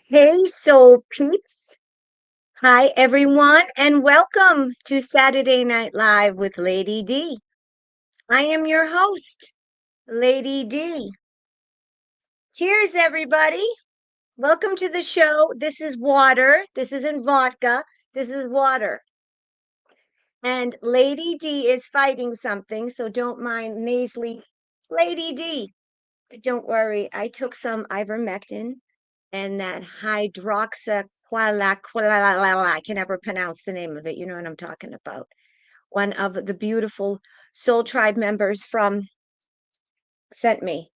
Hey, soul peeps. Hi, everyone, and welcome to Saturday Night Live with Lady D. I am your host, Lady D. Cheers, everybody. Welcome to the show. This is water. This isn't vodka. This is water. And Lady D is fighting something, so don't mind nasally Lady D. But don't worry, I took some ivermectin and that I can never pronounce the name of it. You know what I'm talking about. One of the beautiful Soul Tribe members from sent me.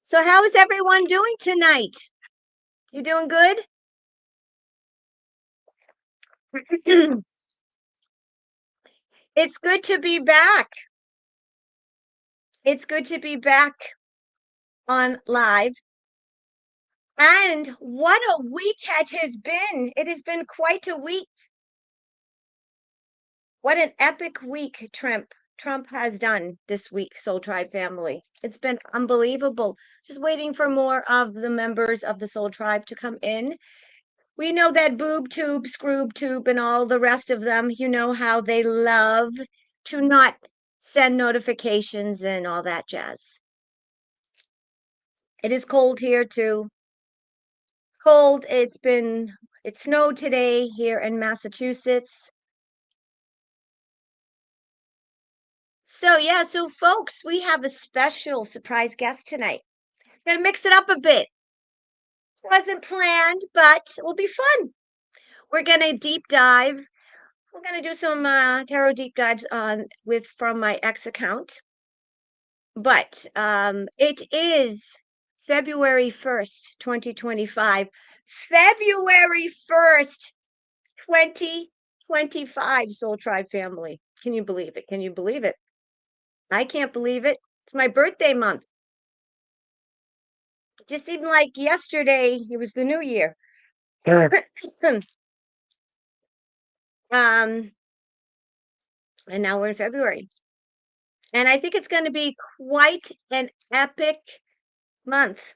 So how is everyone doing tonight? You doing good? It's good to be back. It's good to be back on live. And what a week it has been. It has been quite a week. What an epic week Trump has done this week, Soul Tribe family. It's been unbelievable. Just waiting for more of the members of the Soul Tribe to come in. We know that Boob Tube, Scroob Tube, and all the rest of them, you know how they love to not send notifications and all that jazz. It is cold here too. Cold. It snowed today here in Massachusetts. So folks, we have a special surprise guest tonight. Gonna mix it up a bit. Wasn't planned, but it will be fun. We're gonna deep dive. We're gonna do some tarot deep dives on with from my ex account. But it is February 1st, 2025. February 1st, 2025, Soul Tribe family. Can you believe it? Can you believe it? I can't believe it. It's my birthday month. It just seemed like yesterday it was the new year. um, and now we're in February. And I think it's going to be quite an epic month.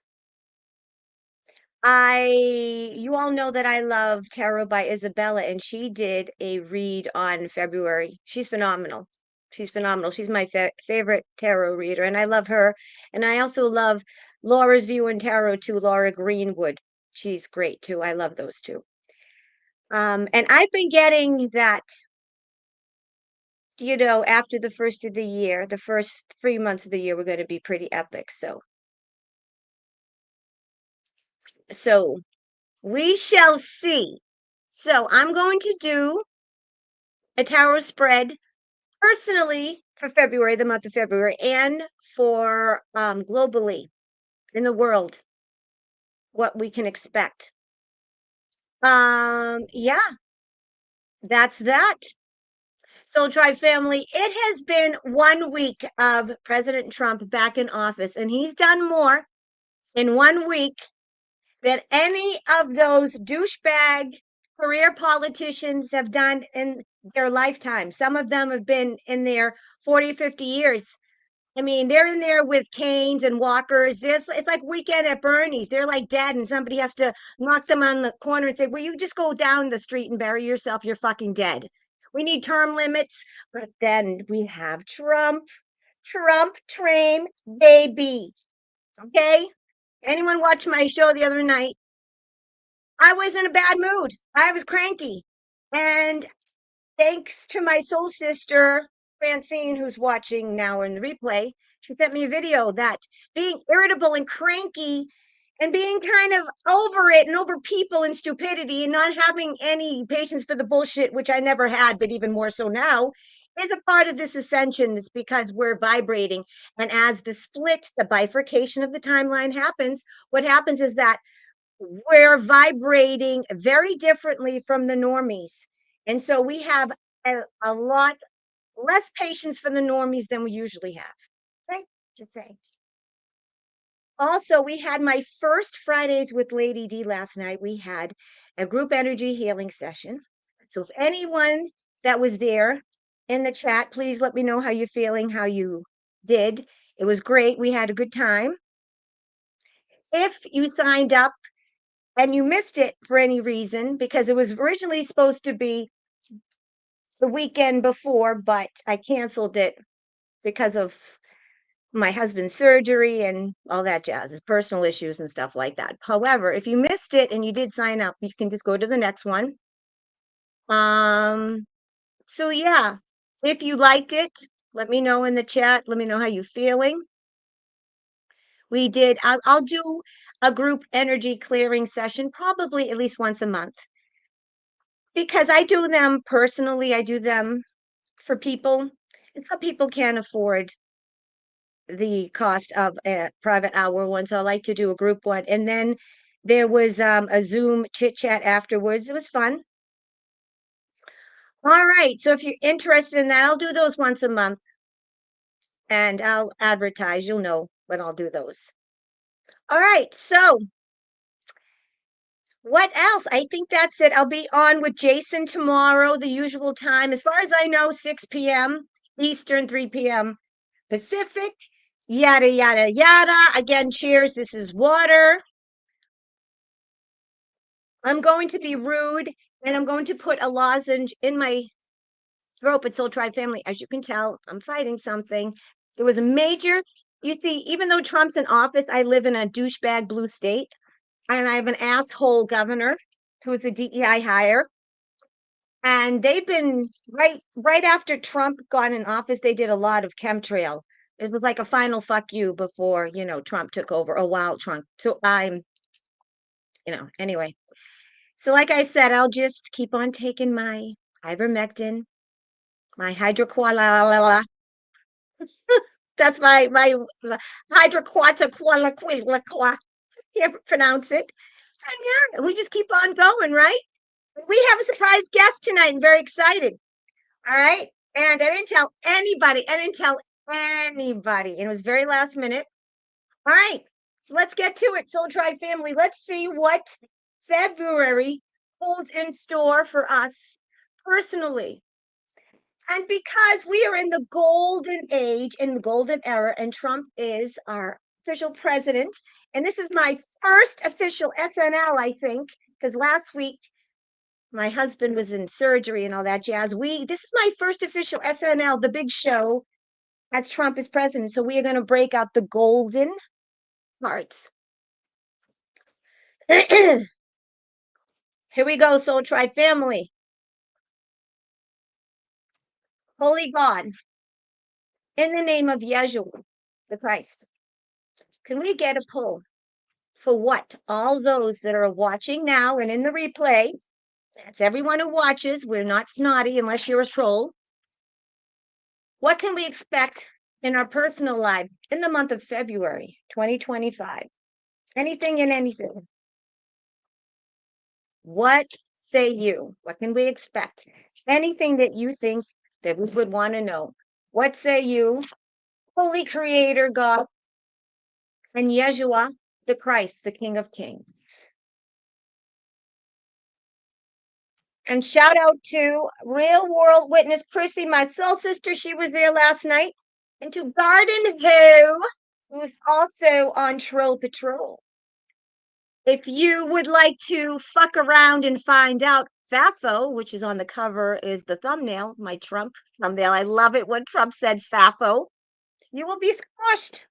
You all know that I love Tarot by Isabella, and she did a read on February. She's phenomenal. She's phenomenal. She's my favorite tarot reader, and I love her. And I also love Laura's View in Tarot too, Laura Greenwood. She's great too. I love those two. And I've been getting that, after the first of the year, the first 3 months of the year, we're going to be pretty epic. So we shall see. So I'm going to do a tarot spread personally for February, the month of February, and for globally in the world, what we can expect. Yeah, that's that. Soul Tribe family, it has been 1 week of President Trump back in office, and he's done more in 1 week than any of those douchebag career politicians have done in their lifetime. Some of them have been in there 40, 50 years. I mean, they're in there with canes and walkers. It's like Weekend at Bernie's. They're like dead, and somebody has to knock them on the corner and say, "Well, you just go down the street and bury yourself. You're fucking dead." We need term limits. But then we have Trump train baby. Okay? Anyone watch my show the other night? I was in a bad mood. I was cranky. And thanks to my soul sister, Francine, who's watching now in the replay, she sent me a video that being irritable and cranky and being kind of over it and over people and stupidity and not having any patience for the bullshit, which I never had, but even more so now, is a part of this ascension. It's because we're vibrating. And as the split, the bifurcation of the timeline happens, what happens is that we're vibrating very differently from the normies. And so we have a lot less patience for the normies than we usually have. Okay, just saying. Also, we had my first Fridays with Lady D last night. We had a group energy healing session. So if anyone that was there in the chat, please let me know how you're feeling, how you did. It was great. We had a good time. If you signed up and you missed it for any reason, because it was originally supposed to be the weekend before, but I canceled it because of my husband's surgery and all that jazz, his personal issues and stuff like that. However, if you missed it and you did sign up, you can just go to the next one. So yeah, if you liked it, let me know in the chat. Let me know how you're feeling. We did, I'll do a group energy clearing session probably at least once a month, because I do them personally. I do them for people, and some people can't afford the cost of a private hour one. So I like to do a group one. And then there was a Zoom chit chat afterwards. It was fun. All right. So if you're interested in that, I'll do those once a month, and I'll advertise. You'll know when I'll do those. All right. So what else? I think that's it. I'll be on with Jason tomorrow, the usual time. As far as I know, 6 p.m. Eastern, 3 p.m. Pacific, yada, yada, yada. Again, cheers. This is water. I'm going to be rude, and I'm going to put a lozenge in my throat, but Soul Tribe family, as you can tell, I'm fighting something. There was a major, you see, even though Trump's in office, I live in a douchebag blue state, and I have an asshole governor who is a DEI hire. And they've been right after Trump got in office, they did a lot of chemtrail. It was like a final fuck you before, Trump took over, a wild Trump. So anyway. So like I said, I'll just keep on taking my ivermectin, my hydroquala. That's my hydroquata. Can't pronounce it. And yeah, we just keep on going, right? We have a surprise guest tonight. I'm very excited. All right. And I didn't tell anybody. And it was very last minute. All right. So let's get to it. Soul Tribe family. Let's see what February holds in store for us personally. And because we are in the golden age, in the golden era, and Trump is our official president, and this is my first official SNL, I think, because last week my husband was in surgery and all that jazz. This is my first official SNL, the big show, as Trump is president. So we are going to break out the golden parts. Here we go, Soul Tribe family. Holy God, in the name of Yeshua, the Christ, can we get a poll for what all those that are watching now and in the replay? That's everyone who watches. We're not snotty unless you're a troll. What can we expect in our personal life in the month of February 2025? Anything and anything. What say you? What can we expect? Anything that you think that we would want to know. What say you, Holy Creator God and Yeshua, the Christ, the King of Kings? And shout out to Real World Witness Chrissy, my soul sister. She was there last night. And to Garden who's also on Troll Patrol. If you would like to fuck around and find out, FAFO, which is on the cover, is the thumbnail, my Trump thumbnail. I love it when Trump said FAFO. You will be squashed.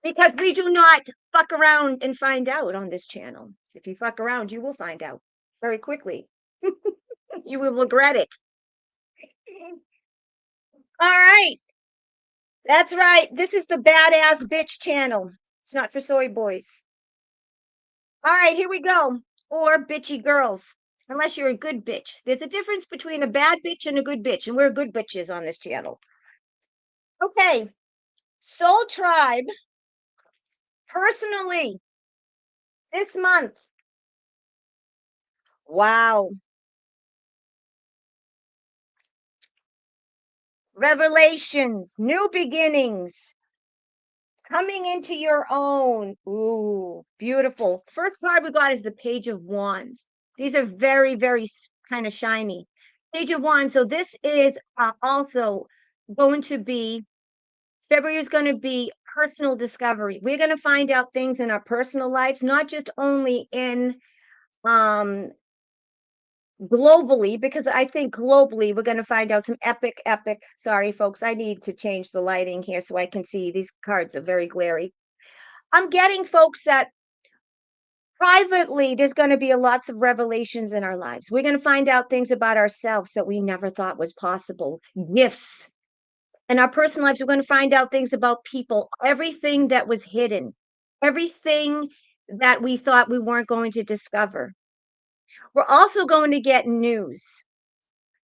Because we do not fuck around and find out on this channel. If you fuck around, you will find out very quickly. You will regret it. All right. That's right. This is the badass bitch channel. It's not for soy boys. All right, here we go. Or bitchy girls. Unless you're a good bitch. There's a difference between a bad bitch and a good bitch. And we're good bitches on this channel. Okay. Soul Tribe. Personally. This month. Wow. Revelations. New beginnings. Coming into your own. Ooh, beautiful. First card we got is the Page of Wands. These are very, very kind of shiny. Page of Wands. So this is also going to be, February is going to be personal discovery. We're going to find out things in our personal lives, not just only in um globally, because I think globally we're going to find out some epic. Sorry, folks, I need to change the lighting here so I can see. These cards are very glary. I'm getting folks that privately there's going to be a lots of revelations in our lives. We're going to find out things about ourselves that we never thought was possible. Gifts. In our personal lives, we're going to find out things about people, everything that was hidden, everything that we thought we weren't going to discover. We're also going to get news,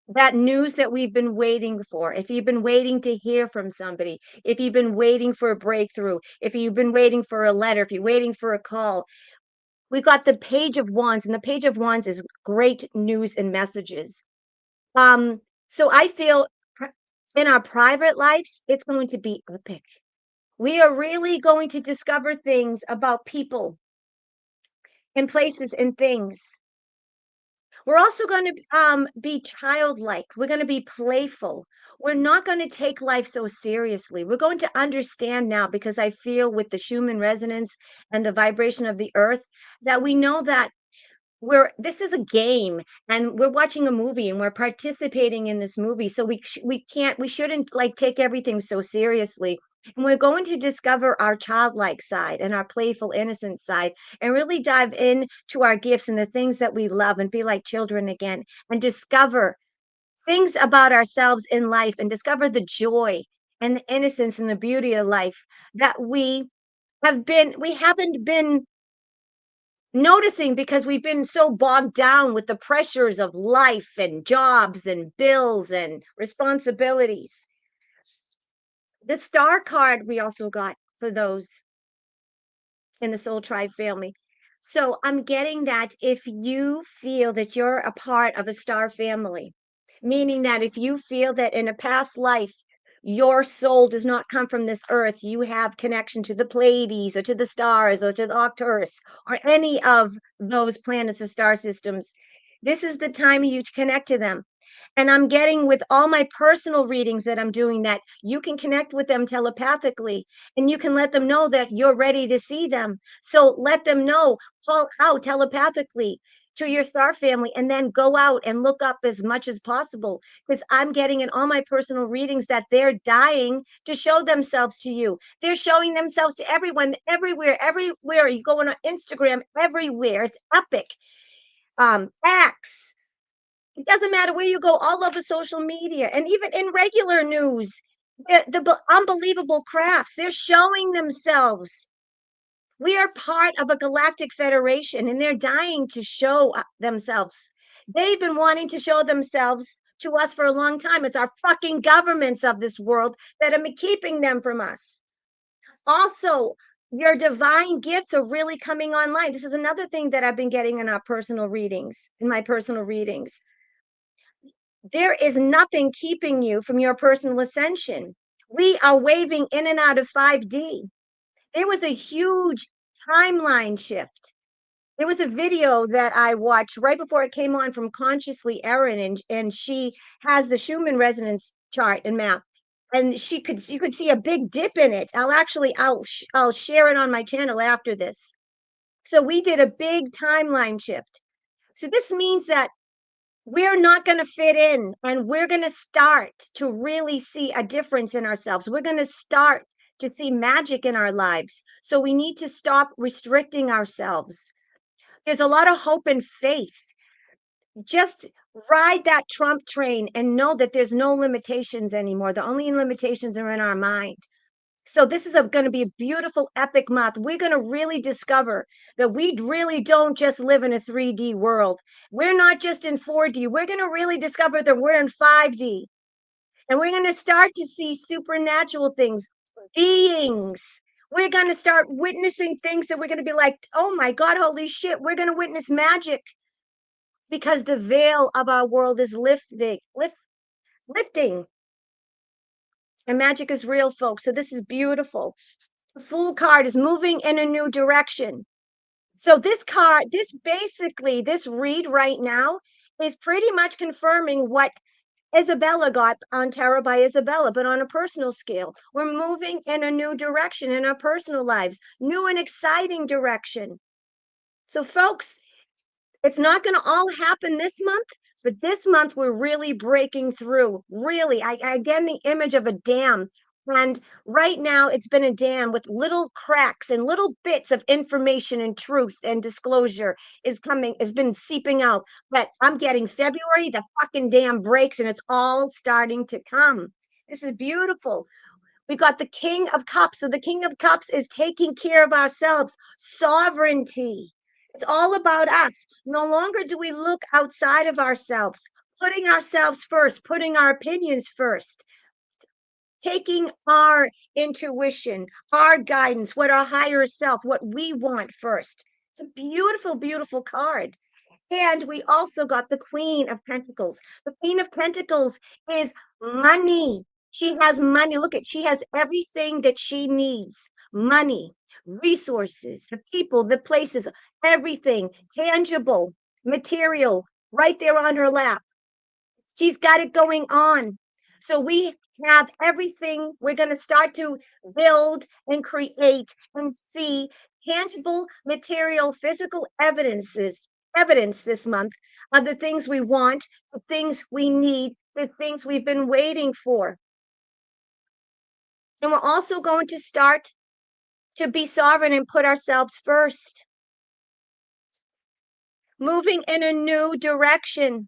that news that we've been waiting for. If you've been waiting to hear from somebody, if you've been waiting for a breakthrough, if you've been waiting for a letter, if you're waiting for a call, we got the Page of Wands, and the Page of Wands is great news and messages. So I feel in our private lives, it's going to be epic. We are really going to discover things about people and places and things. We're also going to be childlike. We're going to be playful. We're not going to take life so seriously. We're going to understand now, because I feel with the Schumann resonance and the vibration of the earth, that we know that this is a game, and we're watching a movie and we're participating in this movie, so we shouldn't like take everything so seriously, and we're going to discover our childlike side and our playful innocent side, and really dive in to our gifts and the things that we love, and be like children again, and discover things about ourselves in life, and discover the joy and the innocence and the beauty of life that we haven't been noticing, because we've been so bogged down with the pressures of life and jobs and bills and responsibilities. The star card we also got for those in the Soul Tribe family. So I'm getting that if you feel that you're a part of a star family, meaning that if you feel that in a past life, your soul does not come from this earth, you have connection to the Pleiades or to the stars or to the Arcturus or any of those planets or star systems, this is the time you connect to them. And I'm getting with all my personal readings that I'm doing, that you can connect with them telepathically, and you can let them know that you're ready to see them. So let them know how telepathically to your star family, and then go out and look up as much as possible, because I'm getting in all my personal readings that they're dying to show themselves to you. They're showing themselves to everyone, everywhere. You go on Instagram, everywhere. It's epic. Acts, it doesn't matter where you go, all over social media, and even in regular news, the unbelievable crafts, they're showing themselves. We are part of a galactic federation, and they're dying to show themselves. They've been wanting to show themselves to us for a long time. It's our fucking governments of this world that are keeping them from us. Also, your divine gifts are really coming online. This is another thing that I've been getting in my personal readings. There is nothing keeping you from your personal ascension. We are waving in and out of 5D. There was a huge timeline shift. There was a video that I watched right before it came on from Consciously Erin, and she has the Schumann resonance chart and map. And you could see a big dip in it. I'll share it on my channel after this. So we did a big timeline shift. So this means that we're not going to fit in, and we're going to start to really see a difference in ourselves. We're going to start to see magic in our lives. So we need to stop restricting ourselves. There's a lot of hope and faith. Just ride that Trump train and know that there's no limitations anymore. The only limitations are in our mind. So this is going to be a beautiful, epic month. We're going to really discover that we really don't just live in a 3D world. We're not just in 4D. We're going to really discover that we're in 5D. And we're going to start to see supernatural things, beings. We're going to start witnessing things that we're going to be like, oh my God, holy shit. We're going to witness magic, because the veil of our world is lifting. And magic is real, folks. So this is beautiful. The Fool card is moving in a new direction. So this card, this read right now is pretty much confirming what Isabella got on Tarot by Isabella, but on a personal scale. We're moving in a new direction in our personal lives, new and exciting direction. So, folks, it's not going to all happen this month, but this month we're really breaking through. Really, again, the image of a dam. And right now, it's been a dam with little cracks and little bits of information and truth and disclosure has been seeping out. But I'm getting February, the fucking dam breaks and it's all starting to come. This is beautiful. We got the King of Cups. So the King of Cups is taking care of ourselves, sovereignty. It's all about us. No longer do we look outside of ourselves, putting ourselves first, putting our opinions first, taking our intuition, our guidance, what our higher self, what we want first. It's a beautiful, beautiful card. And we also got the Queen of Pentacles. The Queen of Pentacles is money. She has money. Look at, she has everything that she needs. Money, resources, the people, the places, everything tangible, material, right there on her lap. She's got it going on. So we have everything. We're going to start to build and create and see tangible, material, physical evidence this month of the things we want, the things we need, the things we've been waiting for. And we're also going to start to be sovereign and put ourselves first, moving in a new direction,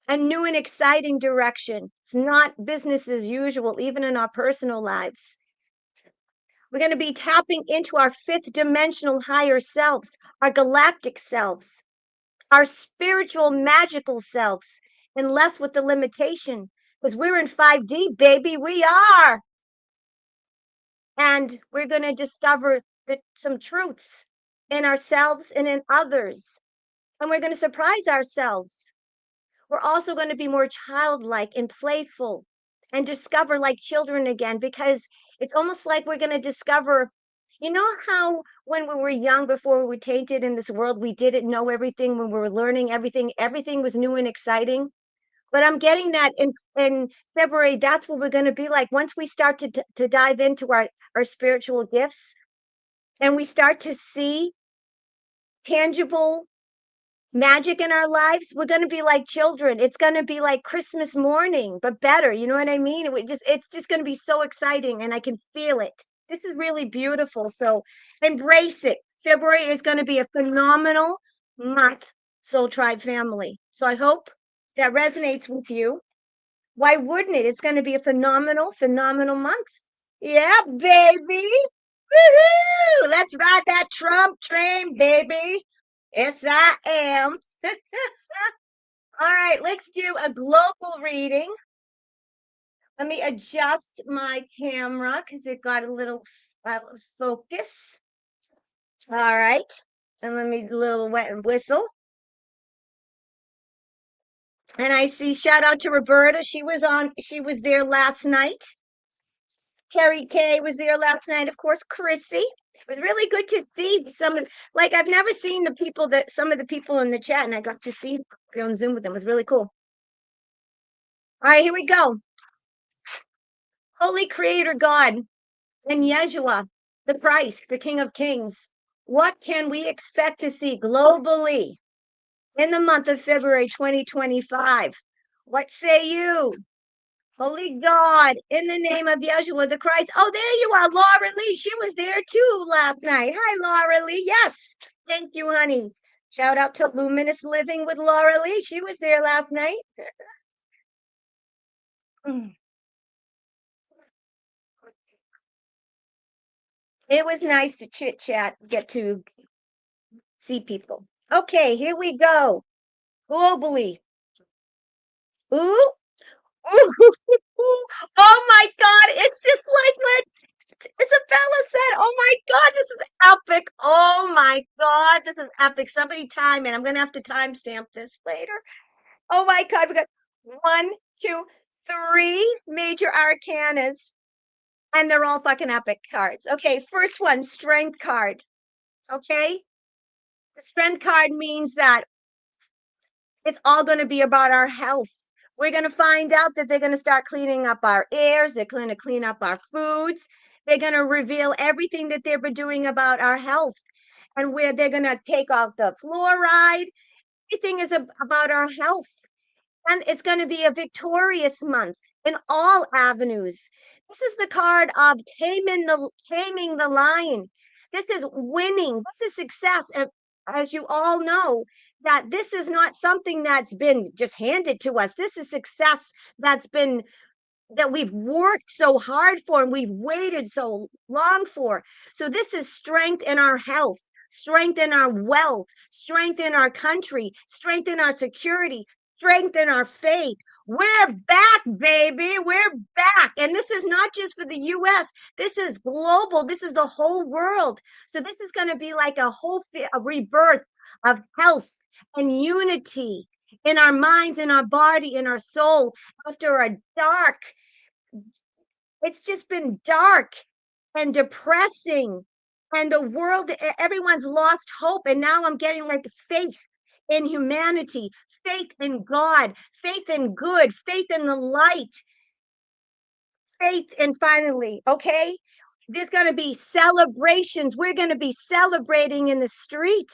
a new and exciting direction. It's not business as usual, even in our personal lives. We're going to be tapping into our fifth dimensional higher selves, our galactic selves, our spiritual magical selves, and less with the limitation, because we're in 5D, baby. We are. And we're going to discover some truths in ourselves and in others. And we're going to surprise ourselves. We're also going to be more childlike and playful and discover like children again, because it's almost like we're going to discover, you know, how when we were young, before we were tainted in this world, we didn't know everything. When we were learning everything was new and exciting. But I'm getting that in February, that's what we're going to be like once we start to dive into our spiritual gifts and we start to see tangible magic in our lives. We're going to be like children. It's going to be like Christmas morning, but better. You know what I mean? It's just going to be so exciting, and I can feel it. This is really beautiful. So embrace it. February is going to be a phenomenal month, Soul Tribe family. So I hope that resonates with you. Why wouldn't it? It's going to be a phenomenal, phenomenal month. Yeah, baby. Woohoo! Let's ride that Trump train, baby. Yes, I am. All right, let's do a global reading. Let me adjust my camera because it got a little focus. All right. And let me do a little wet and whistle. And I see, shout out to Roberta. She was there last night. Carrie Kay was there last night. Of course, Chrissy. It was really good to see like I've never seen some of the people in the chat, and I got to see on Zoom with them. It was really cool. All right, here we go. Holy Creator God and Yeshua, the Christ, the King of Kings. What can we expect to see globally in the month of February 2025? What say you? Holy God, in the name of Yeshua the Christ. Oh, there you are, Laura Lee. She was there too last night. Hi, Laura Lee. Yes. Thank you, honey. Shout out to Luminous Living with Laura Lee. She was there last night. It was nice to chit chat, get to see people. Okay, here we go. Globally. Ooh. Ooh. Oh my God. It's just like what Isabella said. Oh my God, this is epic. Oh my God, this is epic. Somebody time it. I'm going to have to timestamp this later. Oh my God, we got 1, 2, 3 major arcanas, and they're all fucking epic cards. Okay, first one, strength card. Okay, the strength card means that it's all going to be about our health. We're going to find out that they're going to start cleaning up our airs. They're going to clean up our foods. They're going to reveal everything that they've been doing about our health, and where they're going to take out the fluoride. Everything is about our health. And it's going to be a victorious month in all avenues. This is the card of taming the lion. This is winning. This is success. And as you all know, that this is not something that's been just handed to us. This is success that's been that we've worked so hard for and we've waited so long for. So this is strength in our health, strength in our wealth, strength in our country, strength in our security, strength in our faith. We're back, baby. We're back. And this is not just for the US. This is global. This is the whole world. So this is going to be like a rebirth of health and unity in our minds, in our body, in our soul, after a dark, it's just been dark and depressing, and the world, everyone's lost hope. And now I'm getting like faith in humanity, faith in God, faith in good, faith in the light, faith. And finally, okay, there's going to be celebrations. We're going to be celebrating in the street.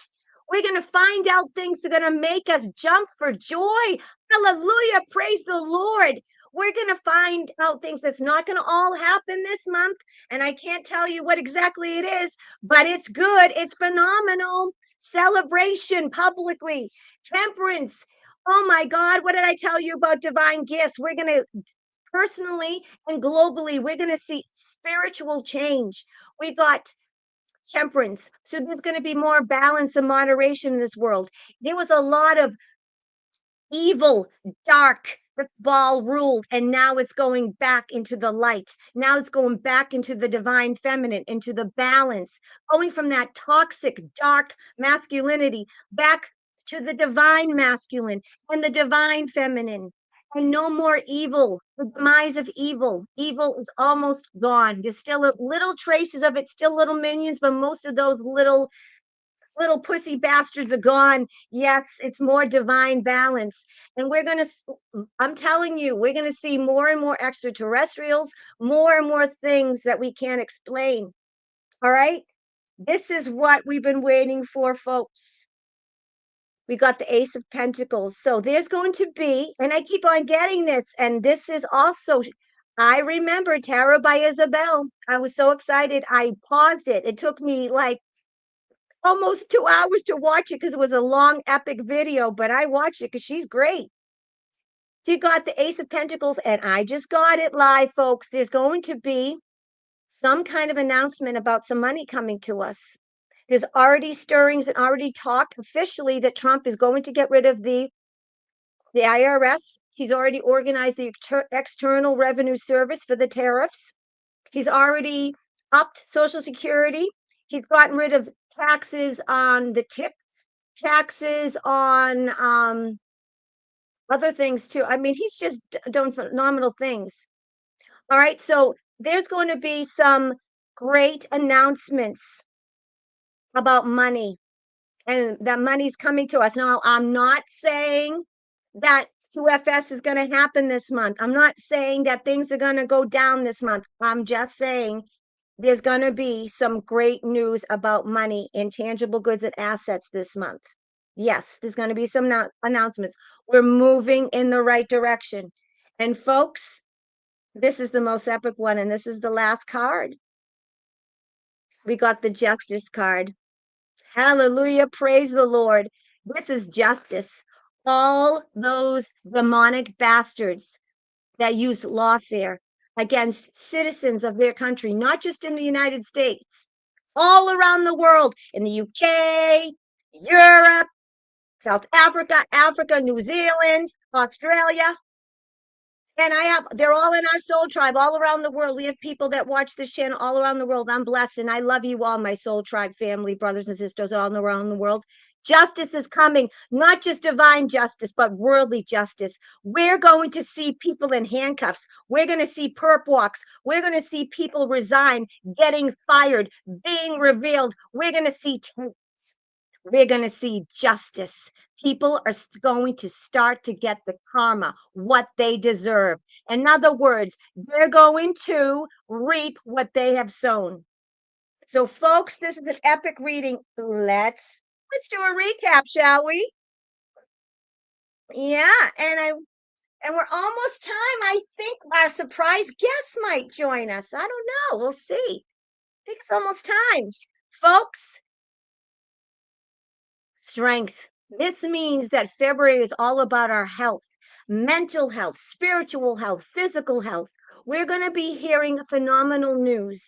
We're going to find out things that are going to make us jump for joy. Hallelujah. Praise the Lord. We're going to find out things that's not going to all happen this month. And I can't tell you what exactly it is, but it's good. It's phenomenal. Celebration publicly, temperance. Oh my God, what did I tell you about divine gifts? We're going to personally and globally, we're going to see spiritual change. We got temperance. So there's going to be more balance and moderation in this world. There was a lot of evil, dark ball ruled, and now it's going back into the light. Now it's going back into the divine feminine, into the balance, going from that toxic, dark masculinity back to the divine masculine and the divine feminine. And no more evil, the demise of evil. Evil is almost gone. There's still little traces of it, still little minions, but most of those little pussy bastards are gone. Yes, it's more divine balance. And I'm telling you, we're going to see more and more extraterrestrials, more and more things that we can't explain. All right. This is what we've been waiting for, folks. We got the Ace of Pentacles. So there's going to be, and I keep on getting this, and this is also, I remember Tarot by Isabel. I was so excited. I paused it. It took me like almost 2 hours to watch it because it was a long, epic video, but I watched it because she's great. She got the Ace of Pentacles, and I just got it live, folks. There's going to be some kind of announcement about some money coming to us. There's already stirrings and already talk officially that Trump is going to get rid of the IRS. He's already organized the External Revenue Service for the tariffs. He's already upped Social Security. He's gotten rid of taxes on the tips, taxes on other things too. I mean, he's just done phenomenal things. All right, so there's going to be some great announcements about money, and that money's coming to us. Now, I'm not saying that QFS is going to happen this month. I'm not saying that things are going to go down this month. I'm just saying there's going to be some great news about money, intangible goods and assets this month. Yes, there's going to be some announcements. We're moving in the right direction. And folks, this is the most epic one, and this is the last card. We got the Justice card. Hallelujah, praise the Lord. This is justice. All those demonic bastards that used lawfare against citizens of their country, not just in the United States, all around the world, in the UK, Europe, South Africa, Africa, New Zealand, Australia. And they're all in our soul tribe all around the world. We have people that watch this channel all around the world. I'm blessed, and I love you all, my soul tribe family, brothers and sisters all around the world. Justice is coming, not just divine justice, but worldly justice. We're going to see people in handcuffs. We're going to see perp walks. We're going to see people resign, getting fired, being revealed. We're going to see tapes. we're going to see justice. People are going to start to get the karma, what they deserve. In other words, they're going to reap what they have sown. So, folks, this is an epic reading. Let's do a recap, shall we? Yeah, and we're almost time. I think our surprise guest might join us. I don't know. We'll see. I think it's almost time. Folks, strength. This means that February is all about our health, mental health, spiritual health, physical health. We're going to be hearing phenomenal news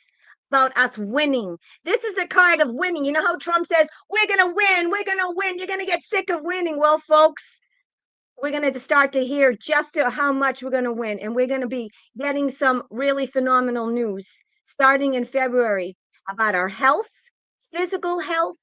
about us winning. This is the card of winning. You know how Trump says, we're going to win, we're going to win, you're going to get sick of winning. Well, folks, we're going to start to hear just how much we're going to win. And we're going to be getting some really phenomenal news starting in February about our health, physical health,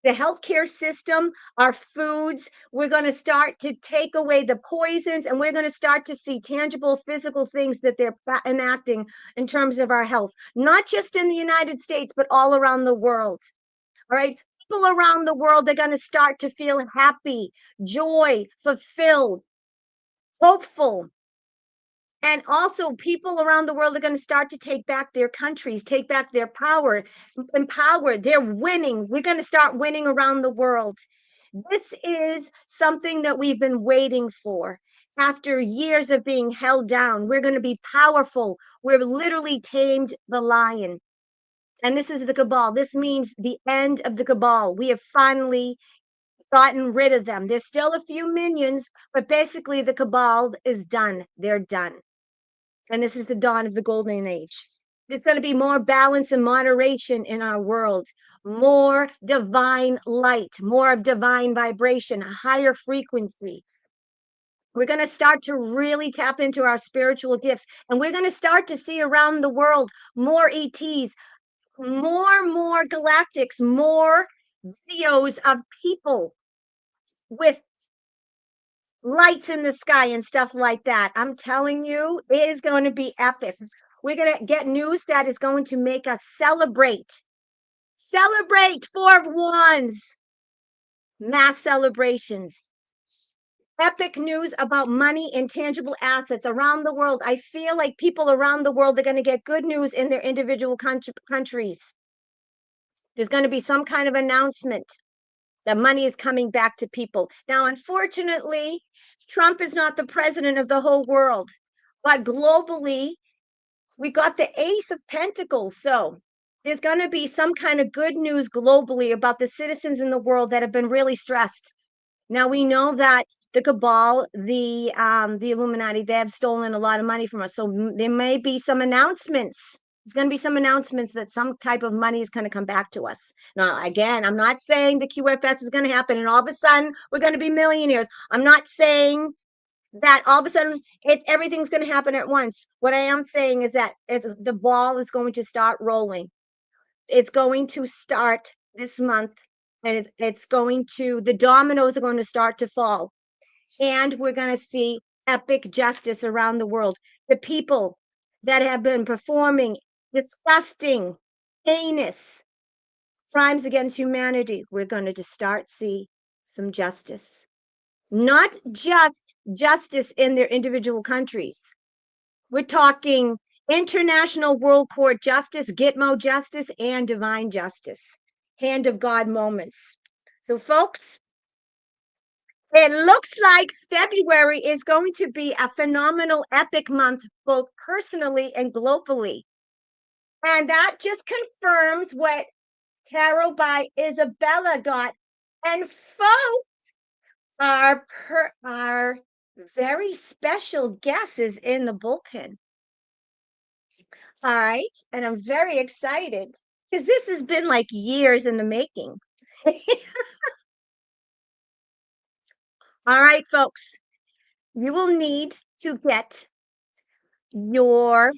the healthcare system, our foods. We're going to start to take away the poisons, and we're going to start to see tangible physical things that they're enacting in terms of our health, not just in the United States, but all around the world. All right. People around the world are going to start to feel happy, joy, fulfilled, hopeful. And also, people around the world are going to start to take back their countries, take back their power, empower. They're winning. We're going to start winning around the world. This is something that we've been waiting for. After years of being held down, we're going to be powerful. We've literally tamed the lion. And this is the cabal. This means the end of the cabal. We have finally gotten rid of them. There's still a few minions, but basically the cabal is done. They're done. And this is the dawn of the golden age. There's going to be more balance and moderation in our world, more divine light, more of divine vibration, a higher frequency. We're going to start to really tap into our spiritual gifts, and we're going to start to see around the world more ETs, more galactics, more videos of people with lights in the sky and stuff like that. I'm telling you, it is going to be epic. We're going to get news that is going to make us celebrate. Celebrate Four of Wands. Mass celebrations. Epic news about money and tangible assets around the world. I feel like people around the world are going to get good news in their individual countries. There's going to be some kind of announcement that money is coming back to people. Now, unfortunately, Trump is not the president of the whole world, but globally, we got the Ace of Pentacles. So there's going to be some kind of good news globally about the citizens in the world that have been really stressed. Now we know that the cabal, the Illuminati, they have stolen a lot of money from us. So there may be some announcements. There's going to be some announcements that some type of money is going to come back to us. Now, again, I'm not saying the QFS is going to happen and all of a sudden we're going to be millionaires. I'm not saying that all of a sudden everything's going to happen at once. What I am saying is that the ball is going to start rolling. It's going to start this month, and it's going to, the dominoes are going to start to fall, and we're going to see epic justice around the world. The people that have been performing disgusting, heinous crimes against humanity, we're going to just start see some justice. Not just justice in their individual countries. We're talking international world court justice, Gitmo justice, and divine justice. Hand of God moments. So, folks, it looks like February is going to be a phenomenal, epic month, both personally and globally. And that just confirms what Tarot by Isabella got. And folks, our very special guest is in the bullpen. All right. And I'm very excited because this has been like years in the making. All right, folks, you will need to get your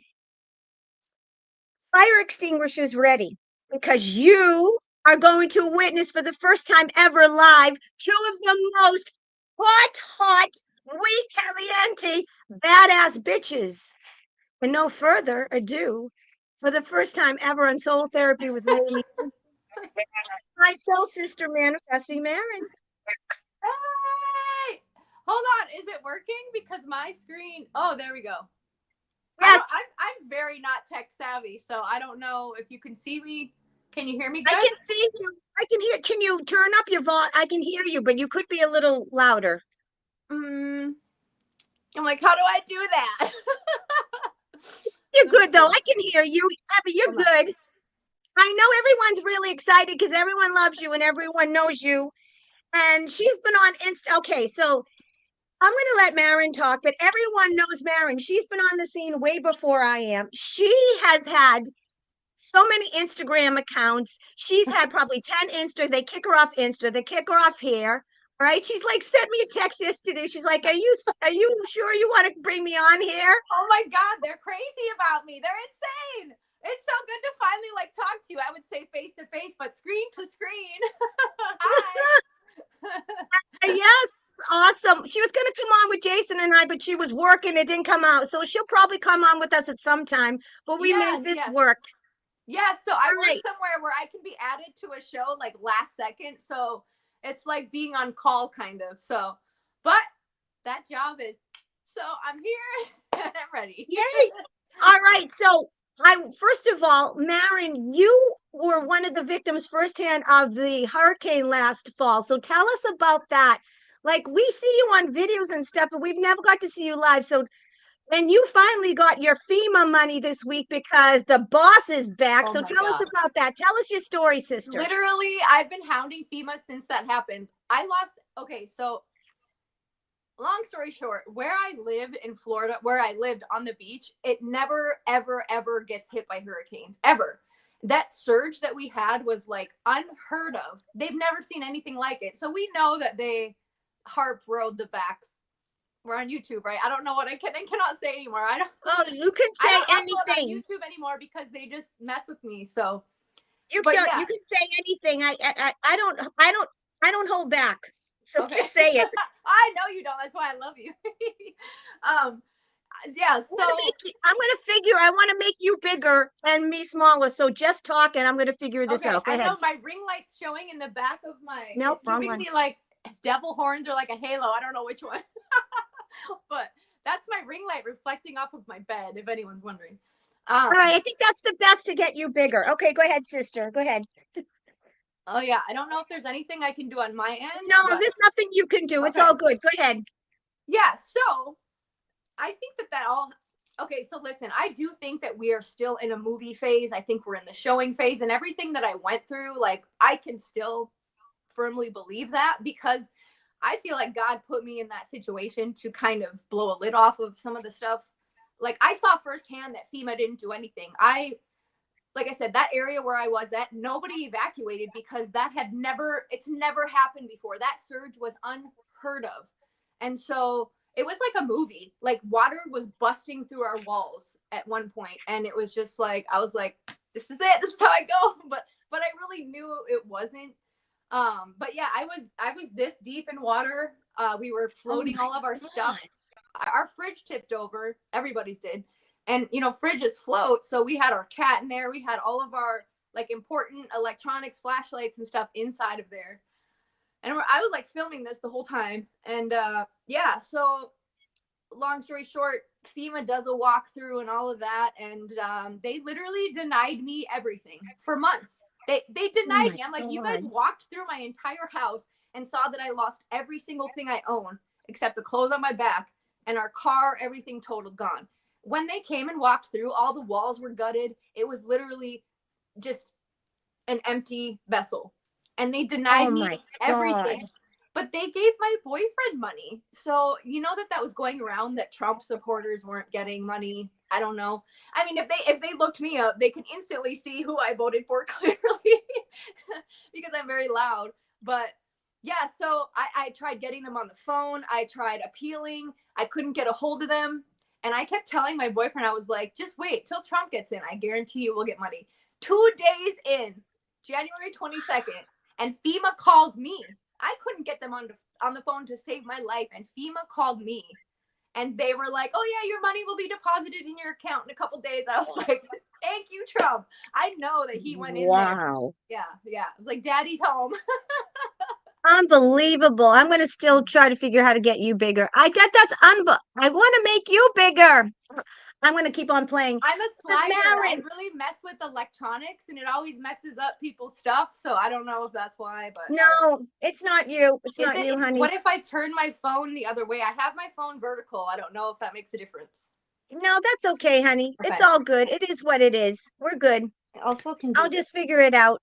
fire extinguishers ready because you are going to witness for the first time ever live two of the most hot, muy caliente, badass bitches. And no further ado, for the first time ever on Soul Therapy with Lady, My soul sister manifesting Maren. Hey! Hold on, is it working? Because my screen. Oh, there we go. Yes, I'm very not tech savvy, so I don't know if you can see me. Can you hear me I good? can see you. I can hear. Can you turn up your volume? I can hear you, but you could be a little louder. I'm like, how do I do that? You're Let me good though. see. I can hear you. Abby, you're Hold on. good. I know everyone's really excited because everyone loves you and everyone knows you. And she's been on Insta. Okay, so I'm going to let Maren talk, but everyone knows Maren. She's been on the scene way before I am. She has had so many Instagram accounts. She's had probably 10 Insta. They kick her off Insta. They kick her off here. Right? She's like sent me a text yesterday. She's like, "Are you sure you want to bring me on here?" Oh my God, they're crazy about me. They're insane. It's so good to finally like talk to you. I would say face to face, but screen to screen. Hi. Yes, awesome. She was going to come on with Jason and I, but she was working. It didn't come out. So she'll probably come on with us at some time, but we Yes, made this yes. work. Yes, so I All work right. somewhere where I can be added to a show like last second. So it's like being on call kind of. So, but that job is, so I'm here and I'm ready. Yay. All right. So I first of all, Maren, you were one of the victims firsthand of the hurricane last fall. So tell us about that. Like we see you on videos and stuff, but we've never got to see you live. So and you finally got your FEMA money this week because the boss is back. Oh So my tell us God. about that. Tell us your story, sister. Literally, I've been hounding FEMA since that happened. I lost, okay, so long story short, where I live in Florida, where I lived on the beach, it never, ever, ever gets hit by hurricanes, ever. That surge that we had was like unheard of. They've never seen anything like it. So we know that they harp rode the backs. We're on YouTube, right? I don't know what I cannot say anymore. Oh, you can I say don't upload on anything. YouTube anymore because they just mess with me. So, You but can yeah, you can say anything. I don't hold back. So okay. just say it. I know you don't. That's why I love you. um, yeah. So I'm gonna figure. I want to make you bigger and me smaller. So just talk, and I'm gonna figure this okay, out. Go I ahead. know my ring light's showing in the back of my. Nope, It's wrong giving one. me like devil horns or like a halo. I don't know which one, but that's my ring light reflecting off of my bed. If anyone's wondering. All right, I think that's the best to get you bigger. Okay, go ahead, sister. Go ahead. Oh yeah, I don't know if there's anything I can do on my end, No, but there's nothing you can do. It's okay. all good. Go ahead. Yeah. So I think that all. Okay, so listen, I do think that we are still in a movie phase. I think we're in the showing phase, and everything that I went through, like I can still firmly believe that because I feel like God put me in that situation to kind of blow a lid off of some of the stuff. Like I saw firsthand that FEMA didn't do anything. Like I said, that area where I was at, nobody evacuated because it's never happened before. That surge was unheard of. And so it was like a movie. Like water was busting through our walls at one point, and it was just like I was like, this is it. This is how I go. But I really knew it wasn't. But yeah, I was this deep in water. We were Oh floating my all of our God. stuff. Our fridge tipped over. Everybody's did. And fridges float, so we had our cat in there. We had all of our like important electronics, flashlights and stuff inside of there. And I was like filming this the whole time. And yeah, so long story short, FEMA does a walkthrough and all of that, and they literally denied me everything for months. They Oh denied my me. I'm like, you guys God. walked through my entire house and saw that I lost every single thing I own except the clothes on my back and our car, everything total gone. When they came and walked through, all the walls were gutted. It was literally just an empty vessel, and they Oh denied me my God. everything. But they gave my boyfriend money. So you know that was going around that Trump supporters weren't getting money. I don't know. I mean, if they looked me up, they can instantly see who I voted for clearly because I'm very loud. But yeah, so I tried getting them on the phone. I tried appealing. I couldn't get a hold of them. And I kept telling my boyfriend, I was like, just wait till Trump gets in. I guarantee you we'll get money. 2 days in, January 22nd, and FEMA calls me. I couldn't get them on the phone to save my life, and FEMA called me, and they were like, "Oh yeah, your money will be deposited in your account in a couple days." I was like, Thank you, Trump. I know that he went in there. Wow. Yeah, yeah. It was like, Daddy's home. Unbelievable. I'm going to still try to figure out how to get you bigger. I want to make you bigger. I'm going to keep on playing. I'm a But slider. I Maren, really mess with electronics, and it always messes up people's stuff. So I don't know if that's why, but no, it's not you. It's is not it? you, honey. What if I turn my phone the other way? I have my phone vertical. I don't know if that makes a difference. No, that's okay, honey. It's Okay. all good. It is what it is. We're good. I also can I'll do this. just figure it out.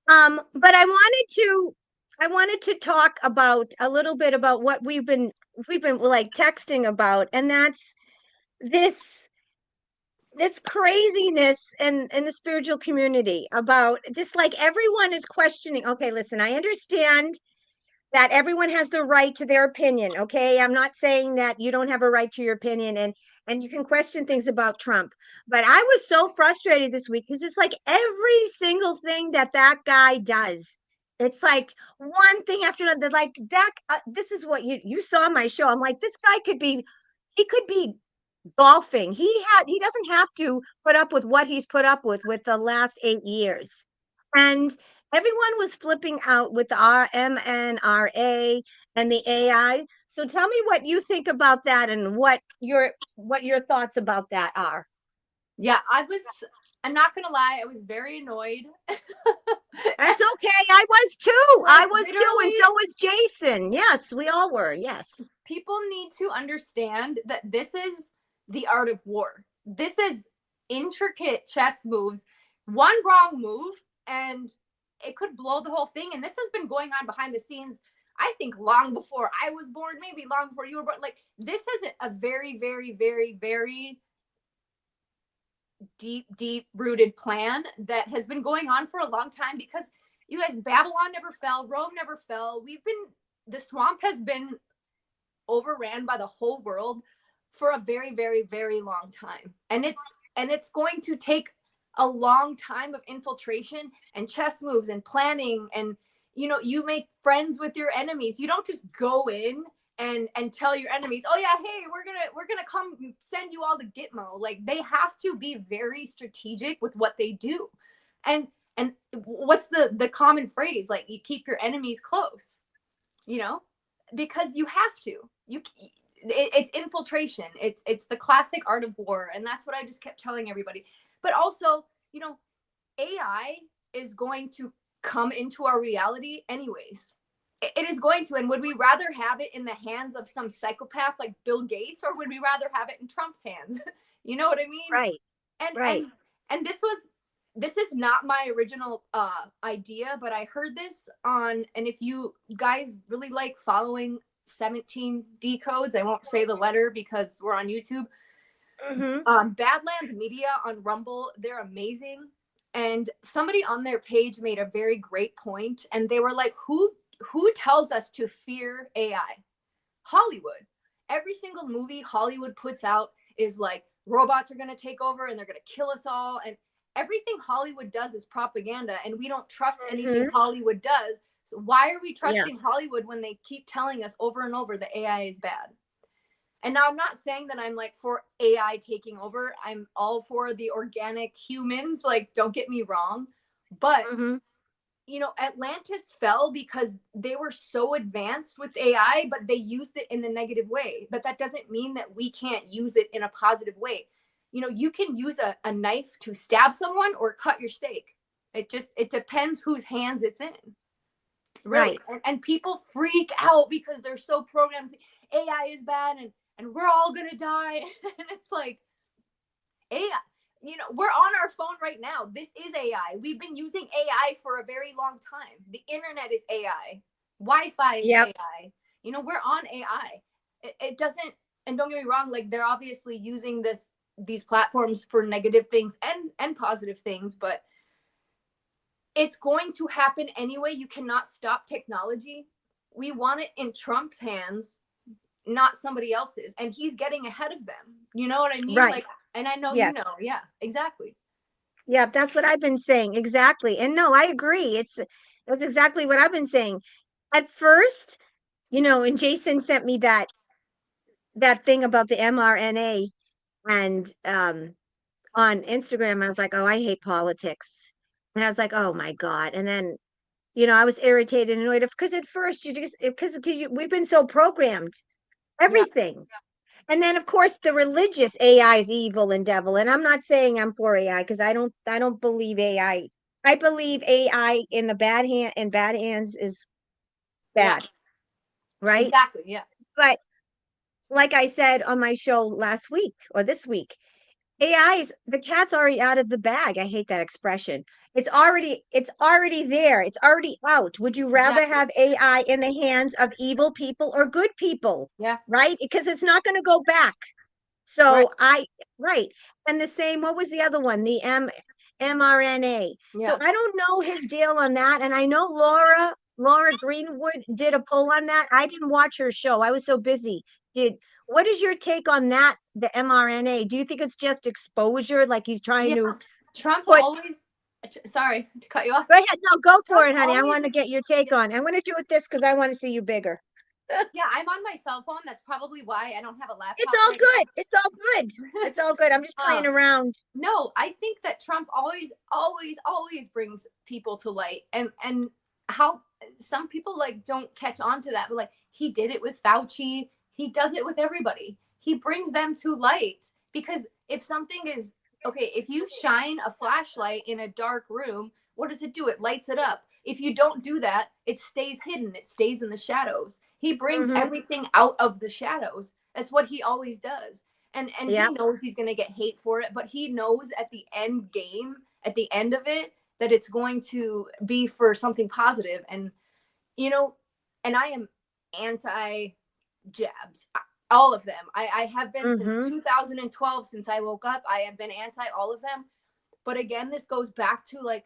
But I wanted to talk about a little bit about what we've been like texting about, and that's this this craziness in the spiritual community about just like everyone is questioning. Okay, listen, I understand that everyone has the right to their opinion. Okay, I'm not saying that you don't have a right to your opinion, and you can question things about Trump. But I was so frustrated this week because it's like every single thing that guy does, it's like one thing after another. Like that, this is what you saw my show. I'm like, this guy he could be golfing. He doesn't have to put up with what he's put up with the last 8 years. And everyone was flipping out with the RMNRA and the AI. So tell me what you think about that and what your thoughts about that are. Yeah, I'm not gonna lie, I was very annoyed. That's okay. I was too. Like I was too, and literally, so was Jason. Yes, we all were. Yes. people need to understand that this is the art of war. This is intricate chess moves. One wrong move and it could blow the whole thing. And this has been going on behind the scenes, I think, long before I was born, maybe long before you were born. Like, this is a very, very, very, very deep rooted plan that has been going on for a long time because you guys, Babylon never fell, Rome never fell. The swamp has been overran by the whole world for a very, very, very long time. And it's going to take a long time of infiltration and chess moves and planning. And you make friends with your enemies. You don't just go in and tell your enemies, oh yeah, hey, we're gonna come send you all the gitmo. Like, they have to be very strategic with what they do. And what's the common phrase? Like, you keep your enemies close, you know because you have to. It's infiltration. It's the classic art of war, and that's what I just kept telling everybody. But also, AI is going to come into our reality anyways. It is going to. And would we rather have it in the hands of some psychopath like Bill Gates, or would we rather have it in Trump's hands? You know what I mean? Right. and Right. and this is not my original idea, but I heard this on, and if you guys really like following 17 decodes, I won't say the letter because we're on YouTube. Mm-hmm. Badlands Media on Rumble, they're amazing. And somebody on their page made a very great point, and they were like, who tells us to fear AI? Hollywood. Every single movie Hollywood puts out is like, robots are going to take over and they're going to kill us all. And everything Hollywood does is propaganda, and we don't trust anything Mm-hmm. Hollywood does. So why are we Yeah. trusting Hollywood when they keep telling us over and over that AI is bad? And now I'm not saying that I'm like for AI taking over. I'm all for the organic humans. Like, don't get me wrong. But Mm-hmm. Atlantis fell because they were so advanced with AI, but they used it in the negative way. But that doesn't mean that we can't use it in a positive way. You can use a knife to stab someone or cut your steak. It depends whose hands it's in. Really. Right. And people freak out because they're so programmed. AI is bad and we're all gonna die. And it's like, AI, we're on our phone right now. This is AI. We've been using AI for a very long time. The internet is AI. Wi-Fi is Yep. AI. We're on AI. It doesn't, and don't get me wrong, like, they're obviously using these platforms for negative things and positive things, but it's going to happen anyway. You cannot stop technology. We want it in Trump's hands, not somebody else's, and he's getting ahead of them. You know what I mean? Right. Like, and I know Yeah. yeah, exactly. Yeah, that's what I've been saying. Exactly. And no, I agree. That's exactly what I've been saying. At first, and Jason sent me that thing about the mRNA and on Instagram, and I was like, oh, I hate politics. And I was like, oh my God. And then, I was irritated and annoyed because at first because we've been so programmed, Yeah. everything. And then of course the religious AI is evil and devil. And I'm not saying I'm for AI because I don't believe AI. I believe AI in bad hands is Yeah. bad, right? Exactly. Yeah. But like I said on my show last week or this week, the cat's already out of the bag. I hate that expression. It's already there. It's already out. Would you rather Exactly. have AI in the hands of evil people or good people? Yeah. Right? Because it's not going to go back. Right. So right. And the same, what was the other one? The mRNA. So Yeah. I don't know his deal on that. And I know Laura Greenwood did a poll on that. I didn't watch her show. I was so busy. What is your take on that, the mRNA? Do you think it's just exposure, like he's trying Yeah. to Trump put always. Sorry to cut you off. go ahead, no, go for Trump it, honey. I always. want to get your take on. I'm going to do it this because I want to see you bigger. Yeah, I'm on my cell phone. That's probably why I don't have a It's laptop all right good. It's all good. now. It's all good. I'm just playing around. No, I think that Trump always brings people to light, and how some people like don't catch on to that, but like he did it with Fauci, he does it with everybody. He brings them to light because if something is okay, if you shine a flashlight in a dark room, what does it do? It lights it up. If you don't do that, it stays hidden. It stays in the shadows. He brings Mm-hmm. everything out of the shadows. That's what he always does. And he Yep. knows he's going to get hate for it, but he knows at the end game, at the end of it, that it's going to be for something positive. And you know, and I am anti jabs, all of them. I have been since Mm-hmm. 2012, since I woke up. I have been anti all of them. But again, this goes back to like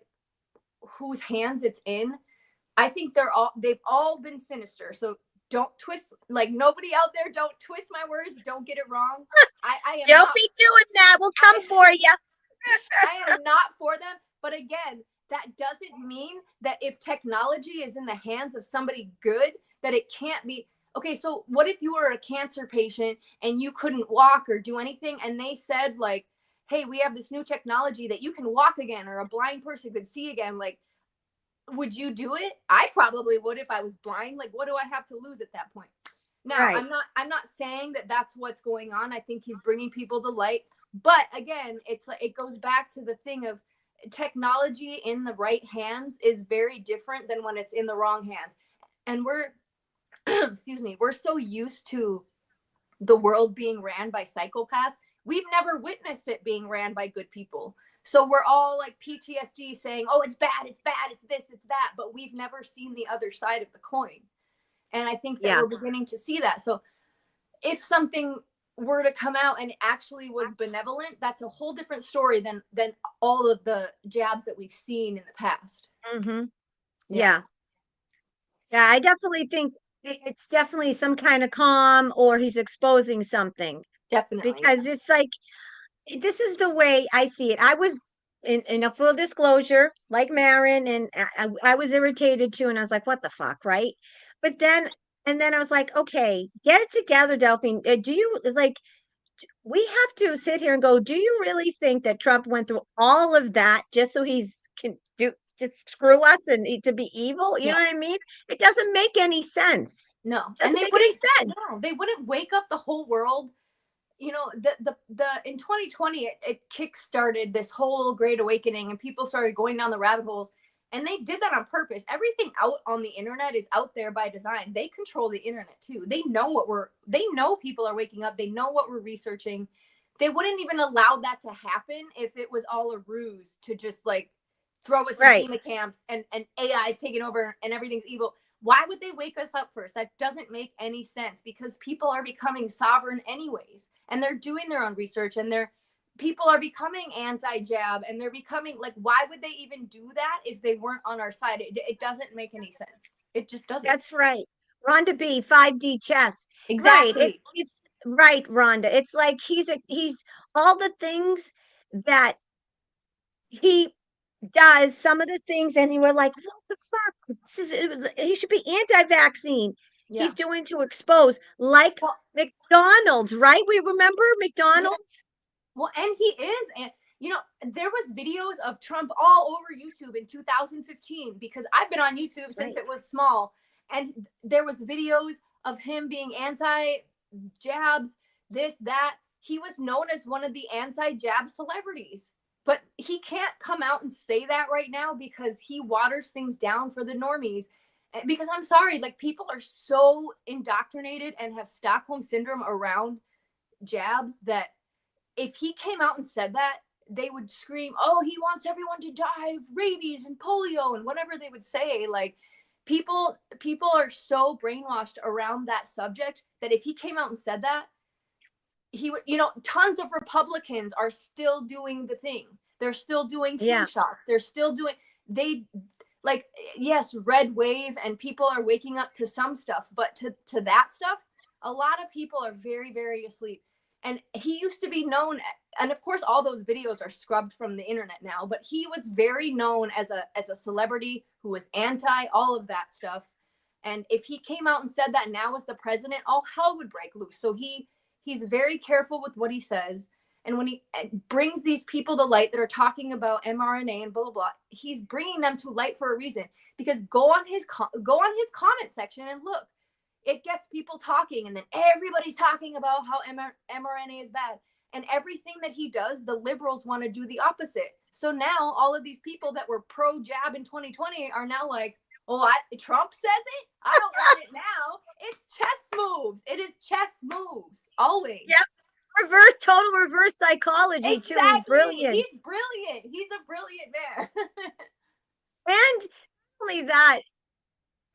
whose hands it's in. I think they've all been sinister. So don't twist, like nobody out there, don't twist my words, don't get it wrong. I am Don't not be doing that. We'll come I, for you. I am not for them. But again, that doesn't mean that if technology is in the hands of somebody good, that it can't be. Okay, so what if you were a cancer patient and you couldn't walk or do anything, and they said like, hey, we have this new technology that you can walk again, or a blind person could see again? Like, would you do it? I probably would if I was blind. Like, what do I have to lose at that point? Now, Right. I'm not saying that that's what's going on. I think he's bringing people to light, but again, it's like it goes back to the thing of technology in the right hands is very different than when it's in the wrong hands. And we're excuse me, we're so used to the world being ran by psychopaths. We've never witnessed it being ran by good people. So we're all like PTSD saying, oh, it's bad, it's bad, it's this, it's that. But we've never seen the other side of the coin. And I think that Yeah. we're beginning to see that. So if something were to come out and it actually was benevolent, that's a whole different story than all of the jabs that we've seen in the past. Mm-hmm. Yeah, Yeah. Yeah. I definitely think it's definitely some kind of calm or he's exposing something definitely. because it's like, this is the way I see it. I was in a full disclosure, like Maren, and I was irritated too. And I was like, what the fuck, right? But then I was like, okay, get it together, Delphine. Do you like, we have to sit here and go, do you really think that Trump went through all of that just so he's can do just screw us and to be evil? You Yeah. know what I mean? It doesn't make any sense. No. And Doesn't they make any wouldn't sense. no, they wouldn't wake up the whole world. You know, the in 2020 it kick-started this whole great awakening and people started going down the rabbit holes, and they did that on purpose. Everything out on the internet is out there by design. They control the internet too. They know people are waking up. They know what we're researching. They wouldn't even allow that to happen if it was all a ruse to just like throw us in Right. FEMA camps and AI is taking over and everything's evil. Why would they wake us up first? That doesn't make any sense because people are becoming sovereign anyways, and they're doing their own research, and people are becoming anti-jab, and they're becoming like, why would they even do that if they weren't on our side? It doesn't make any sense. It just doesn't. That's right. Rhonda B, 5D chess. Right. Exactly. It's right, Rhonda. It's like he's all the things that he does, some of the things, and you were like, what the fuck? He should be anti-vaccine. Yeah. He's doing to expose, like Well, McDonald's, right? We remember yeah. McDonald's? Well, and he is, and you know, there was videos of Trump all over YouTube in 2015, because I've been on YouTube since it was small, and there was videos of him being anti-jabs, this, that. He was known as one of the anti-jab celebrities. But he can't come out and say that right now because he waters things down for the normies. Because I'm sorry, like, people are so indoctrinated and have Stockholm syndrome around jabs that if he came out and said that, they would scream, oh, he wants everyone to die of rabies and polio and whatever they would say. Like, people are so brainwashed around that subject that if he came out and said that, he would, you know, tons of Republicans are still doing the thing. They're still doing flu shots. They're still doing, they, like, yes, red wave, and people are waking up to some stuff, but to that stuff, a lot of people are very, very asleep. And he used to be known, and of course all those videos are scrubbed from the internet now, but he was very known as a celebrity who was anti all of that stuff. And if he came out and said that now as the president, all hell would break loose. So he's very careful with what he says. And when he brings these people to light that are talking about mRNA and blah, blah, blah, he's bringing them to light for a reason. Because go on his comment section and look. It gets people talking, and then everybody's talking about how mRNA is bad. And everything that he does, the liberals want to do the opposite. So now all of these people that were pro-jab in 2020 are now like, oh, Trump says it? I don't want it now. It's chess moves. It is chess moves, always. Yep. Total reverse psychology, exactly. too. He's brilliant. He's brilliant. He's a brilliant man. And only that,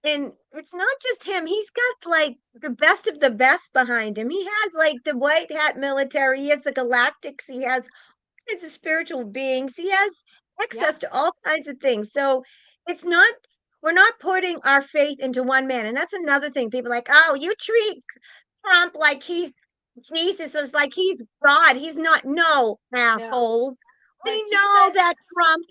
and it's not just him. He's got like the best of the best behind him. He has like the white hat military. He has the galactics. He has all kinds of spiritual beings. He has access to all kinds of things. So it's not, we're not putting our faith into one man. And that's another thing. People are like, oh, you treat Trump like he's Jesus, is like he's God. He's not. No, assholes. But We know that Trump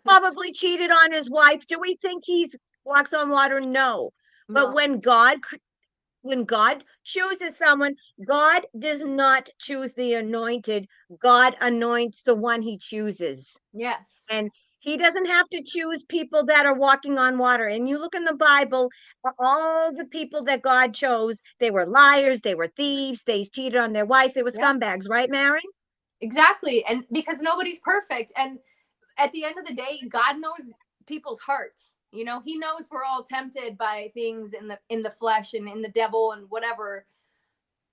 probably cheated on his wife. Do we think he's walks on water? No. But when God chooses someone, God does not choose the anointed. God anoints the one he chooses. Yes. And he doesn't have to choose people that are walking on water. And you look in the Bible, all the people that God chose, they were liars, they were thieves, they cheated on their wives, they were scumbags, right, Maren? Exactly. And because nobody's perfect. And at the end of the day, God knows people's hearts. You know, he knows we're all tempted by things in the flesh and in the devil and whatever.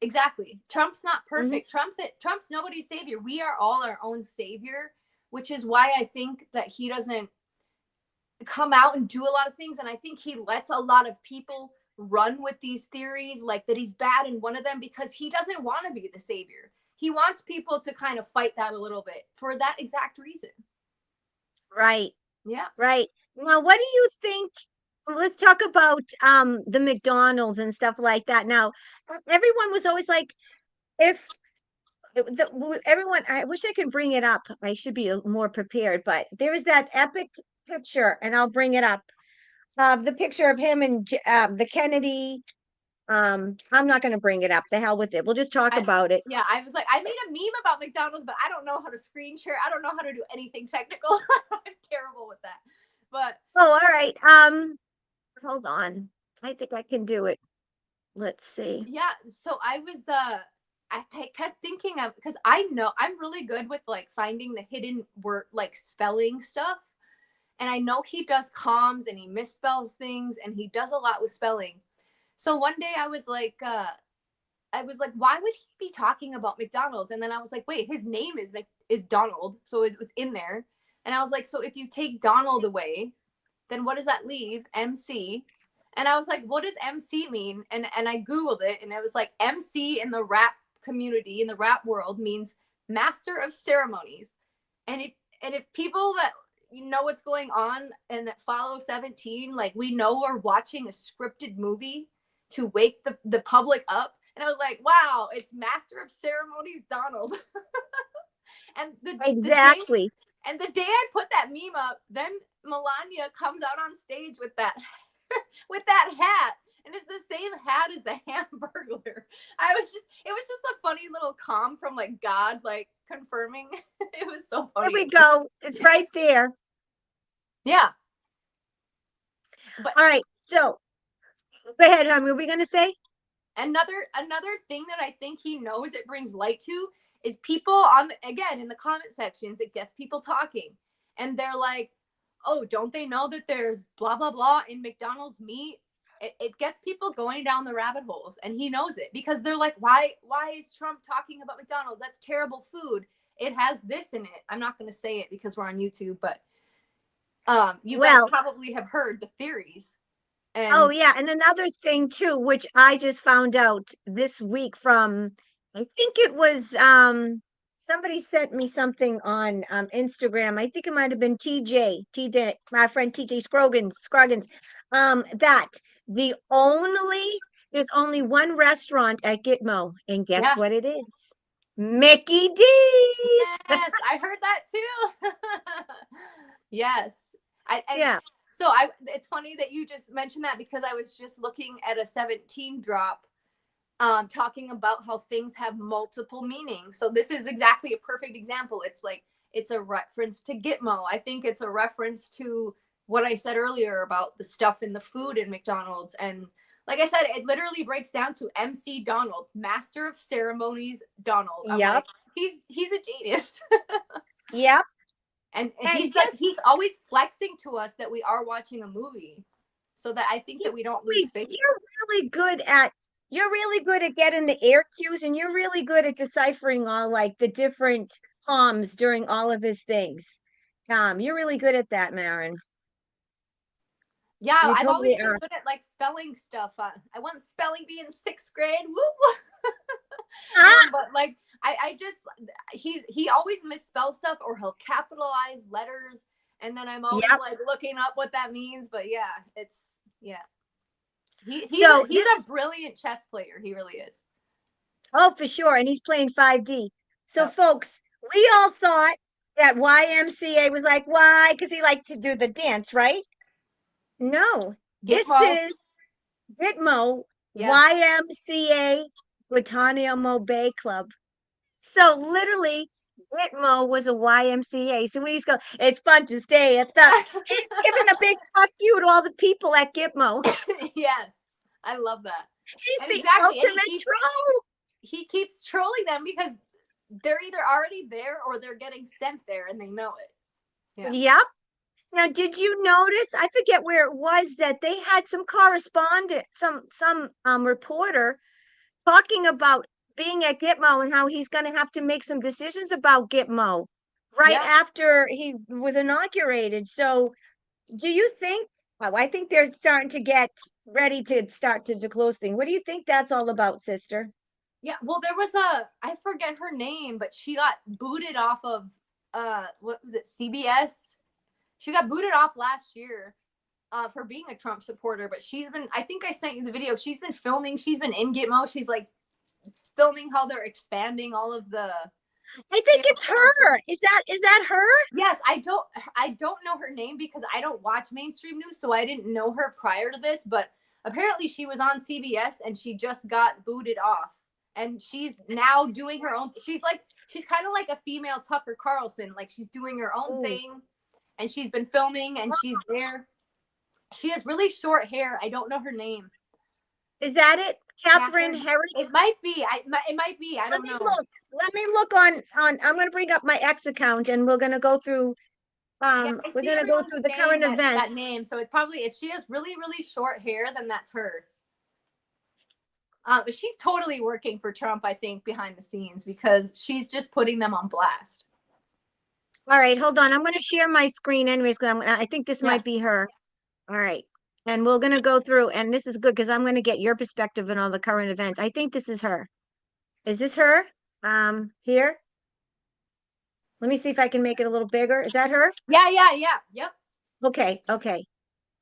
Exactly. Trump's not perfect. Trump's nobody's savior. We are all our own savior, which is why I think that he doesn't come out and do a lot of things. And I think he lets a lot of people run with these theories, like that he's bad in one of them, because he doesn't want to be the savior. He wants people to kind of fight that a little bit for that exact reason. Right. Yeah. Right. Now, what do you think? Let's talk about the McDonald's and stuff like that. Now, everyone was always like, if everyone, I wish I could bring it up. I should be more prepared, but there's that epic picture, and I'll bring it up. The picture of him and the Kennedy. I'm not going to bring it up. The hell with it. We'll just talk about it. Yeah, I was like, I made a meme about McDonald's, but I don't know how to screen share. I don't know how to do anything technical. I'm terrible with that. But all right. Hold on. I think I can do it. Let's see. Yeah, so I was I kept thinking of, because I know I'm really good with like finding the hidden word, like spelling stuff. And I know he does comms and he misspells things and he does a lot with spelling. So one day I was like, why would he be talking about McDonald's? And then I was like, wait, his name is Donald. So it was in there. And I was like, so if you take Donald away, then what does that leave? MC. And I was like, what does MC mean? And I Googled it, and it was like MC in the rap community, in the rap world, means master of ceremonies. And if people that know what's going on and that follow 17, like, we know we're watching a scripted movie to wake the public up. And I was like, wow, it's master of ceremonies Donald. And exactly. The day I put that meme up, then Melania comes out on stage with that with that hat. and it's the same hat as the Hamburglar. It was just a funny little calm from like God, like confirming. It was so There funny. we go. It's right there. Yeah. All right. So go ahead, hon. What were we going to say? Another thing that I think he knows it brings light to is people on again in the comment sections. It gets people talking, and they're like, "Oh, don't they know that there's blah blah blah in McDonald's meat?" It gets people going down the rabbit holes, and he knows it because they're like, "Why is Trump talking about McDonald's? That's terrible food. It has this in it." I'm not going to say it because we're on YouTube, but you guys probably have heard the theories. Oh, yeah. And another thing too, which I just found out this week from, I think it was somebody sent me something on Instagram. I think it might have been TJ, my friend TJ Scroggins, that there's only one restaurant at Gitmo, and guess what it is? Mickey D's. Yes, I heard that too. Yes. Yeah. So it's funny that you just mentioned that because I was just looking at a 17 drop talking about how things have multiple meanings. So this is exactly a perfect example. It's like it's a reference to Gitmo. I think it's a reference to what I said earlier about the stuff in the food in McDonald's. And like I said, it literally breaks down to MC Donald, Master of Ceremonies Donald. I'm like, he's a genius. Yep. And he's just, like, he's always flexing to us that we are watching a movie, so that I think that we don't lose faith. You're really good at getting the air cues, and you're really good at deciphering all like the different palms during all of his things. You're really good at that, Maren. Yeah, you I've totally always been are. good at like spelling stuff. I went spelling bee in 6th grade. Woo! But like I just he always misspells stuff, or he'll capitalize letters, and then I'm always like looking up what that means. But yeah, it's he's a brilliant chess player. He really is. Oh, for sure. And he's playing 5D. So folks, we all thought that YMCA was like, why? Because he liked to do the dance, right? No, this is Gitmo, YMCA Guantanamo Bay Club. So literally, Gitmo was a YMCA. So he's go, it's fun to stay at the. He's giving a big fuck you to all the people at Gitmo. Yes, I love that. He's the ultimate troll. He keeps trolling them because they're either already there or they're getting sent there, and they know it. Yeah. Yep. Now, did you notice? I forget where it was that they had some correspondent, some reporter talking about being at Gitmo and how he's going to have to make some decisions about Gitmo right after he was inaugurated. So, do you think? Well, I think they're starting to get ready to start to close things. What do you think that's all about, sister? Yeah, well, there was I forget her name, but she got booted off of what was it, CBS? She got booted off last year for being a Trump supporter, but I think I sent you the video. She's been filming. She's been in Gitmo. She's like filming how they're expanding all of the. I think it's her. Is that her? Yes, I don't know her name because I don't watch mainstream news, so I didn't know her prior to this. But apparently, she was on CBS and she just got booted off, and she's now doing her own. She's kind of like a female Tucker Carlson. Like she's doing her own thing. And she's been filming, and she's there. She has really short hair. I don't know her name. Is that it? Catherine Herridge? It might be. It might be. I don't know. Let me look on. I'm going to bring up my X account, and we're going to go through. We're going to go through the current events. That name. So it's probably, if she has really, really short hair, then that's her. But she's totally working for Trump, I think, behind the scenes, because she's just putting them on blast. All right, hold on. I'm going to share my screen anyways, because I think this might be her. All right. And we're going to go through, and this is good because I'm going to get your perspective on all the current events. I think this is her. Is this her? Here. Let me see if I can make it a little bigger. Is that her? Yeah. Yep. Okay. All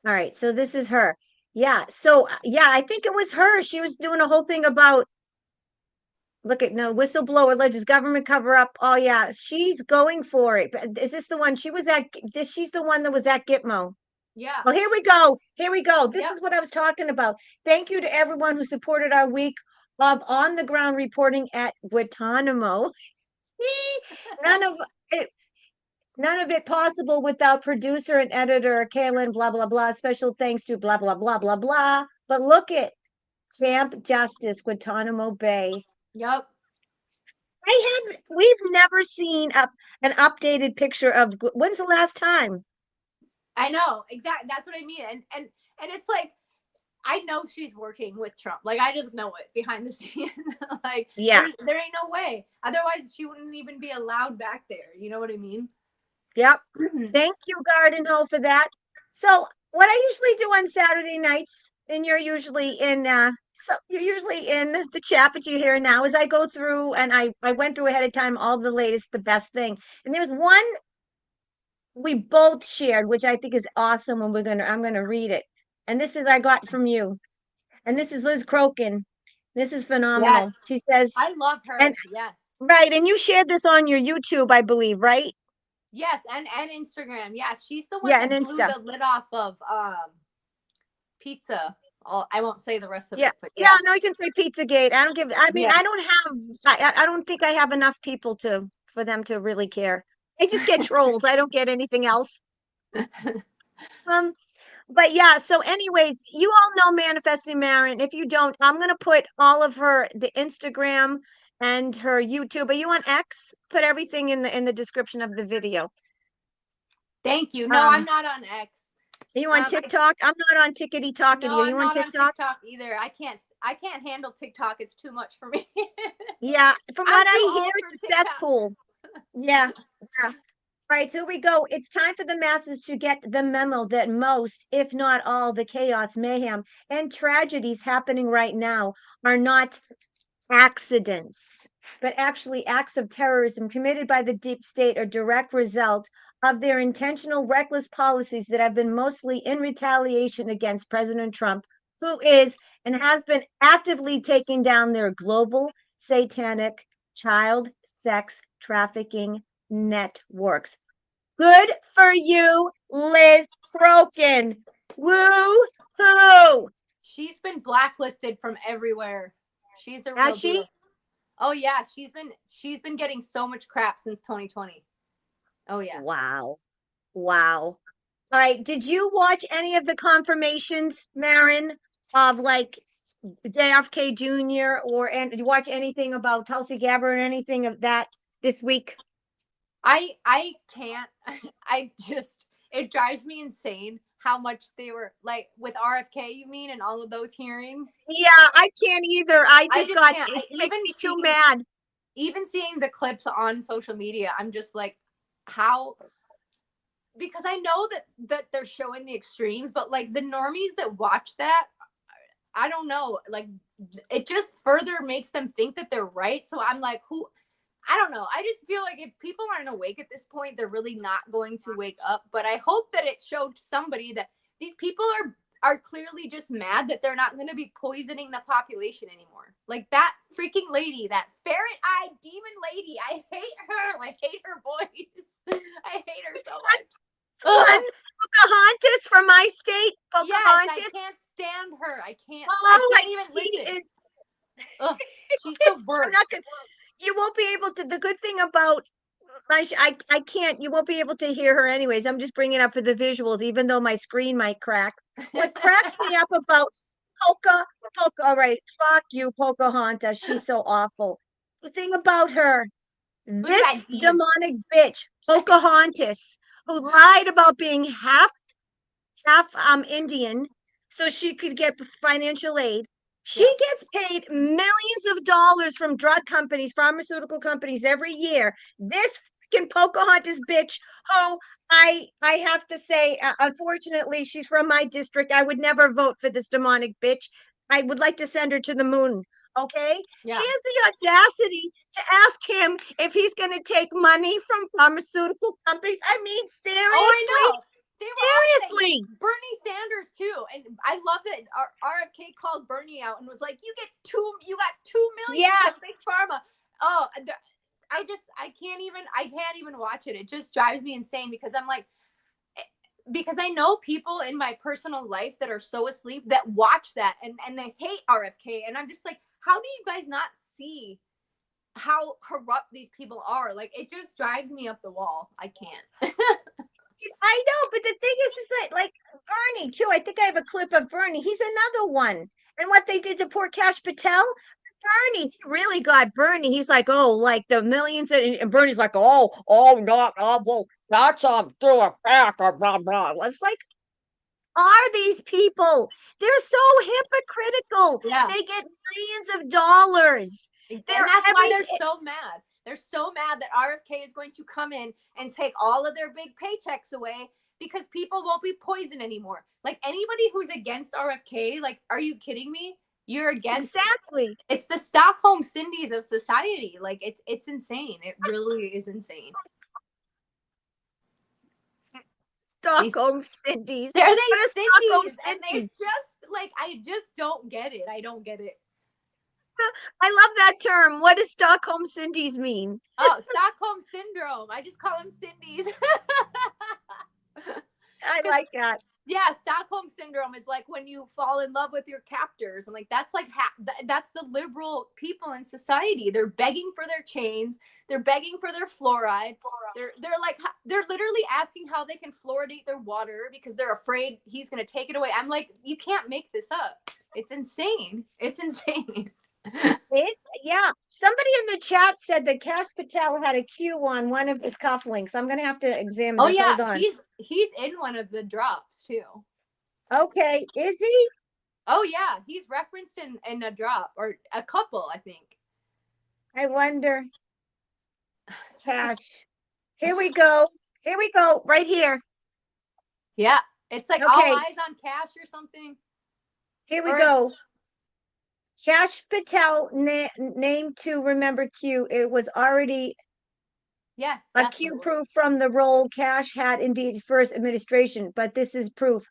right. So this is her. Yeah. So, I think it was her. She was doing a whole thing about, whistleblower alleges government cover up. Oh yeah, she's going for it. But is this the one? She's the one that was at Gitmo. Yeah. Well, here we go. Here we go. This Yep. is what I was talking about. Thank you to everyone who supported our week of on the ground reporting at Guantanamo. None of it, none of it possible without producer and editor Kaylin, blah, blah, blah. Special thanks to blah, blah, blah, blah, blah. But look at Camp Justice, Guantanamo Bay. Yep. We've never seen an updated picture of, when's the last time? I know. Exactly. That's what I mean. And it's like, I know she's working with Trump. Like, I just know it behind the scenes. Like, Yeah. there ain't no way. Otherwise, she wouldn't even be allowed back there. You know what I mean? Yep. Thank you, Garden Hoe, for that. So what I usually do on Saturday nights, and you're usually in the chat, but you're here now, is I go through and I went through ahead of time all the latest, the best thing. And there's one we both shared, which I think is awesome, and I'm gonna read it. And this is I got from you. And this is Liz Crokin. This is phenomenal. Yes. She says, I love her. and Yes. right, and you shared this on your YouTube, I believe, right? Yes, and Instagram. Yeah, she's the one Yeah, and that blew Insta. the lid off of pizza. I won't say the rest of Yeah. it, but Yeah, no, you can say Pizzagate. I don't give, I mean, Yeah. I don't have, I don't think I have enough people for them to really care. I just get trolls. I don't get anything else. Um, but yeah, so anyways, you all know Manifesting Maren. If you don't, I'm gonna put all of the Instagram and her YouTube. Are you on X? Put everything in the description of the video. Thank you. No, I'm not on X. Are you on TikTok? I'm not on Tickety Tockety. No, Are you I'm on not TikTok? on TikTok either. I can't handle TikTok. It's too much for me. Yeah, from I'm what too I old hear, for it's a TikTok. cesspool. Yeah. Yeah. All right, so here we go. It's time for the masses to get the memo that most, if not all, the chaos, mayhem, and tragedies happening right now are not accidents, but actually acts of terrorism committed by the deep state, a direct result of their intentional, reckless policies that have been mostly in retaliation against President Trump, who is and has been actively taking down their global satanic child sex trafficking networks. Good for you, Liz Crokin. Woo hoo. She's been blacklisted from everywhere. She's the real Has she? deal. Oh yeah, she's been getting so much crap since 2020. Oh yeah. Wow. Wow. All right. Did you watch any of the confirmations, Maren, of like JFK Jr. and did you watch anything about Tulsi Gabbard or anything of that this week? I can't. I just it drives me insane how much they were like with RFK, you mean, and all of those hearings. Yeah, I can't either. It makes me too mad. Even seeing the clips on social media, I'm just like, how? Because I know that they're showing the extremes, but like the normies that watch that, I don't know, like it just further makes them think that they're right. So I'm like, who? I don't know. I just feel like if people aren't awake at this point, they're really not going to wake up. But I hope that it showed somebody that these people are clearly just mad that they're not going to be poisoning the population anymore. Like that freaking lady, that ferret-eyed demon lady. I hate her. I hate her voice. I hate her so much. Pocahontas from my state. Pocahontas. Yes, I can't stand her. I can't. Oh, I can't even listen. She's the worst. You won't be able to. The good thing about I can't. You won't be able to hear her anyways. I'm just bringing it up for the visuals, even though my screen might crack. What cracks me up about Poca. All right, fuck you, Pocahontas. She's so awful. The thing about her, this demonic bitch, Pocahontas, who lied about being half Indian, so she could get financial aid. She gets paid millions of dollars from drug companies, pharmaceutical companies every year. This freaking Pocahontas bitch, who I have to say, unfortunately, she's from my district. I would never vote for this demonic bitch. I would like to send her to the moon. Okay? Yeah. She has the audacity to ask him if he's going to take money from pharmaceutical companies. I mean, seriously? Oh, I know. They were Seriously, Bernie Sanders too, and I love that RFK called Bernie out and was like, "You got 2 million from Big Pharma." Oh, I can't even watch it. It just drives me insane because I'm like, because I know people in my personal life that are so asleep that watch that and they hate RFK. And I'm just like, how do you guys not see how corrupt these people are? Like, it just drives me up the wall. I can't. I know, but the thing is that like Bernie too. I think I have a clip of Bernie. He's another one. And what they did to poor Cash Patel, Bernie he really got Bernie. He's like, oh, like the millions, and Bernie's like, oh, not, well, that's through a crack or blah blah. It's like, are these people? They're so hypocritical. Yeah. They get millions of dollars. And They're that's why they're every so mad. They're so mad that RFK is going to come in and take all of their big paychecks away because people won't be poisoned anymore. Like, anybody who's against RFK, like, are you kidding me? You're against exactly. It's the Stockholm Cindy's of society. Like, it's insane. It really is insane. Stockholm Cindy's. They're What they are Stockholm Cindy's, and they're Cindy's? just like, I just don't get it. I don't get it. I love that term. What does Stockholm Cindy's mean? Oh, Stockholm Syndrome. I just call them Cindy's. I like that. Yeah, Stockholm Syndrome is like when you fall in love with your captors. And like, that's like, that's the liberal people in society. They're begging for their chains. They're begging for their fluoride. They're literally asking how they can fluoridate their water because they're afraid he's going to take it away. I'm like, you can't make this up. It's insane. It's insane. Yeah. Somebody in the chat said that Cash Patel had a Q on one of his cufflinks. I'm gonna have to examine Oh this. yeah, Hold on. he's in one of the drops too. Okay, is he? Oh yeah, he's referenced in a drop or a couple, I think. I wonder. Cash. Here we go. Here we go. Right here. Yeah, it's like Okay. All Eyes on Cash or something. Here we Or go. Cash Patel name to remember Q. It was already Yes, a Q proof from the role Cash had indeed first administration, but this is proof.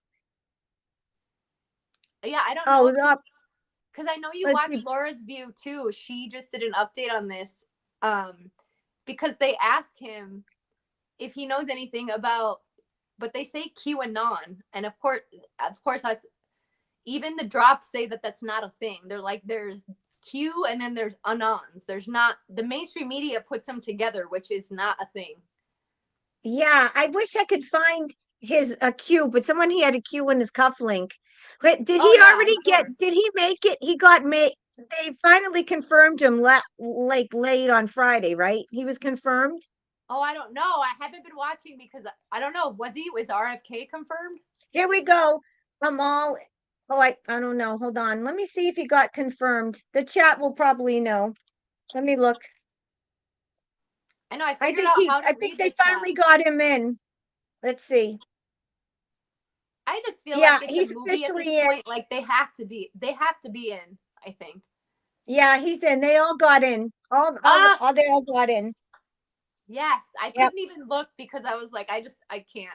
Yeah, I don't know. Oh, Because I know you watched Laura's View too. She just did an update on this because they ask him if he knows anything about, but they say QAnon, and of course, that's even the drops say that that's not a thing. They're like, there's Q and then there's anons. There's not, the mainstream media puts them together, which is not a thing. Yeah, I wish I could find a Q, but someone he had a Q in his cufflink. But did he already get? Did he make it? He got made. They finally confirmed him like late on Friday, right? He was confirmed. Oh, I don't know. I haven't been watching because I don't know. Was RFK confirmed? Here we go. I'm all. Oh, I don't know. Hold on. Let me see if he got confirmed. The chat will probably know. Let me look. I know. I figured out how to I think they finally got him in. Let's see. I just feel like it's he's a movie at this point. Like they have to be in, I think. Yeah, he's in. They all got in. They all got in. Yes, I couldn't even look because I was like, I can't.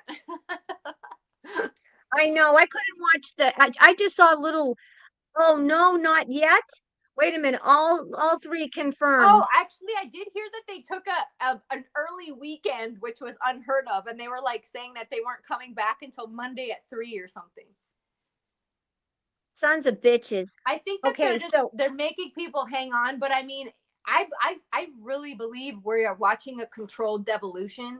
I know. I couldn't watch I just saw a little. Oh no, not yet. Wait a minute. All three confirmed. Oh, actually, I did hear that they took an early weekend, which was unheard of, and they were like saying that they weren't coming back until Monday at 3 or something. Sons of bitches. I think that they're making people hang on, but I mean, I really believe we are watching a controlled devolution.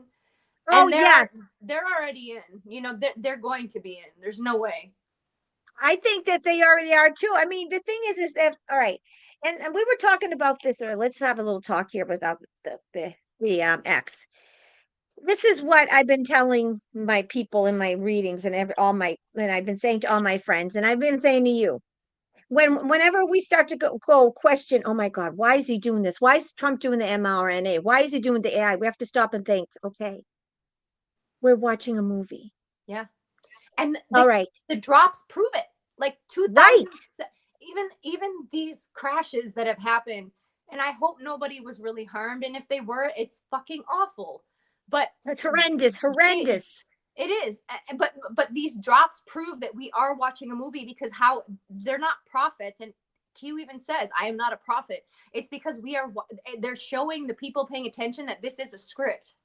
Oh, and yes. They're already in. You know, they're going to be in. There's no way. I think that they already are too. I mean, the thing is that all right, and we were talking about this. Or let's have a little talk here without the X. This is what I've been telling my people in my readings and I've been saying to all my friends, and I've been saying to you. Whenever we start to go question, oh my God, why is he doing this? Why is Trump doing the mRNA? Why is he doing the AI? We have to stop and think, okay, we're watching a movie. Yeah. And the drops prove it. Like 2000, even these crashes that have happened, and I hope nobody was really harmed. And if they were, it's fucking awful. But it's horrendous. It is, but these drops prove that we are watching a movie because how they're not prophets, and Q even says, "I am not a prophet." It's because they're showing the people paying attention that this is a script.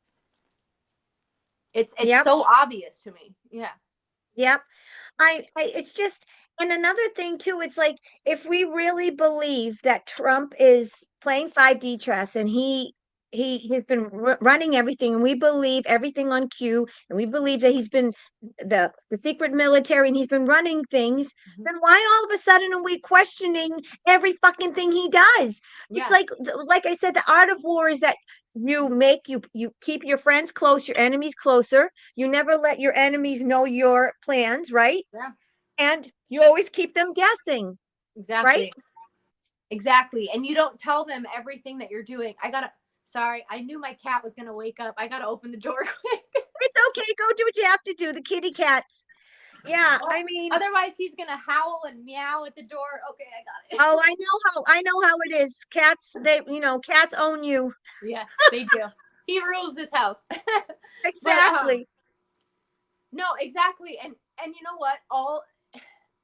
It's Yep. so obvious to me. Yeah. Yep. It's just, and another thing too, it's like if we really believe that Trump is playing 5D chess and he has been running everything, and we believe everything on cue, and we believe that he's been the secret military and he's been running things, Mhm. then why all of a sudden are we questioning every fucking thing he does? It's Yeah. like I said, the art of war is that you keep your friends close, your enemies closer. You never let your enemies know your plans, right? Yeah. And you always keep them guessing, right? Exactly. Exactly. And you don't tell them everything that you're doing. Sorry, I knew my cat was going to wake up. I got to open the door quick. It's okay. Go do what you have to do. The kitty cats. Yeah, Well, I mean, otherwise, he's going to howl and meow at the door. Okay, I got it. oh, I know how it is. Cats, cats own you. Yes, they do. He rules this house. But Exactly. no, exactly. And you know what? All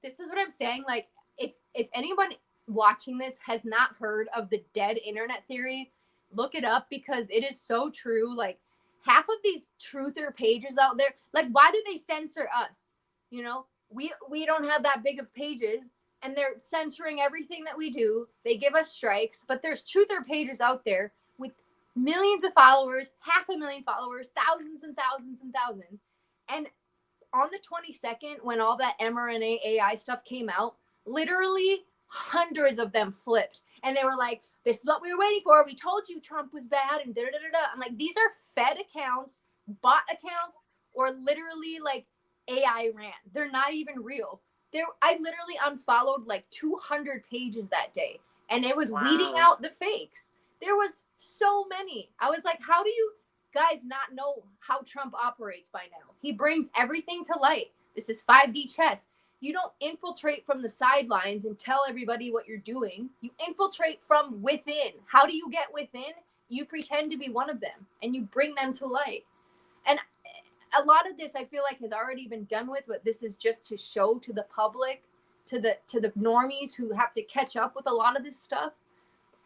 this is what I'm saying. Like, if anyone watching this has not heard of the dead internet theory, look it up because it is so true. Like, half of these truther pages out there, like, why do they censor us? You know, we don't have that big of pages, and they're censoring everything that we do. They give us strikes, but there's truther pages out there with millions of followers, 500,000 followers, thousands and thousands and thousands. And on the 22nd, when all that mRNA AI stuff came out, literally hundreds of them flipped. And they were like, this is what we were waiting for. We told you Trump was bad and da da da da. I'm like, these are fed accounts, bot accounts, or literally like AI ran. They're not even real. I literally unfollowed like 200 pages that day, and it was weeding Wow. out the fakes. There was so many. I was like, how do you guys not know how Trump operates by now? He brings everything to light. This is 5D chess. You don't infiltrate from the sidelines and tell everybody what you're doing. You infiltrate from within. How do you get within? You pretend to be one of them and you bring them to light. And a lot of this I feel like has already been done with, but this is just to show to the public, to the normies who have to catch up with a lot of this stuff,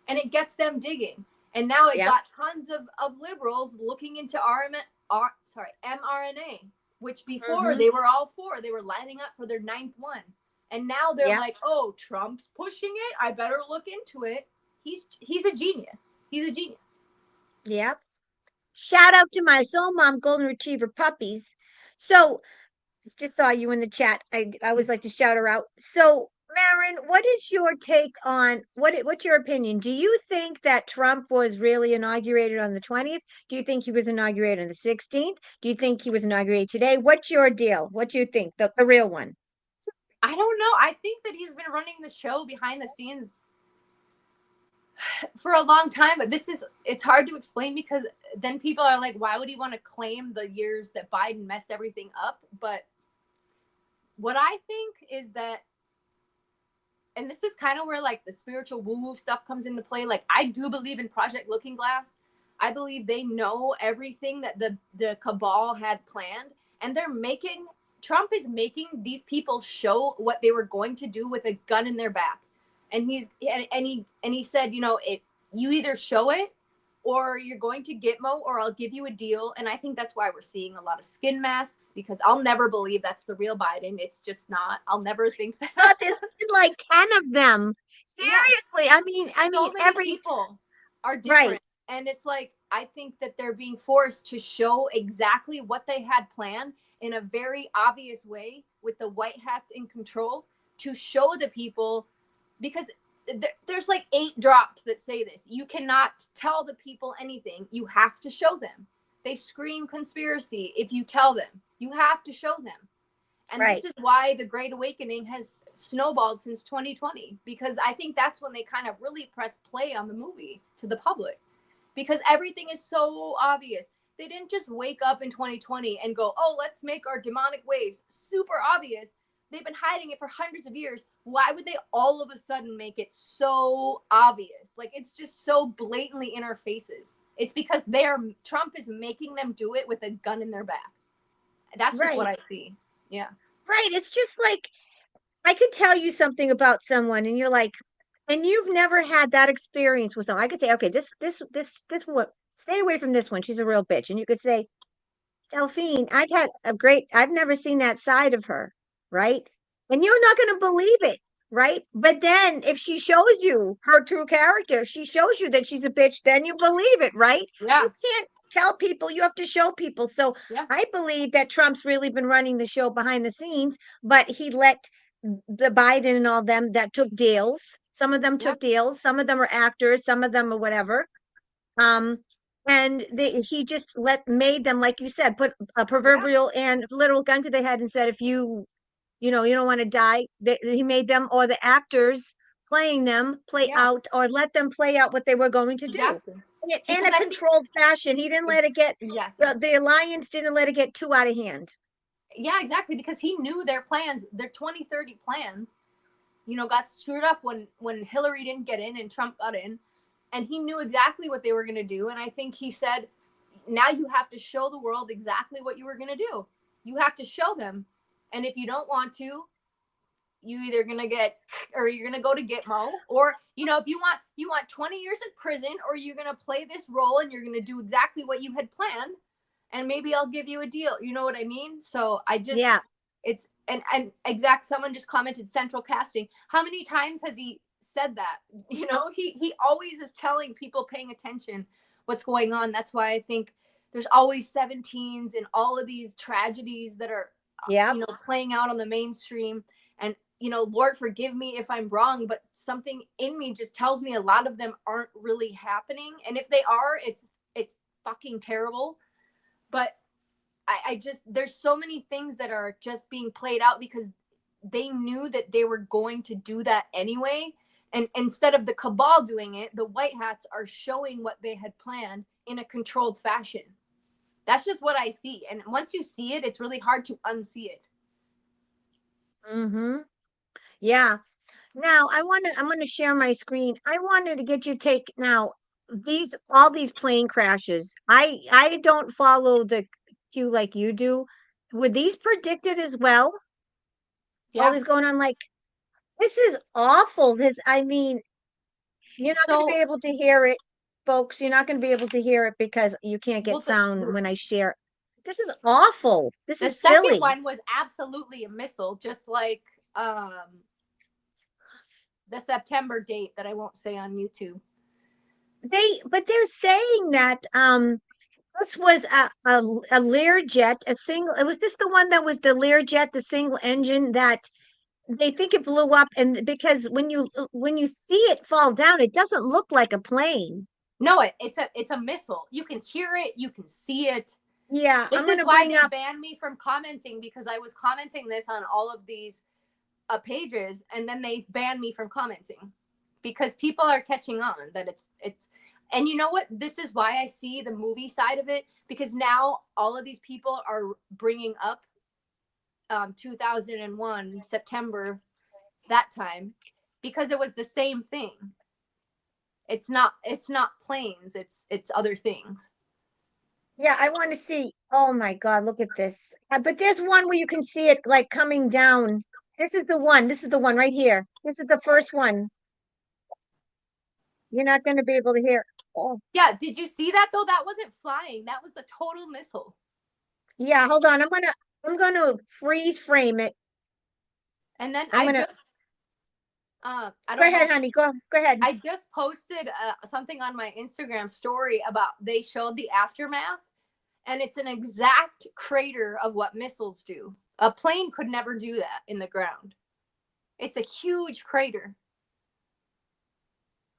and it gets them digging. And now it Yep. got tons of liberals looking into mRNA, which before Hmm. they were all for. They were lining up for their ninth one. And now they're Yep. like, oh, Trump's pushing it. I better look into it. He's a genius. He's a genius. Yep. Shout out to my soul mom golden retriever puppies. So just saw you in the chat. I always like to shout her out. So, Maren, what is your take on what's your opinion? Do you think that Trump was really inaugurated on the 20th? Do you think he was inaugurated on the 16th? Do you think he was inaugurated today? What's your deal? What do you think? The real one. I don't know. I think that he's been running the show behind the scenes for a long time, but it's hard to explain because then people are like, why would he want to claim the years that Biden messed everything up? But what I think is that, and this is kind of where like the spiritual woo-woo stuff comes into play. Like, I do believe in Project Looking Glass. I believe they know everything that the cabal had planned, and Trump is making these people show what they were going to do with a gun in their back. And he said, if you either show it or you're going to Gitmo or I'll give you a deal. And I think that's why we're seeing a lot of skin masks, because I'll never believe that's the real Biden. It's just not. I'll never think that. God, there's been like 10 of them. Yeah, Seriously. I mean so many every people are right. different. And it's like, I think that they're being forced to show exactly what they had planned in a very obvious way with the white hats in control to show the people, because there's like 8 drops that say this. You cannot tell the people anything. You have to show them. They scream conspiracy if you tell them. You have to show them. And Right. this is why the Great Awakening has snowballed since 2020, because I think that's when they kind of really press play on the movie to the public, because everything is so obvious. They didn't just wake up in 2020 and go, oh, let's make our demonic ways super obvious. They've been hiding it for hundreds of years. Why would they all of a sudden make it so obvious? Like, it's just so blatantly in our faces. It's because Trump is making them do it with a gun in their back. That's just what Right. I see. Yeah. Right. It's just like I could tell you something about someone and you're like, and you've never had that experience with someone. I could say, okay, this one, stay away from this one. She's a real bitch. And you could say, Delphine, I've never seen that side of her, right? And you're not going to believe it, right? But then if she shows you her true character, she shows you that she's a bitch, then you believe it, right? Yeah. You can't tell people, you have to show people. So Yeah. I believe that Trump's really been running the show behind the scenes, but he let the Biden and all them that took deals. Some of them Yeah. took deals, some of them are actors, some of them are whatever. Um, and he just made them, like you said, put a Yeah. proverbial and literal gun to their head and said, if you don't want to die, he made them, or the actors playing them play Yeah. out, or let them play out what they were going to do Exactly. in Because a I think controlled fashion. He didn't let it get, exactly. the alliance didn't let it get too out of hand. Yeah, exactly. Because he knew their plans, their 2030 plans, got screwed up when Hillary didn't get in and Trump got in, and he knew exactly what they were going to do. And I think he said, now you have to show the world exactly what you were going to do. You have to show them, and if you don't want to, you either going to get, or you're going to go to Gitmo, or if you want 20 years in prison, or you're going to play this role and you're going to do exactly what you had planned, and maybe I'll give you a deal. You know what I mean? So I just, Yeah. it's, and exact, someone just commented central casting. How many times has he said that? He always is telling people paying attention what's going on. That's why I think there's always 17s and all of these tragedies that are, Yeah. playing out on the mainstream. And, Lord, forgive me if I'm wrong, but something in me just tells me a lot of them aren't really happening. And if they are, it's fucking terrible. But I just, there's so many things that are just being played out because they knew that they were going to do that anyway. And instead of the cabal doing it, the white hats are showing what they had planned in a controlled fashion. That's just what I see. And once you see it, it's really hard to unsee it. Mm-hmm. Yeah. Now I'm going to share my screen. I wanted to get your take now. All these plane crashes. I don't follow the queue like you do. Were these predicted as well? All Yeah. these going on, like, this is awful. I mean, you're not going to So, be able to hear it, folks. You're not going to be able to hear it because you can't well, get sound when I share. This is awful. This the is second silly. one was absolutely a missile, just like um, the September date that I won't say on YouTube. But they're saying that this was a Learjet, a single. Was this the one that was the Learjet, the single engine that they think it blew up? And because when you see it fall down, it doesn't look like a plane. No, it's a missile. You can hear it, you can see it. Yeah, This I'm is gonna why bring they up. banned me from commenting, because I was commenting this on all of these pages, and then they banned me from commenting because people are catching on that it's. And you know what? This is why I see the movie side of it, because now all of these people are bringing up 2001 September, that time, because it was the same thing. It's not planes, it's other things. Yeah, I want to see. Oh my God, look at this. But there's one where you can see it like coming down. This is the one. This is the one right here. This is the first one. You're not going to be able to hear. Oh, Yeah, did you see that though? That wasn't flying, that was a total missile. yeah. Hold on. I'm gonna freeze frame it. And then I'm I gonna just I go don't know ahead, if honey. Go ahead. I just posted something on my Instagram story about, they showed the aftermath, and it's an exact crater of what missiles do. A plane could never do that in the ground. It's a huge crater.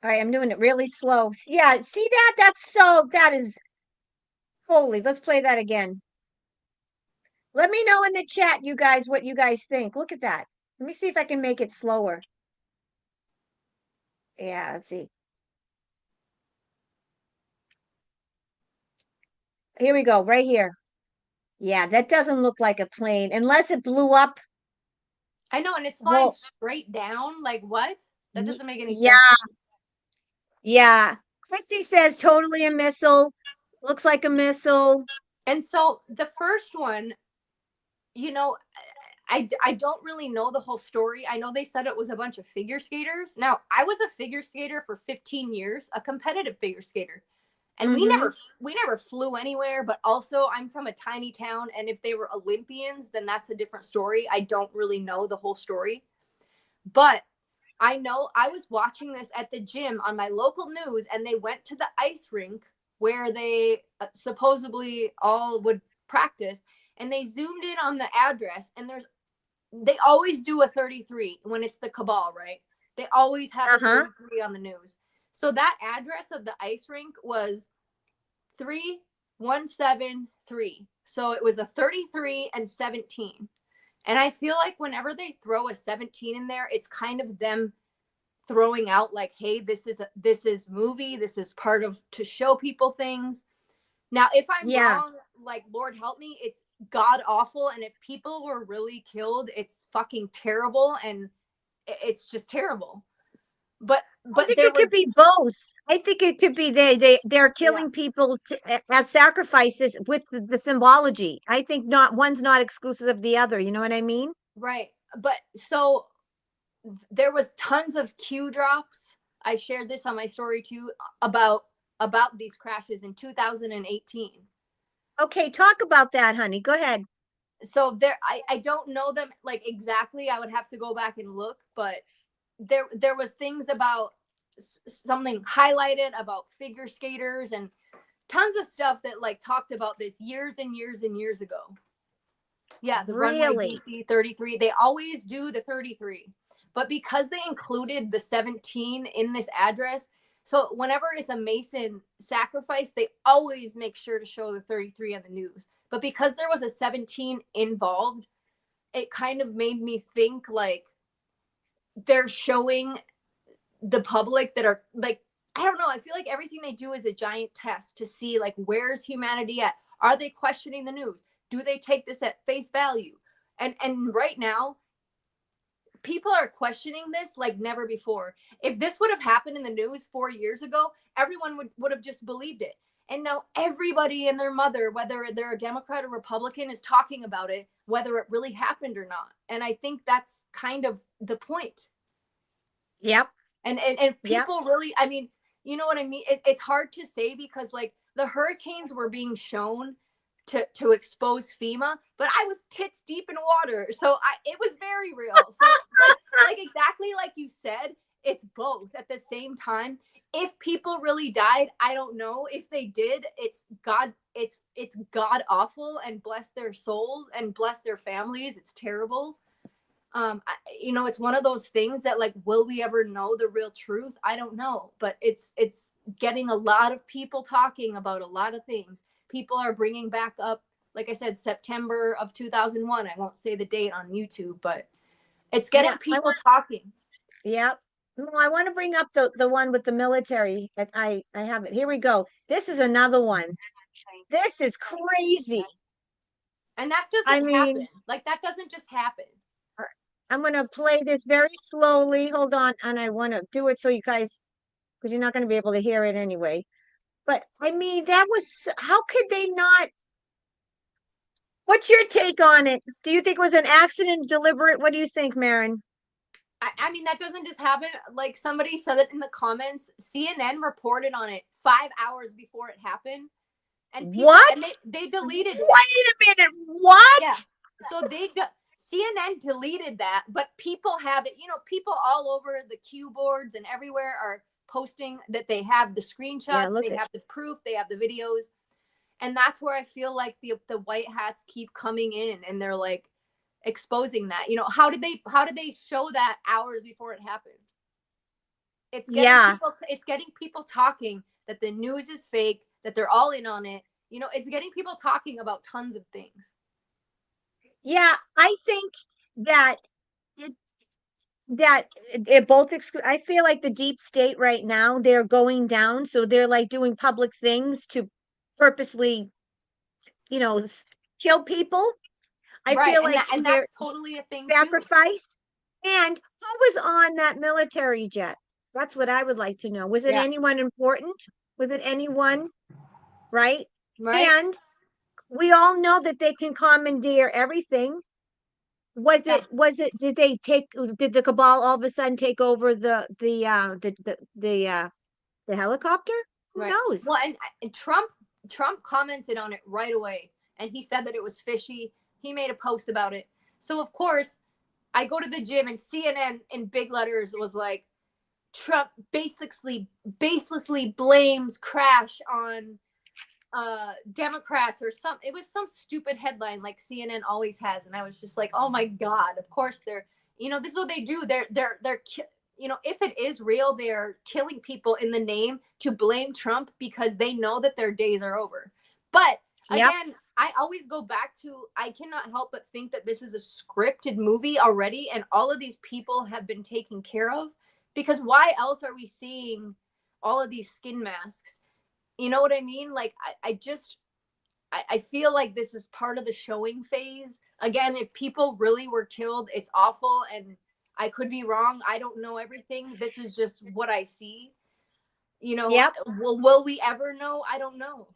All right, I'm doing it really slow. Yeah, see that? That is holy. Let's play that again. Let me know in the chat, you guys, what you guys think. Look at that. Let me see if I can make it slower. Yeah, let's see. Here we go, right here. Yeah, that doesn't look like a plane unless it blew up. I know, and it's flying Well, straight down. Like, what? That doesn't make any sense. yeah, yeah. Chrissy says totally a missile. Looks like a missile. And so the first one, you know, I don't really know the whole story. I know they said it was a bunch of figure skaters. Now, I was a figure skater for 15 years, a competitive figure skater. And Mm-hmm. we never flew anywhere, but also I'm from a tiny town, and if they were Olympians, then that's a different story. I don't really know the whole story. But I know I was watching this at the gym on my local news, and they went to the ice rink where they supposedly all would practice, and they zoomed in on the address, and they always do a 33 when it's the cabal, right? They always have a Uh-huh. 33 on the news. So that address of the ice rink was 3173. So it was a 33 and 17. And I feel like whenever they throw a 17 in there, it's kind of them throwing out like, hey, this is movie, this is part of to show people things. Now, if I'm Yeah. wrong, like Lord help me, it's god awful, and if people were really killed, it's fucking terrible, and it's just terrible. But I but think there it were could be both. I think it could be they're yeah, killing people as sacrifices with the symbology. I think not one's not exclusive of the other. You know what I mean? right. But so there was tons of Q drops. I shared this on my story too about these crashes in 2018. Okay, talk about that, honey. Go ahead. So I don't know them like exactly. I would have to go back and look, but there was things about something highlighted about figure skaters and tons of stuff that like talked about this years and years and years ago. Yeah, the runway Really? DC 33. They always do the 33. But because they included the 17 in this address, so whenever it's a Mason sacrifice, they always make sure to show the 33 on the news. But because there was a 17 involved, it kind of made me think like they're showing the public that are like, I don't know, I feel like everything they do is a giant test to see like where's humanity at? Are they questioning the news? Do they take this at face value? And right now people are questioning this like never before. If this would have happened in the news 4 years ago, everyone would have just believed it. And now everybody and their mother, whether they're a Democrat or Republican, is talking about it, whether it really happened or not. And I think that's kind of the point. Yep. And if Yep. people really, I mean, you know what I mean? It's hard to say because like the hurricanes were being shown to expose FEMA, but I was tits deep in water, so it was very real. So like exactly like you said, it's both at the same time. If people really died, I don't know. If they did, it's god awful, and bless their souls and bless their families. It's terrible. It's one of those things that like, will we ever know the real truth? I don't know, but it's getting a lot of people talking about a lot of things. People are bringing back up, like I said, September of 2001. I won't say the date on YouTube, but it's Yeah. getting people talking. Yep. No, I want to bring up the one with the military. I have it. Here we go. This is another one. This is crazy. And that I doesn't happen. mean, Like that doesn't just happen. I'm going to play this very slowly. Hold on. And I want to do it so you guys, because you're not going to be able to hear it anyway. But I mean, that was, how could they not? What's your take on it? Do you think it was an accident, deliberate? What do you think, Maren? I mean, that doesn't just happen. Like somebody said it in the comments. CNN reported on it 5 hours before it happened, and people What? and they deleted it. Wait a minute. What? Yeah. So CNN deleted that, but people have it. People all over the Q boards and everywhere are posting that they have the Yeah, screenshots, look they at, have the proof, they have the videos, and that's where I feel like the white hats keep coming in, and they're like exposing that. How did they show that hours before it happened? yeah. It's getting people talking that the news is fake, that they're all in on it. It's getting people talking about tons of things. Yeah, I think that it, that it both I feel like the deep state right now, they're going down, so they're like doing public things to purposely, you know, kill people. I Right. feel And like they're that's totally a thing too. sacrificed. And who was on that military jet? That's what I would like to know. Was it Yeah. anyone important? Was it anyone, right? Right. And we all know that they can commandeer everything. Yeah. Did they take, did the cabal all of a sudden take over the helicopter? Who Right. knows? Well, and Trump commented on it right away, and he said that it was fishy. He made a post about it. So of course, I go to the gym, and CNN in big letters was like, Trump baselessly blames crash on Democrats or some. It was some stupid headline like CNN always has, and I was just like, oh my god! Of course they're, this is what they do. They're if it is real, they're killing people in the name to blame Trump because they know that their days are over. But Yep. again, I always go back to, I cannot help but think that this is a scripted movie already, and all of these people have been taken care of, because why else are we seeing all of these skin masks? You know what I mean? Like, I feel like this is part of the showing phase. Again, if people really were killed, it's awful, and I could be wrong. I don't know everything. This is just what I see. Yep. Will we ever know? I don't know.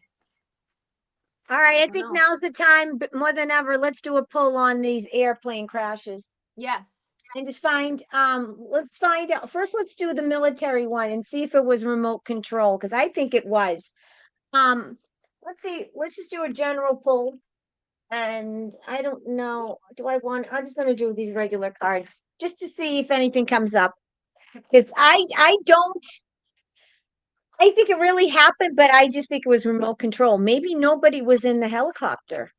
All right. I don't think know. now's the time, but more than ever, let's do a poll on these airplane crashes. Yes. And just let's find out. First, let's do the military one and see if it was remote control, because I think it was. Let's see. Let's just do a general poll. And I don't know. I'm just going to do these regular cards just to see if anything comes up. Because I think it really happened, but I just think it was remote control. Maybe nobody was in the helicopter,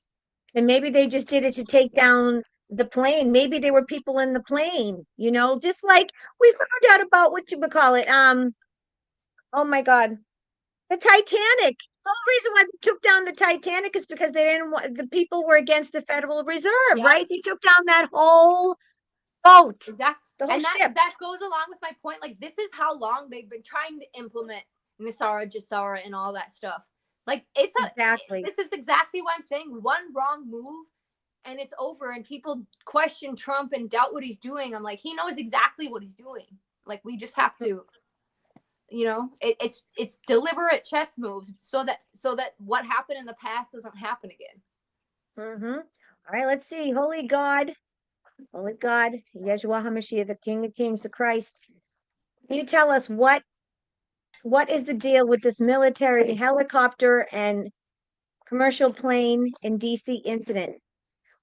and maybe they just did it to take down the plane. Maybe there were people in the plane, just like we found out about what you would call it. Oh my God, the Titanic. The whole reason why they took down the Titanic is because they didn't want the people were against the Federal Reserve, Yeah. right? They took down that whole boat, Exactly. the whole And ship. that goes along with my point. Like, this is how long they've been trying to implement Nisara Jasara and all that stuff. Like, Exactly. this is exactly what I'm saying. One wrong move and it's over, and people question Trump and doubt what he's doing. I'm like, he knows exactly what he's doing. Like, we just have to, it's deliberate chess moves so that what happened in the past doesn't happen again. All right, let's see. Holy God, Yeshua HaMashiach, the King of Kings, the Christ. Can you tell us what is the deal with this military helicopter and commercial plane in DC incident?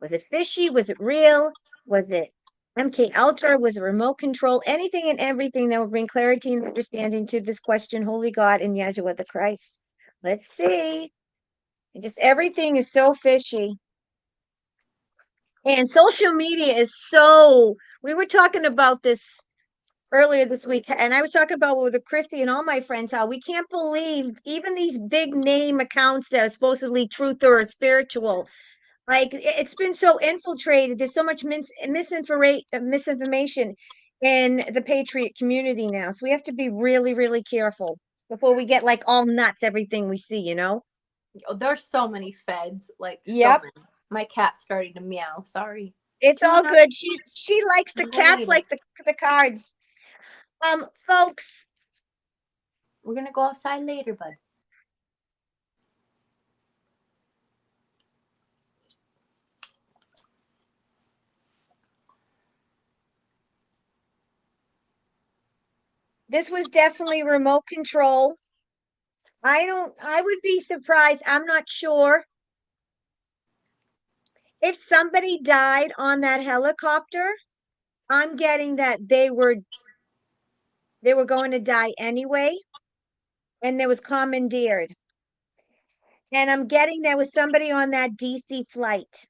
Was it fishy? Was it real? Was it MK Ultra? Was it remote control? Anything and everything that will bring clarity and understanding to this question, Holy God and Yeshua the Christ. Let's see. Just everything is so fishy. And social media is we were talking about this earlier this week, and I was talking about with Chrissy and all my friends how we can't believe even these big name accounts that are supposedly truth or spiritual. Like, it's been so infiltrated. There's so much misinformation in the patriot community now. So we have to be really, really careful before we get like all nuts everything we see, There's so many feds, like, Yep. so many. My cat's starting to meow. Sorry. It's all good. She likes the cats like the cards. Folks, we're gonna go outside later, bud. this was definitely remote control. I would be surprised. I'm not sure if somebody died on that helicopter. I'm getting that they were going to die anyway, and there was commandeered. And I'm getting there was somebody on that DC flight.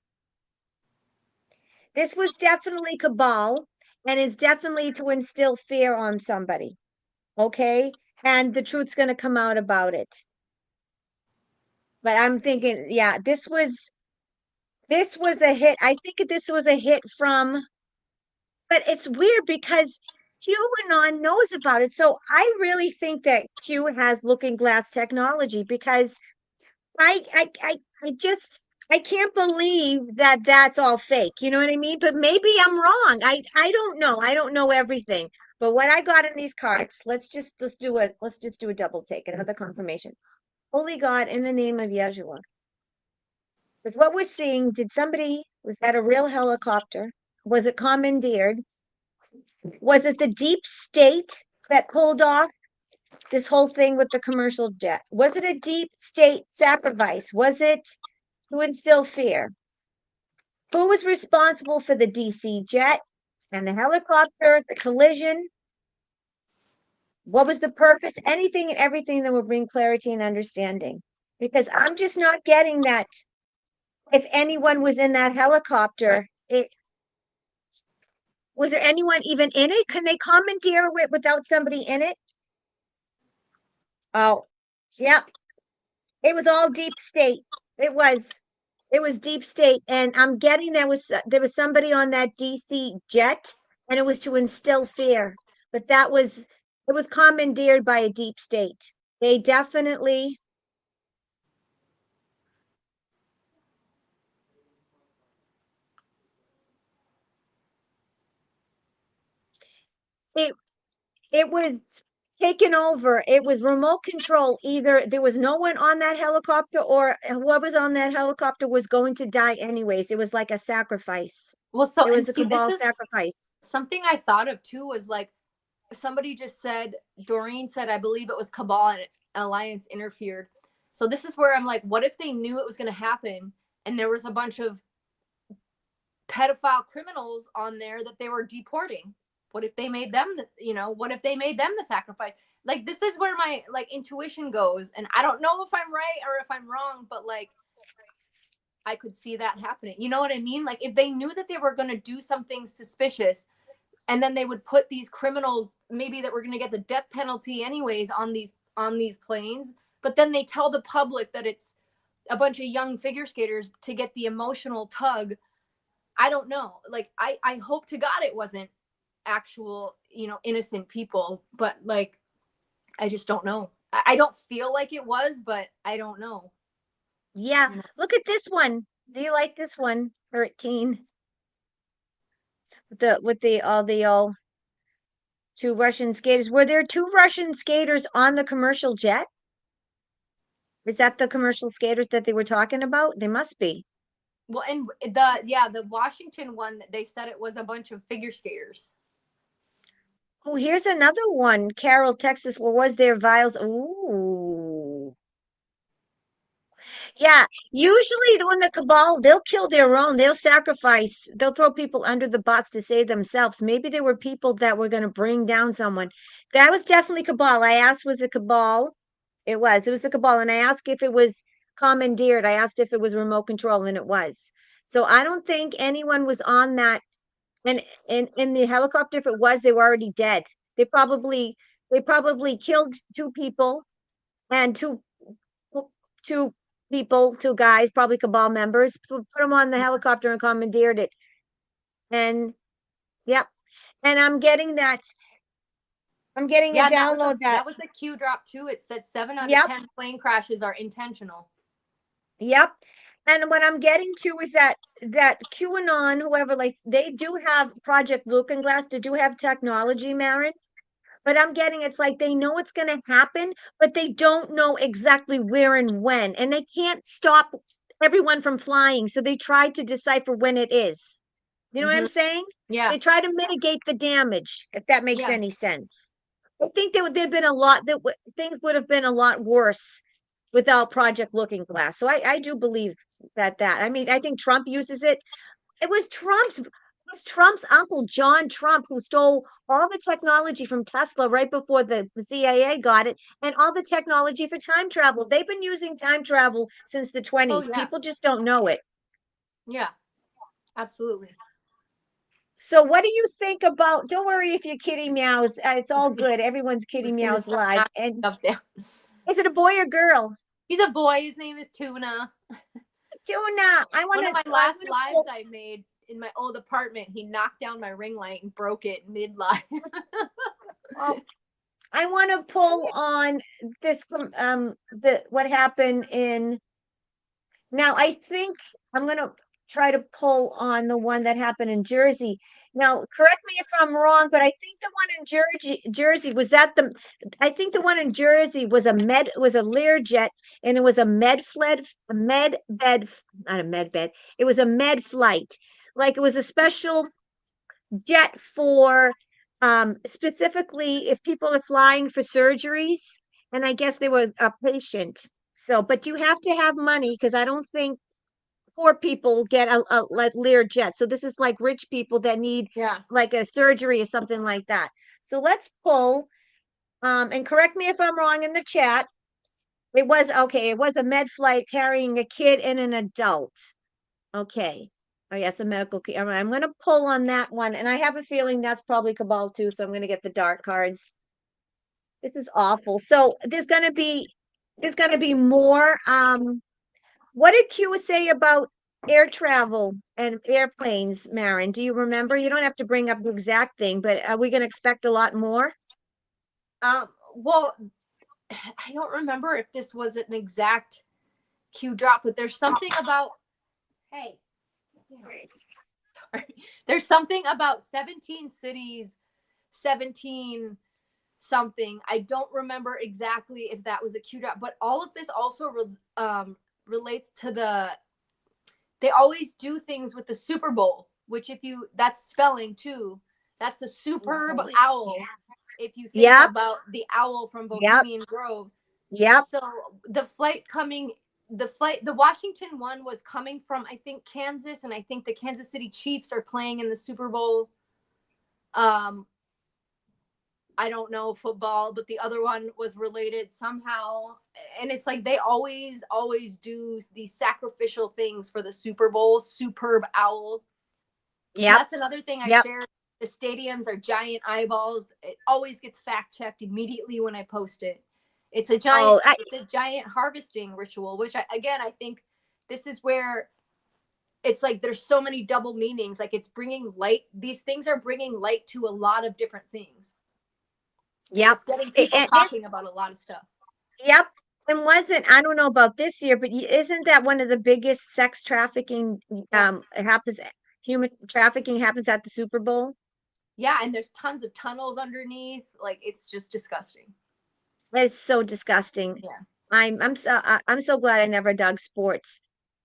This was definitely cabal, and is definitely to instill fear on somebody. Okay? And the truth's going to come out about it. But I'm thinking, yeah, this was a hit. I think this was a hit but it's weird because QAnon knows about it. So I really think that Q has looking glass technology, because I just I can't believe that that's all fake. You know what I mean? But maybe I'm wrong. I don't know. I don't know everything. But what I got in these cards, let's just do it. Let's just do a double take, another confirmation. Holy God, in the name of Yeshua. With what we're seeing, was that a real helicopter? Was it commandeered? Was it the deep state that pulled off this whole thing with the commercial jet? Was it a deep state sacrifice? Was it to instill fear? Who was responsible for the DC jet and the helicopter, the collision? What was the purpose? Anything and everything that will bring clarity and understanding. Because I'm just not getting that if anyone was in that helicopter, was there anyone even in it? Can they commandeer it without somebody in it? Oh, yeah. It was all deep state. It was. It was deep state, and I'm getting there was somebody on that DC jet, and it was to instill fear. But it was commandeered by a deep state. They definitely it it was taken over. It was remote control. Either there was no one on that helicopter, or whoever's on that helicopter was going to die anyways. It was like a sacrifice. Well, so It and was a see, this cabal is sacrifice. something I thought of too. Was like somebody just said, Doreen said, I believe it was Cabal and Alliance interfered. So this is where I'm like, what if they knew it was going to happen and there was a bunch of pedophile criminals on there that they were deporting? What if they made them, what if they made them the sacrifice? Like, this is where my like intuition goes. And I don't know if I'm right or if I'm wrong, but like, I could see that happening. You know what I mean? Like, if they knew that they were going to do something suspicious, and then they would put these criminals maybe that were going to get the death penalty anyways on these planes, but then they tell the public that it's a bunch of young figure skaters to get the emotional tug. I don't know. Like, I hope to God it wasn't actual, innocent people, but like, I just don't know. I don't feel like it was, but I don't know. Yeah. Look at this one. Do you like this one? 13. With the all two Russian skaters. Were there two Russian skaters on the commercial jet? Is that the commercial skaters that they were talking about? They must be. Well, and the Washington one, they said it was a bunch of figure skaters. Oh, here's another one. Carroll, Texas. Where was there vials? Ooh. Yeah, usually when the cabal, they'll kill their own. They'll sacrifice. They'll throw people under the bus to save themselves. Maybe there were people that were going to bring down someone. That was definitely cabal. I asked, was it cabal? It was. It was the cabal. And I asked if it was commandeered. I asked if it was remote control, and it was. So I don't think anyone was on that. And in the helicopter, if it was, they were already dead. They probably killed two people and two people, two guys, probably cabal members, put them on the helicopter and commandeered it. And yep. And I'm getting that. I'm getting a Yeah, download that was a Q drop too. It said 7 out of Yep. 10 plane crashes are intentional. Yep. And what I'm getting to is that QAnon, whoever, like, they do have Project Looking Glass, they do have technology, Maren. But I'm getting it's like they know it's going to happen, but they don't know exactly where and when. And they can't stop everyone from flying. So they try to decipher when it is. You know what I'm saying? Yeah. They try to mitigate the damage, if that makes Yeah. any sense. I think there'd been a lot things would have been a lot worse without Project Looking Glass. So I do believe that. I mean, I think Trump uses it. It was Trump's uncle, John Trump, who stole all the technology from Tesla right before the CIA got it, and all the technology for time travel. They've been using time travel since the 20s. Oh, yeah. People just don't know it. Yeah, absolutely. So what do you think about, don't worry if your kitty meows. It's all good. Everyone's kitty meows live. And is it a boy or girl? He's a boy. His name is Tuna. Tuna. One of my last lives I made in my old apartment, he knocked down my ring light and broke it mid-live. Well, I want to pull on this what happened in, now I think I'm going to try to pull on the one that happened in Jersey. Now, correct me if I'm wrong, but I think the one in Jersey was I think the one in Jersey was a Learjet, and it was a med bed, not a med bed. It was a med flight. Like, it was a special jet for specifically if people are flying for surgeries, and I guess they were a patient. So, but you have to have money because I don't think poor people get a like Learjet. So this is like rich people that need Yeah. like a surgery or something like that. So let's pull, and correct me if I'm wrong in the chat. It was okay. It was a med flight carrying a kid and an adult. Okay. Oh, yes, a medical key. All right, I'm going to pull on that one. And I have a feeling that's probably Cabal too. So I'm going to get the dark cards. This is awful. So there's going to be more. What did Q say about air travel and airplanes, Maren? Do you remember? You don't have to bring up the exact thing, but are we going to expect a lot more? Well, I don't remember if this was an exact Q drop, but there's something about, hey, sorry. There's something about 17 cities, 17 something. I don't remember exactly if that was a Q drop, but all of this also relates to they always do things with the Super Bowl, which that's spelling too. That's the superb owl. If you think about the owl from Bohemian Grove. Yep. So the Washington one was coming from, I think, Kansas, and I think the Kansas City Chiefs are playing in the Super Bowl. I don't know football, but the other one was related somehow. And it's like they always do these sacrificial things for the Super Bowl. Superb owl. Yeah. That's another thing I shared. The stadiums are giant eyeballs. It always gets fact checked immediately when I post it. It's a giant harvesting ritual, which I think this is where it's like there's so many double meanings. Like it's bringing light. These things are bringing light to a lot of different things. Yep. It's getting people talking about a lot of stuff. Yep. And I don't know about this year, but isn't that one of the biggest sex trafficking human trafficking happens at the Super Bowl? Yeah, and there's tons of tunnels underneath. Like it's just disgusting. It's so disgusting. Yeah. I'm so glad I never dug sports.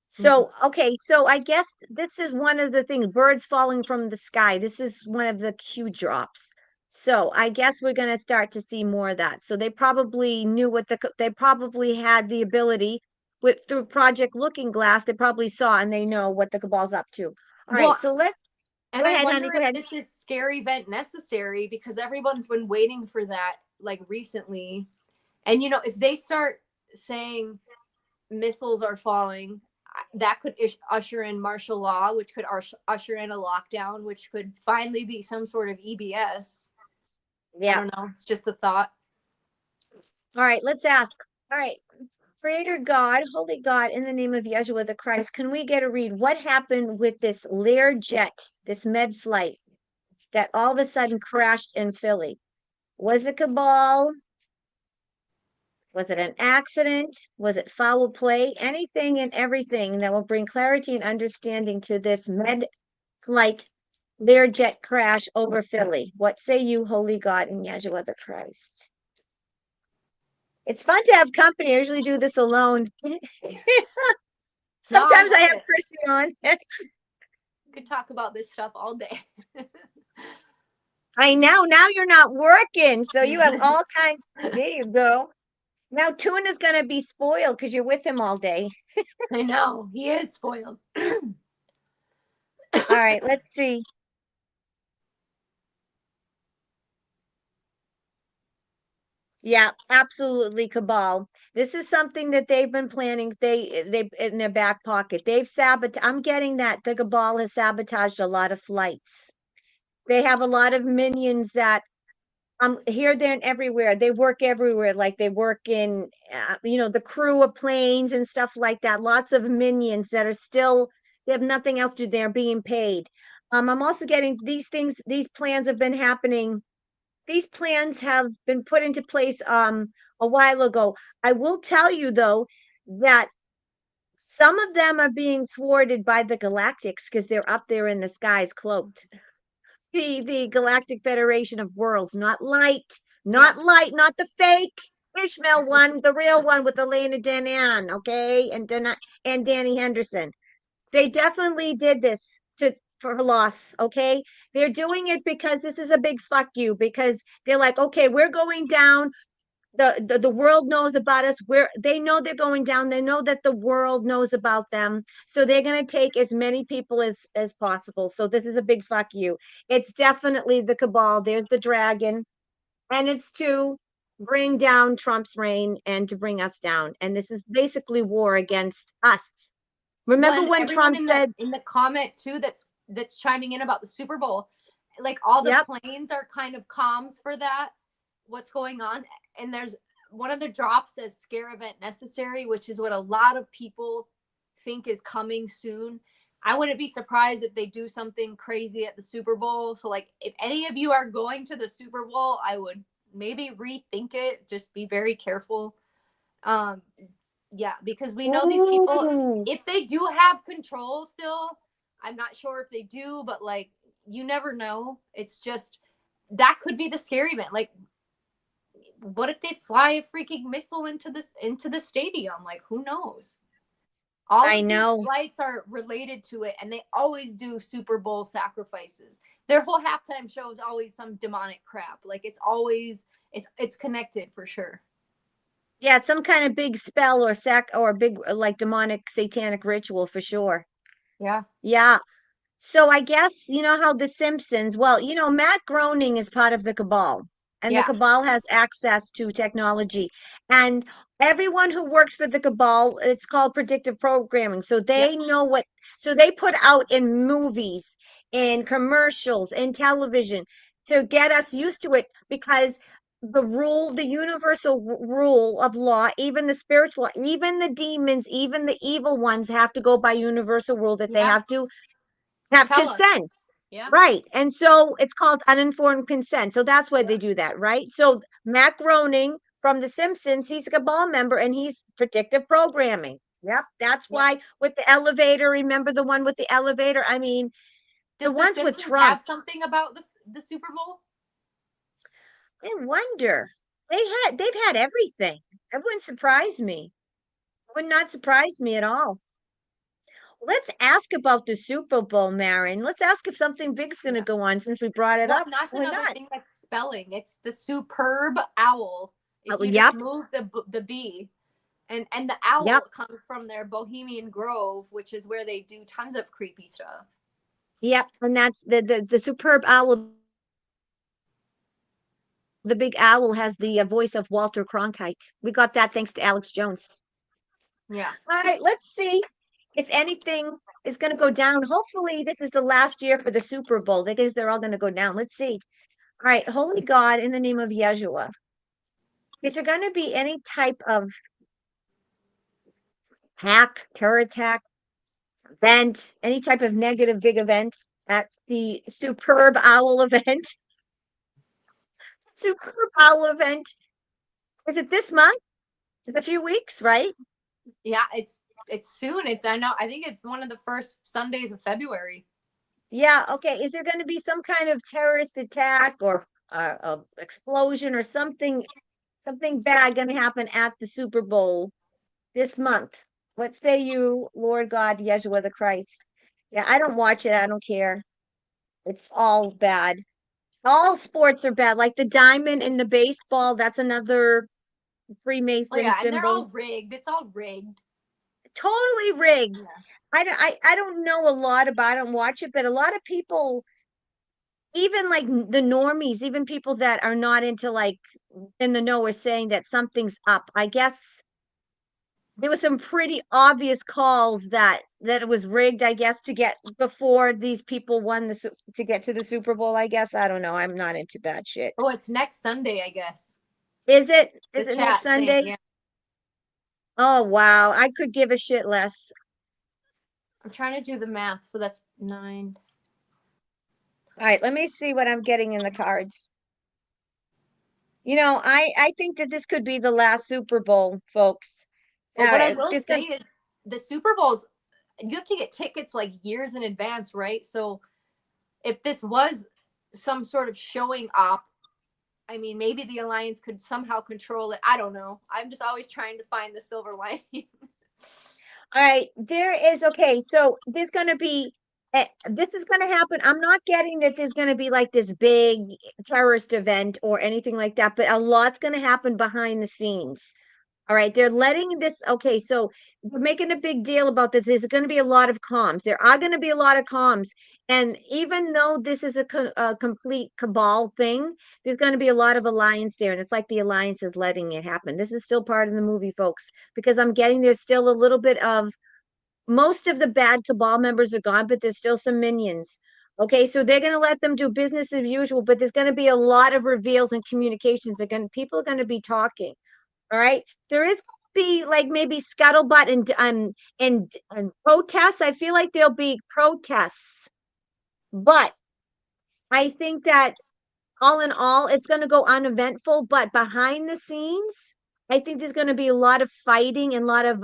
So, okay, so I guess this is one of the things, birds falling from the sky. This is one of the Q drops. So I guess we're going to start to see more of that. So they probably knew they probably had the ability through Project Looking Glass. They probably saw and they know what the cabal's up to. All right, so go ahead, honey, go ahead. This is scary event necessary because everyone's been waiting for that like recently. And if they start saying missiles are falling, that could usher in martial law, which could usher in a lockdown, which could finally be some sort of EBS. Yeah. I don't know. It's just a thought. All right, let's ask. All right. Creator God, Holy God, in the name of Yeshua the Christ, can we get a read? What happened with this Learjet, this med flight that all of a sudden crashed in Philly? Was it cabal? Was it an accident? Was it foul play? Anything and everything that will bring clarity and understanding to this med flight Learjet crash over Philly. What say you, Holy God, and Yeshua the Christ? It's fun to have company. I usually do this alone. Sometimes I have Chrissy on. Could talk about this stuff all day. I know. Now you're not working, so you have all kinds. There you go. Now Tuna's going to be spoiled because you're with him all day. I know. He is spoiled. All right, let's see. Yeah, absolutely, cabal. This is something that they've been planning. They in their back pocket. I'm getting that the cabal has sabotaged a lot of flights. They have a lot of minions that here, there, and everywhere. They work everywhere. Like they work in, the crew of planes and stuff like that. Lots of minions that are still. They have nothing else to do. They're being paid. I'm also getting these things. These plans have been happening. These plans have been put into place a while ago. I will tell you though that some of them are being thwarted by the Galactics because they're up there in the skies cloaked. The Galactic Federation of Worlds, not light, not the fake Ishmael one, the real one with Elena Denan, okay, and Danny Henderson. They definitely did this for loss. Okay. They're doing it because this is a big fuck you, because they're like, okay, we're going down. The world knows about us. They know they're going down. They know that the world knows about them. So they're going to take as many people as possible. So this is a big fuck you. It's definitely the cabal. There's the dragon, and it's to bring down Trump's reign and to bring us down. And this is basically war against us. Well, Remember and when everyone Trump said, in the comment too that's chiming in about the Super Bowl, like all the yep, planes are kind of comms for that. What's going on? And there's one of the drops says scare event necessary, which is what a lot of people think is coming soon. I wouldn't be surprised if they do something crazy at the Super Bowl. So like if any of you are going to the Super Bowl, I would maybe rethink it. Just be very careful. Um yeah, because we know these people, ooh, if they do have control still, I'm not sure if they do, but like you never know. It's just that could be the scary event. Like what if they fly a freaking missile into the stadium? Like who knows? All I of these know. flights are related to it, and they always do Super Bowl sacrifices. Their whole halftime show is always some demonic crap. Like it's always it's connected for sure. Yeah, it's some kind of big spell or big like demonic satanic ritual for sure. Yeah. Yeah. So I guess you know how The Simpsons, well, Matt Groening is part of the cabal, and the Yeah. cabal has access to technology. And everyone who works for the cabal, it's called predictive programming. So Yep. they know so they put out in movies, in commercials, in television to get us used to it, because the universal rule of law, even the spiritual, even the demons, even the evil ones have to go by universal rule that they Yeah. have Tell us. consent. Yeah. Right. And so it's called uninformed consent. So that's why they do that, right? So Matt Groening from The Simpsons, he's a cabal member and he's predictive programming. Yep. That's Yep. why with the elevator, remember the one with the elevator? I mean, the Does the ones with Simpsons Trump, have something about the Super Bowl? I wonder. They've had everything. That wouldn't surprise me. Would not surprise me at all. Let's ask about the Super Bowl, Maren. Let's ask if something big's going to Yeah. go on since we brought it Well, up. and that's Why another not? thing that's spelling. It's the superb owl. If Oh, you just yep. move the B, and the Yep. owl comes from their Bohemian Grove, which is where they do tons of creepy stuff. Yep, and that's the superb owl. The big owl has the voice of Walter Cronkite. We got that thanks to Alex Jones. Yeah. All right, let's see if anything is going to go down. Hopefully, this is the last year for the Super Bowl. That is, they're all going to go down. Let's see. All right, Holy God, in the name of Yeshua, is there going to be any type of hack, terror attack, event, any type of negative big event at the superb owl event? Superb owl event. Is it this month? It's a few weeks, right? Yeah, it's soon. I think it's one of the first Sundays of February. Yeah, okay. Is there going to be some kind of terrorist attack or explosion or something bad going to happen at the Super Bowl this month? What say you, Lord God, Yeshua the Christ? Yeah, I don't watch it. I don't care. It's all bad. All sports are bad. Like the diamond in the baseball, that's another Oh Freemason yeah, and they're symbol. all rigged. It's all rigged. Totally rigged. Yeah. I don't know a lot about it. I don't watch it, but a lot of people, even like the normies, even people that are not into like in the know, are saying that something's up. I guess there was some pretty obvious calls that it was rigged, I guess, to get before these people won to get to the Super Bowl. I guess I don't know. I'm not into that shit. Oh, it's next Sunday, I guess. Is it? The Is it next chat saying, Sunday? yeah. Oh wow, I could give a shit less. I'm trying to do the math, so that's 9. All right, let me see what I'm getting in the cards. I think that this could be the last Super Bowl, folks. But what I will This say could, is the Super Bowls, you have to get tickets like years in advance, right? So if this was some sort of showing up, I mean, maybe the alliance could somehow control it. I don't know. I'm just always trying to find the silver lining. all right, there is, okay, so there's going to be This is going to happen. I'm not getting that there's going to be like this big terrorist event or anything like that, but a lot's going to happen behind the scenes. All right, they're letting this. Okay, so we're making a big deal about this. There's going to be a lot of comms. There are going to be a lot of comms. And even though this is a complete cabal thing, there's going to be a lot of alliance there. And it's like the alliance is letting it happen. This is still part of the movie, folks, because I'm getting there's still a little bit of most of the bad cabal members are gone, but there's still some minions. Okay, so they're going to let them do business as usual, but there's going to be a lot of reveals and communications. Again, people are going to be talking. All right. There is going to be like maybe scuttlebutt and protests. I feel like there'll be protests, but I think that all in all, it's going to go uneventful. But behind the scenes, I think there's going to be a lot of fighting and a lot of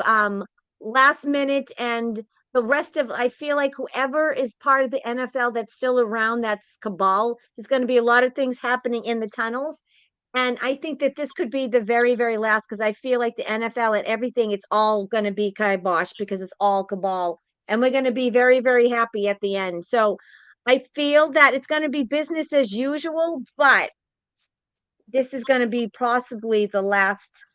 last minute and the rest of. I feel like whoever is part of the NFL that's still around, that's cabal. There's going to be a lot of things happening in the tunnels. And I think that this could be the very, very last because I feel like the NFL and everything, it's all going to be kibosh because it's all cabal. And we're going to be very, very happy at the end. So I feel that it's going to be business as usual, but this is going to be possibly the last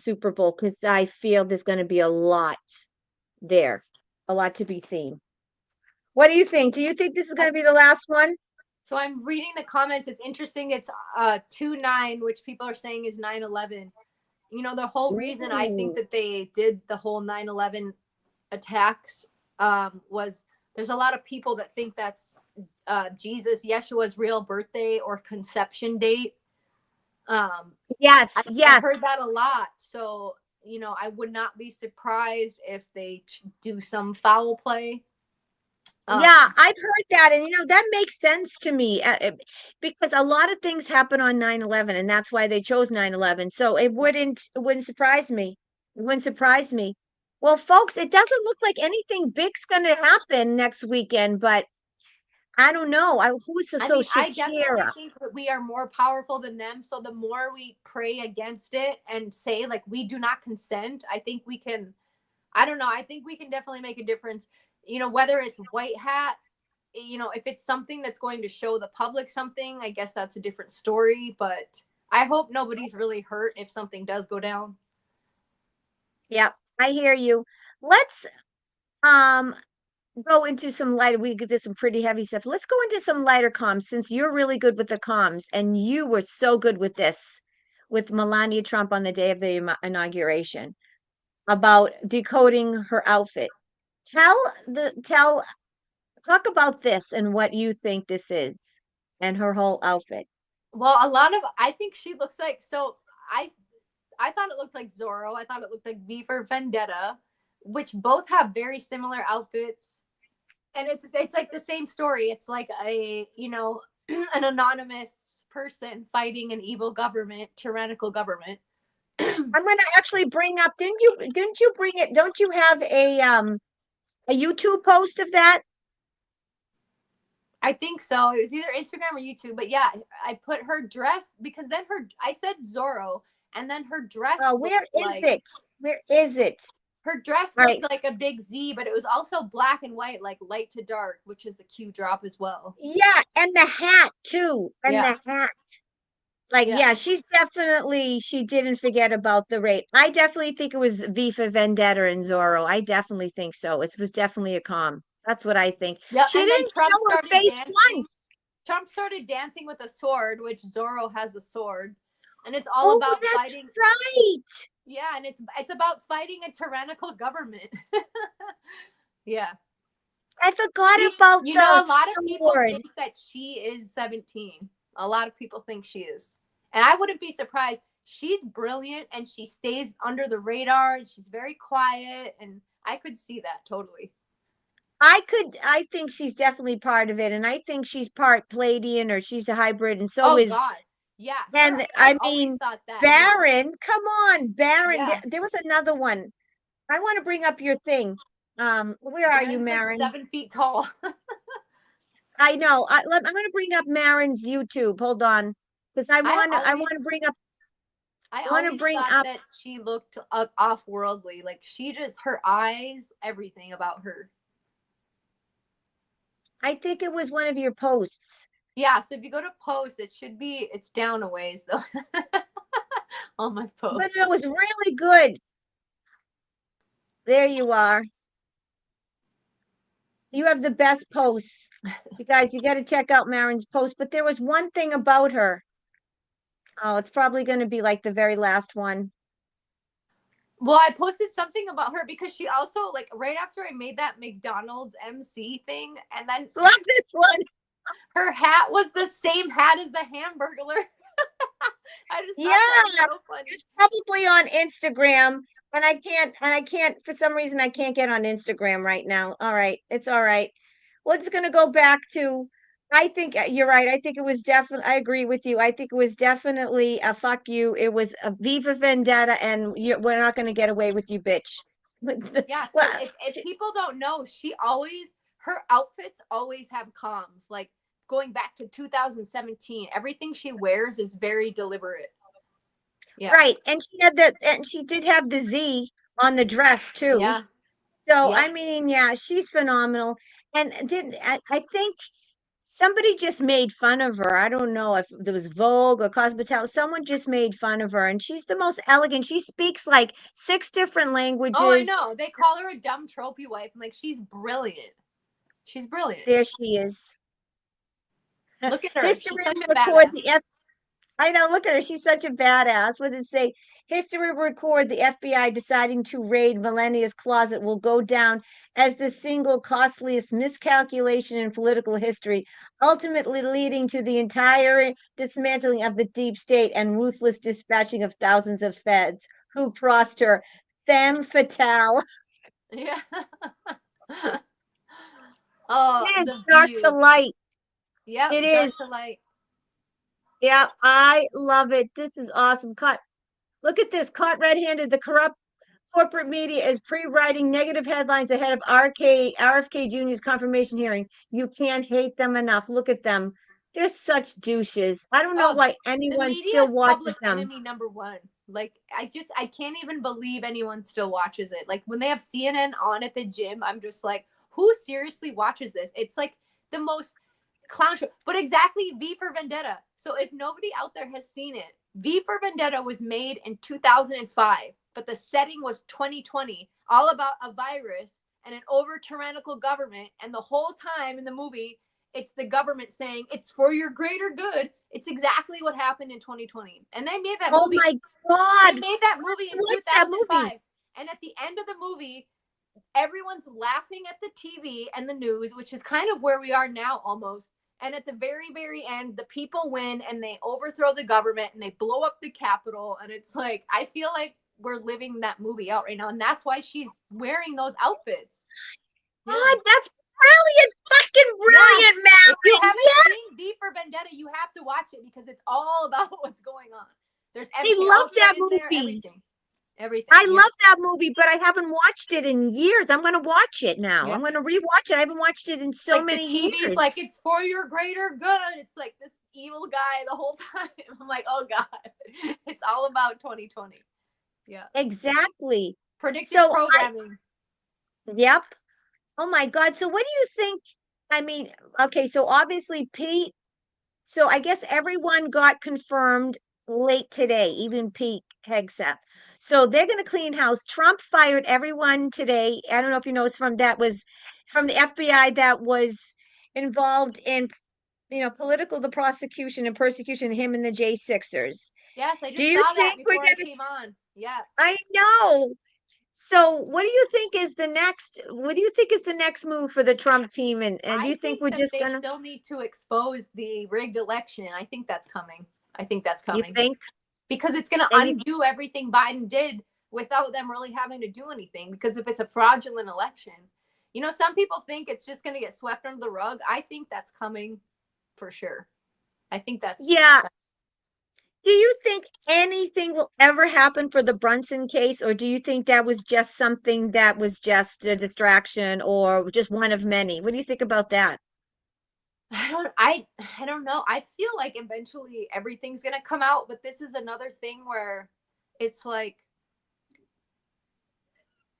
Super Bowl because I feel there's going to be a lot there, a lot to be seen. What do you think? Do you think this is going to be the last one? So I'm reading the comments. It's interesting. It's 2/9, which people are saying is 9/11. You know, the whole reason I think Ooh. that they did the whole 9/11 attacks was there's a lot of people that think that's Jesus, Yeshua's real birthday or conception date. Yes, I yes. heard that a lot. So, you know, I would not be surprised if they do some foul play. Yeah, I've heard that, and that makes sense to me because a lot of things happen on 9/11, and that's why they chose 9/11. So it wouldn't surprise me. It wouldn't surprise me. Well, folks, it doesn't look like anything big's going to happen next weekend, but I don't know. Who's I so mean, I definitely Shakira? think that we are more powerful than them. So the more we pray against it and say, like, we do not consent, I think we can, I don't know, I think we can definitely make a difference. You know, whether it's white hat, you know, if it's something that's going to show the public something, I guess that's a different story. But I hope nobody's really hurt if something does go down. Yep, I hear you. Let's um go into some lighter. We did some pretty heavy stuff. Let's go into some lighter comms since you're really good with the comms and you were so good with this with Melania Trump on the day of the inauguration about decoding her outfit. Tell talk about this and what you think this is and her whole outfit. Well, I think she looks like, so I thought it looked like Zorro. I thought it looked like V for Vendetta, which both have very similar outfits. And it's like the same story. It's like a, you know, an anonymous person fighting an evil government, tyrannical government. I'm going to actually bring up didn't you bring it don't you have a YouTube post of that? I think so. It was either Instagram or YouTube, but yeah, I put her dress because then I said Zorro, and then her dress Oh, where is it? Where is it? her dress All looked right. like a big Z, but it was also black and white, like light to dark, which is a cue drop as well. Yeah, and the hat too. And Yeah, the hat. Like, yeah, yeah, she didn't forget about the rate. I definitely think it was V for Vendetta and Zorro. I definitely think so. It was definitely a calm. That's what I think. yeah. She And then didn't show her face once. Trump started dancing with a sword, which Zorro has a sword, and it's all Oh, about that's fighting. right. Yeah, and it's about fighting a tyrannical government. Yeah. I forgot about You know, the a lot of people sword. think that she is 17. A lot of people think she is. And I wouldn't be surprised. She's brilliant and she stays under the radar and she's very quiet. And I could see that totally. I think she's definitely part of it. And I think she's part Palladian or she's a hybrid. And so Oh, is, God. Yeah, her. and I I always mean, thought that. Me too. Baron, come on, Baron. Yeah. There was another one. I want to bring up your thing. Where are you, Baron's like Maren? 7 feet tall. I know. I'm going to bring up Maren's YouTube. Hold on, because I I want to. I always want to bring up. I I want to always bring thought up. that she looked off worldly. Like she just, her eyes, everything about her. I think it was one of your posts. Yeah, so if you go to posts, it's down a ways though. On my But posts. it was really good. There you are. You have the best posts. You guys, you got to check out Maren's post. But there was one thing about her. Oh, it's probably going to be like the very last one. Well, I posted something about her because she also, like, right after I made that McDonald's MC thing, and then Love this one. her hat was the same hat as the Hamburglar. I just Yeah, thought that was so funny. it's probably on Instagram. And I can't, for some reason, I can't get on Instagram right now. All right. It's all right. We're just going to go back to, I think you're right. I think it was definitely, I agree with you. I think it was definitely a fuck you. It was a Viva Vendetta, and we're not going to get away with you, bitch. Yeah, so Well, if people don't know, her outfits always have comms. Like, going back to 2017, everything she wears is very deliberate. Yeah. right. And she had that, and she did have the Z on the dress too. Yeah. So, Yep. I mean, yeah, she's phenomenal. And then I think somebody just made fun of her. I don't know if it was Vogue or Cosmopolitan. Someone just made fun of her, and she's the most elegant. She speaks like 6 different Oh, I languages. know. They call her a dumb trophy wife. I'm like, she's brilliant. She's brilliant. There she is. Look at her. History She's such will a record badass. the I know, look at her. She's such a badass. What did it say? History will record the FBI deciding to raid Melania's closet will go down as the single costliest miscalculation in political history, ultimately leading to the entire dismantling of the deep state and ruthless dispatching of thousands of feds who crossed her. Femme fatale. Yeah. Oh, It is the dark to view. light. Yep, It is. dark to light. Yeah, I love it. This is awesome. Caught. Look at this. Caught red-handed. The corrupt corporate media is pre-writing negative headlines ahead of RFK Jr.'s confirmation hearing. You can't hate them enough. Look at them. They're such douches. I don't know Oh, why the anyone media still is watches public them. enemy number one. Like, I can't even believe anyone still watches it. Like, when they have CNN on at the gym, I'm just like, who seriously watches this? It's like the most clown show. But exactly, V for Vendetta. So if nobody out there has seen it, V for Vendetta was made in 2005, but the setting was 2020, all about a virus and an over tyrannical government. And the whole time in the movie, it's the government saying it's for your greater good. It's exactly what happened in 2020. And they made that Oh movie. my They God. made that movie in What's that 2005. movie? And at the end of the movie, everyone's laughing at the TV and the news, which is kind of where we are now almost. And at the very, very end, the people win and they overthrow the government and they blow up the Capitol. And it's like, I feel like we're living that movie out right now. And that's why she's wearing those outfits. God, Yeah. that's brilliant. Fucking brilliant, If you Maren. haven't Yes. seen V for Vendetta, you have to watch it because it's all about what's going on. There's I MK love Ultra that in there, movie. everything. Everything. I Yeah. love that movie, but I haven't watched it in years. I'm going to watch it now. Yeah. I'm going to rewatch it. I haven't watched it in It's so like the many TV's years. like, it's for your greater good. It's like this evil guy the whole time. I'm like, oh God. It's all about 2020. Yeah. Exactly. Predictive So programming. yep. Oh my God. So what do you think? I mean, okay, so obviously Pete, so I guess everyone got confirmed late today, even Pete Hegseth. So they're going to clean house. Trump fired everyone today. I don't know if you know, it's that was from the FBI that was involved in, the prosecution and persecution of him and the J6ers. Yes, I Do just you saw that think we're before I going to, came on. Yeah. I know. So what do you think is the next move for the Trump team? And do I you think think we're that just they gonna, still need to expose the rigged election. I think that's coming. I think that's you coming. think? Because it's going to And you, undo everything Biden did without them really having to do anything. Because if it's a fraudulent election, some people think it's just going to get swept under the rug. I think that's coming for sure. I think yeah. Do you think anything will ever happen for the Brunson case, or do you think that was just something that was just a distraction or just one of many? What do you think about that? I don't know. I feel like eventually everything's going to come out, but this is another thing where it's like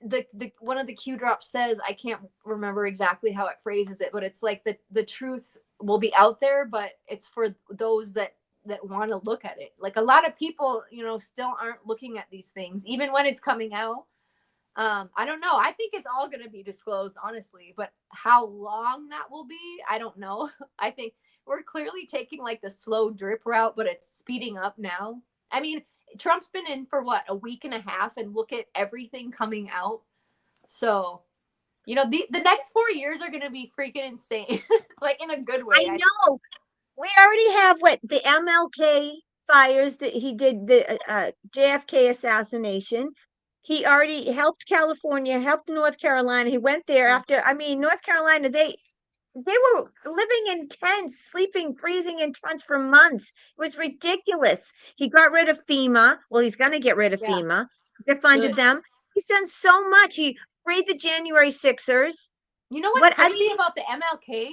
the one of the Q drops says, I can't remember exactly how it phrases it, but it's like the truth will be out there, but it's for those that want to look at it. Like a lot of people, you know, still aren't looking at these things, even when it's coming out. I don't know. I think it's all going to be disclosed, honestly, but how long that will be, I don't know. I think we're clearly taking like the slow drip route, but it's speeding up now. I mean, Trump's been in for what, a week and a half, and look at everything coming out. So, you know, the next 4 years are going to be freaking insane, like in a good way. I know. We already have what the MLK fires that he did, the JFK assassination. He already helped California, helped North Carolina. He went there after, I mean, North Carolina, they were living in tents, sleeping, freezing in tents for months. It was ridiculous. He got rid of FEMA. Well, he's going to get rid of Yeah. FEMA. Defunded them. He's done so much. He freed the January Sixers. You know what's crazy I mean, about the MLK?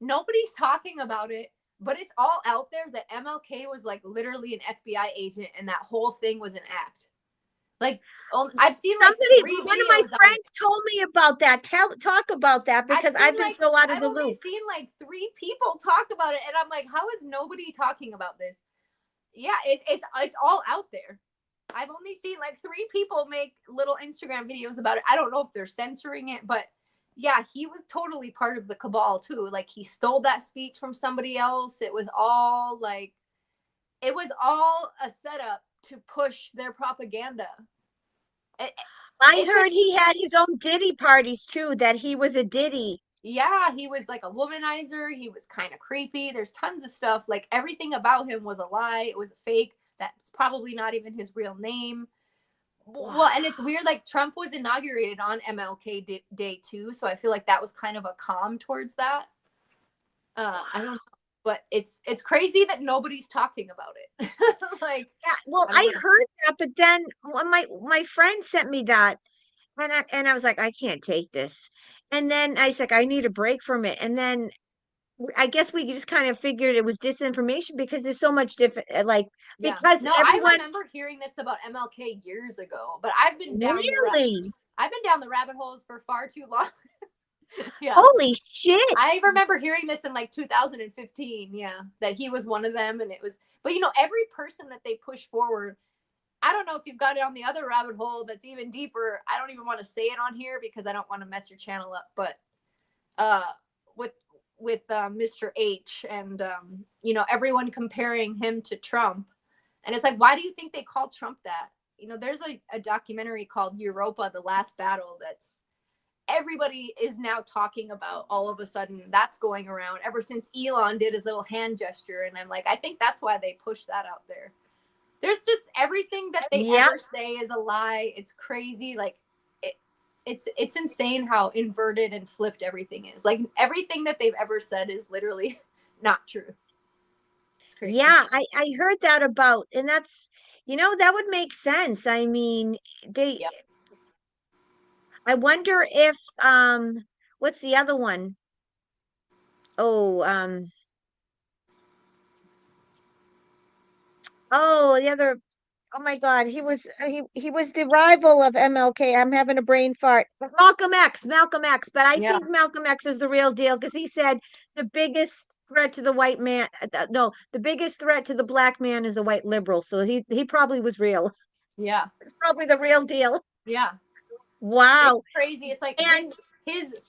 Nobody's talking about it, but it's all out there that MLK was like literally an FBI agent, and that whole thing was an act. Like, I've seen like one of my friends told me about that. Talk about that, because I've been so out of the loop. I've only seen like 3 people talk about it, and I'm like, how is nobody talking about this? Yeah, it's all out there. I've only seen like 3 people make little Instagram videos about it. I don't know if they're censoring it, but yeah, he was totally part of the cabal too. Like he stole that speech from somebody else. It was all a setup to push their propaganda. I heard he had his own Diddy parties too, that he was a Diddy. Yeah, he was like a womanizer. He was kind of creepy. There's tons of stuff. Like everything about him was a lie. It was a fake. That's probably not even his real name. Well, and it's weird. Like Trump was inaugurated on MLK Day too, so I feel like that was kind of a calm towards that. I don't know, but it's crazy that nobody's talking about it. Like, yeah, well, I heard that, but then when my friend sent me that, and I was like, I can't take this. And then I was like, I need a break from it. And then I guess we just kind of figured it was disinformation because there's so much different, because no, everyone. I remember hearing this about MLK years ago, but I've been down I've been down the rabbit holes for far too long. Yeah. Holy shit. I remember hearing this in like 2015. Yeah. That he was one of them. And it was, but you know, every person that they push forward, I don't know if you've got it on the other rabbit hole that's even deeper. I don't even want to say it on here because I don't want to mess your channel up. But with Mr. H and, you know, everyone comparing him to Trump. And it's like, why do you think they call Trump that? You know, there's a documentary called Europa, The Last Battle, that's everybody is now talking about all of a sudden. That's going around ever since Elon did his little hand gesture. And I'm like, I think that's why they push that out there. There's just everything that they ever say is a lie. It's crazy. Like it's insane how inverted and flipped everything is. Like everything that they've ever said is literally not true. It's crazy. Yeah, I heard that about, and that's, you know, that would make sense. I mean, I wonder if what's the other one? Oh, the other, oh my God, he was the rival of MLK. I'm having a brain fart. Malcolm X, but I think Malcolm X is the real deal because he said the biggest threat to the white man, no, the biggest threat to the black man is the white liberal. So he probably was real. Yeah. It's probably the real deal. Yeah. Wow. It's crazy. It's like his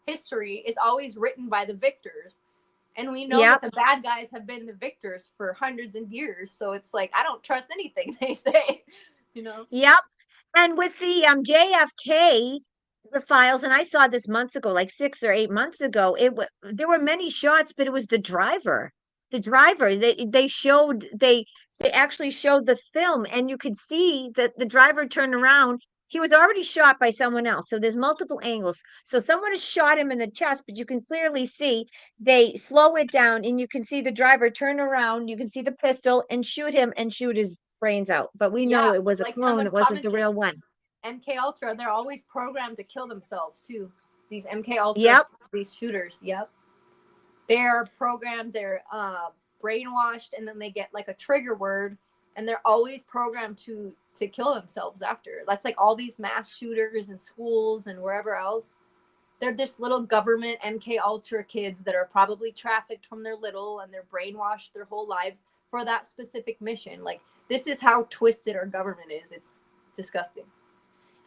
history is always written by the victors. And we know that the bad guys have been the victors for hundreds of years. So it's like, I don't trust anything they say, you know? Yep. And with the JFK, the files, and I saw this months ago, like 6 or 8 months ago, there were many shots, but it was the driver. The driver, they actually showed the film, and you could see that the driver turned around. He was already shot by someone else. So there's multiple angles. So someone has shot him in the chest, but you can clearly see they slow it down and you can see the driver turn around. You can see the pistol and shoot him and shoot his brains out. But we know it was a clone. It wasn't the real one. MK Ultra, they're always programmed to kill themselves too. These MK Ultra, these shooters. Yep. They're programmed, they're brainwashed, and then they get like a trigger word and they're always programmed to kill themselves after. That's like all these mass shooters in schools and wherever else. They're just little government MK Ultra kids that are probably trafficked from their little, and they're brainwashed their whole lives for that specific mission. Like, this is how twisted our government is. It's disgusting.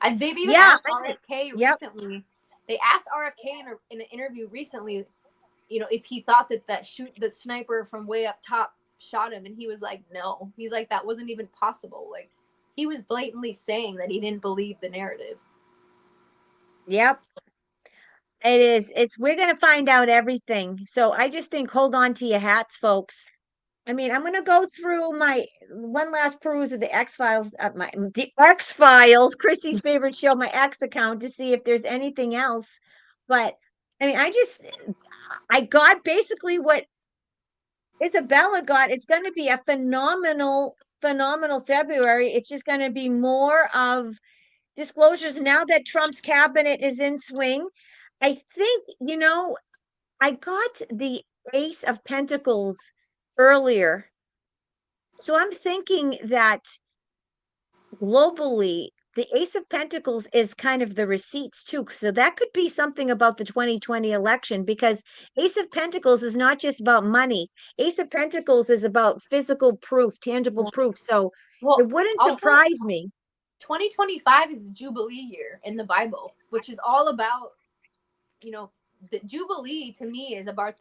And they've even asked RFK yep. recently. They asked RFK in an interview recently, if he thought that sniper from way up top shot him, and he was like, no. He's like, that wasn't even possible. Like, he was blatantly saying that he didn't believe the narrative. Yep. It is. We're going to find out everything. So I just think, hold on to your hats, folks. I mean, I'm going to go through my one last peruse of the X-Files, the X-Files, Chrissy's favorite show, my X account, to see if there's anything else. But I mean, I got basically what Isabella got. It's going to be a phenomenal February. It's just going to be more of disclosures now that Trump's cabinet is in swing. I think, I got the Ace of Pentacles earlier. So I'm thinking that globally, the Ace of Pentacles is kind of the receipts too. So that could be something about the 2020 election, because Ace of Pentacles is not just about money. Ace of Pentacles is about physical proof, tangible proof. So it wouldn't surprise me. 2025 is a Jubilee year in the Bible, which is all about, the Jubilee to me is about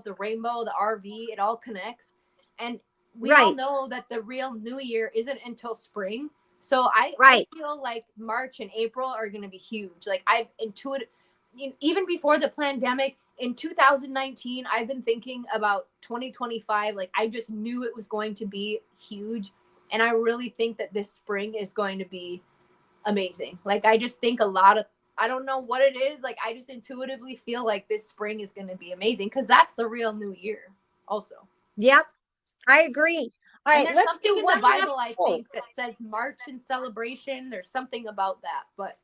the rainbow, the RV, it all connects. And we all know that the real New Year isn't until spring. So I feel like March and April are going to be huge. Like, I've intuited, even before the pandemic in 2019, I've been thinking about 2025. Like, I just knew it was going to be huge. And I really think that this spring is going to be amazing. Like, I just think I don't know what it is. Like, I just intuitively feel like this spring is going to be amazing, because that's the real New Year also. Yep, I agree. All right, there's something in the Bible, I think, that says March and celebration. There's something about that. But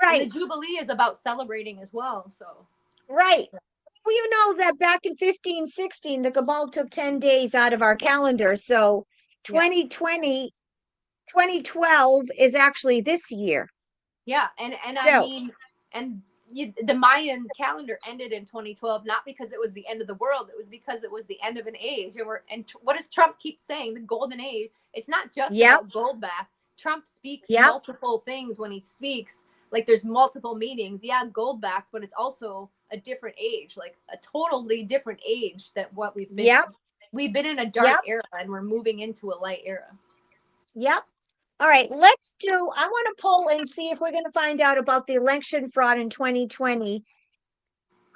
and the Jubilee is about celebrating as well. So well, you know that back in 1516, the Cabal took 10 days out of our calendar. So 2020, 2012 is actually this year. Yeah, and I mean, and the Mayan calendar ended in 2012, not because it was the end of the world. It was because it was the end of an age. And what does Trump keep saying? The golden age. It's not just about gold back. Trump speaks multiple things when he speaks. Like, there's multiple meanings. Yeah, gold back, but it's also a different age, like a totally different age than what we've been in. We've been in a dark era, and we're moving into a light era. Yep. All right, I want to poll and see if we're going to find out about the election fraud in 2020.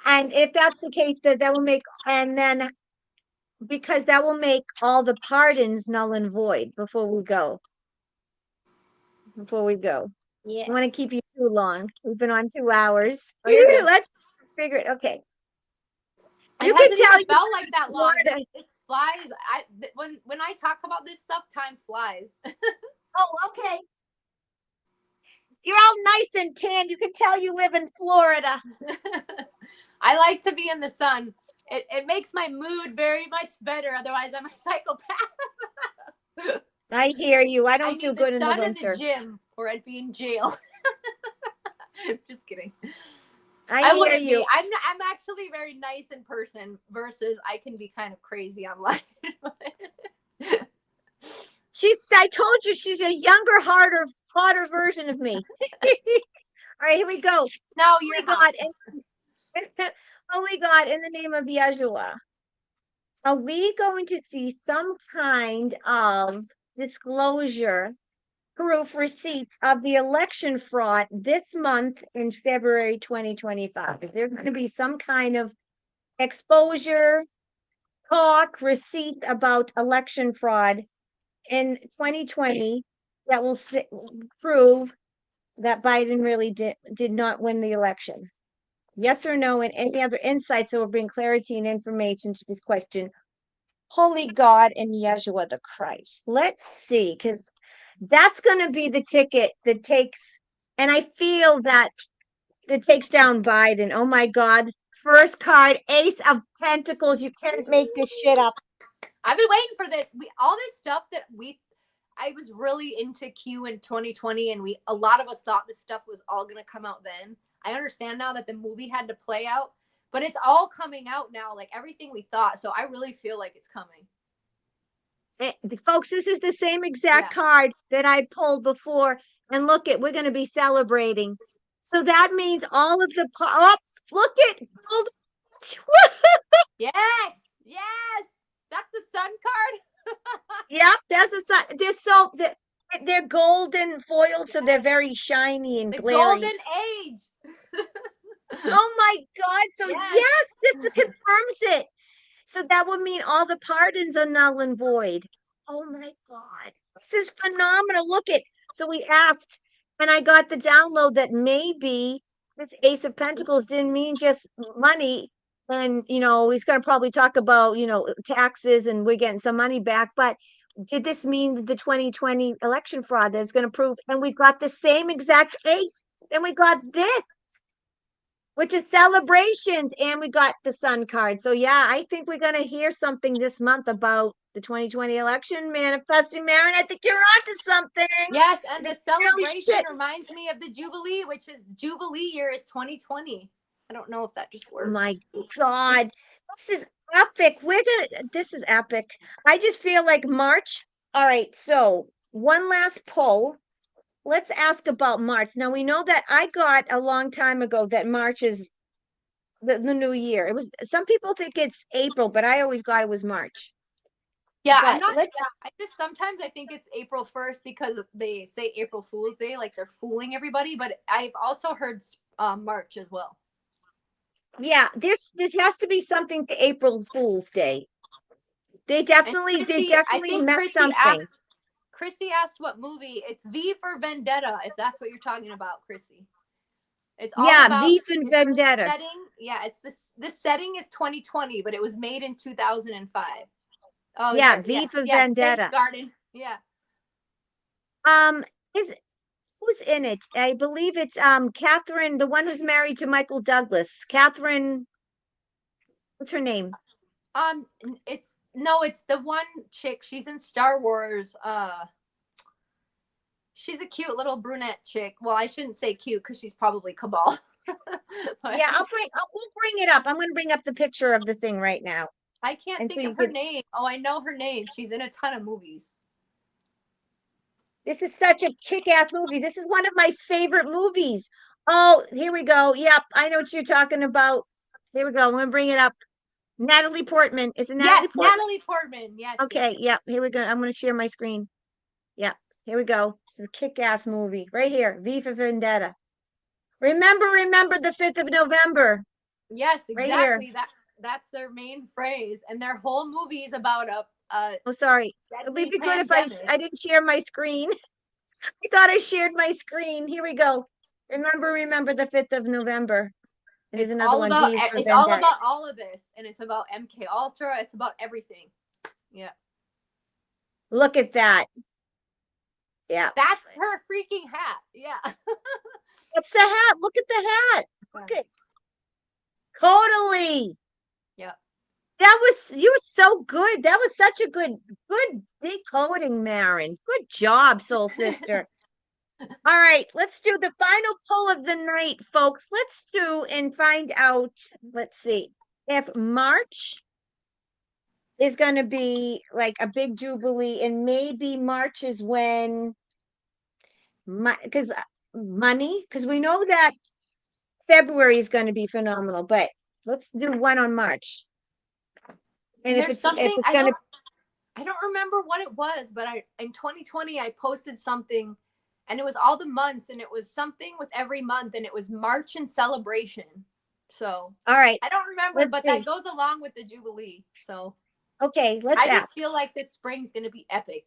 And if that's the case, that will make, because that will make all the pardons null and void before we go. Yeah. I want to keep you too long. We've been on 2 hours. Let's figure it. Okay. You can tell you felt like that long. It flies. When I talk about this stuff, time flies. Oh, okay. You're all nice and tan. You can tell you live in Florida. I like to be in the sun. It makes my mood very much better. Otherwise, I'm a psychopath. I hear you. I don't do good in the winter. I need the sun in the gym, or I'd be in jail. Just kidding. I hear you. I'm actually very nice in person, versus I can be kind of crazy online. I told you, she's a younger, hotter version of me. All right, here we go. Now you're Holy God, in the name of Yeshua, are we going to see some kind of disclosure, proof, receipts of the election fraud this month in February 2025? Is there going to be some kind of exposure, talk, receipt about election fraud in 2020 that will prove that Biden really did not win the election? Yes or no, and any other insights that will bring clarity and information to this question. Holy God and Yeshua the Christ. Let's see, because that's going to be the ticket that takes, and I feel that takes down Biden. Oh my God. First card, Ace of Pentacles. You can't make this shit up. I've been waiting for this. All this stuff that I was really into Q in 2020, and a lot of us thought this stuff was all going to come out then. I understand now that the movie had to play out, but it's all coming out now, like everything we thought. So I really feel like it's coming. Folks, this is the same exact Yes. card that I pulled before. And look we're going to be celebrating. So that means all of the, oh, look at, Yes. Yes. That's the sun card. yep, that's the sun. They're golden foiled, so they're very shiny and The glary. golden age. Oh my God. So Yes. this confirms it. So that would mean all the pardons are null and void. Oh my God. This is phenomenal. Look at, so we asked, and I got the download that maybe this Ace of Pentacles didn't mean just money. And, he's going to probably talk about, taxes and we're getting some money back. But did this mean that the 2020 election fraud that's going to prove? And we got the same exact ace. And we got this, which is celebrations, and we got the sun card. So yeah, I think we're going to hear something this month about the 2020 election manifesting. Maren, I think you're onto something. Yes, and the celebration reminds me of the Jubilee, which is Jubilee year is 2020. I don't know if that just worked. Oh my God, this is epic. This is epic. I just feel like March. All right, so one last poll. Let's ask about March. Now we know that I got a long time ago that March is the new year. It was, some people think it's April, but I always got it was March. Yeah, but I just sometimes I think it's April 1st because they say April Fool's Day, like they're fooling everybody. But I've also heard March as well. Yeah, this has to be something to April Fool's Day. They definitely messed something. Chrissy asked what movie. It's V for Vendetta, if that's what you're talking about, Chrissy. It's all about V for Vendetta. Setting. Yeah, it's this setting is 2020, but it was made in 2005. Oh yeah, V for Vendetta. Garden. Yeah. Who's in it? I believe it's Catherine, the one who's married to Michael Douglas. Catherine, what's her name? It's the one chick. She's in Star Wars. She's a cute little brunette chick. Well, I shouldn't say cute because she's probably Cabal. Yeah, we'll bring it up. I'm going to bring up the picture of the thing right now. I can't think of her name. Oh, I know her name. She's in a ton of movies. This is such a kick-ass movie. This is one of my favorite movies. Oh, here we go. Yep, I know what you're talking about. Here we go. I'm going to bring it up. Natalie Portman. Is it Natalie Portman? Yes, Natalie Portman. Yes. Okay, yep. Here we go. I'm going to share my screen. Yep, here we go. It's a kick-ass movie. Right here. V for Vendetta. Remember the 5th of November. Yes, exactly. Right, that's their main phrase. And their whole movie is about oh, sorry. It would be good if I didn't share my screen. I thought I shared my screen. Here we go. Remember the 5th of November. It's all about all of this. And it's about MK Ultra. It's about everything. Yeah. Look at that. Yeah. That's her freaking hat. Yeah. What's the hat? Look at the hat. Look at. Totally. Yeah. You were so good. That was such a good decoding, Maren. Good job, soul sister. All right, let's do the final poll of the night, folks. Let's do and find out. Let's see if March is going to be like a big jubilee, and maybe March is when because we know that February is going to be phenomenal, but let's do one on March. And if it's something I don't remember what it was, but in 2020 I posted something, and it was all the months, and it was something with every month, and it was March and celebration. So all right, I don't remember, but that goes along with the Jubilee. So okay, I just feel like this spring's going to be epic.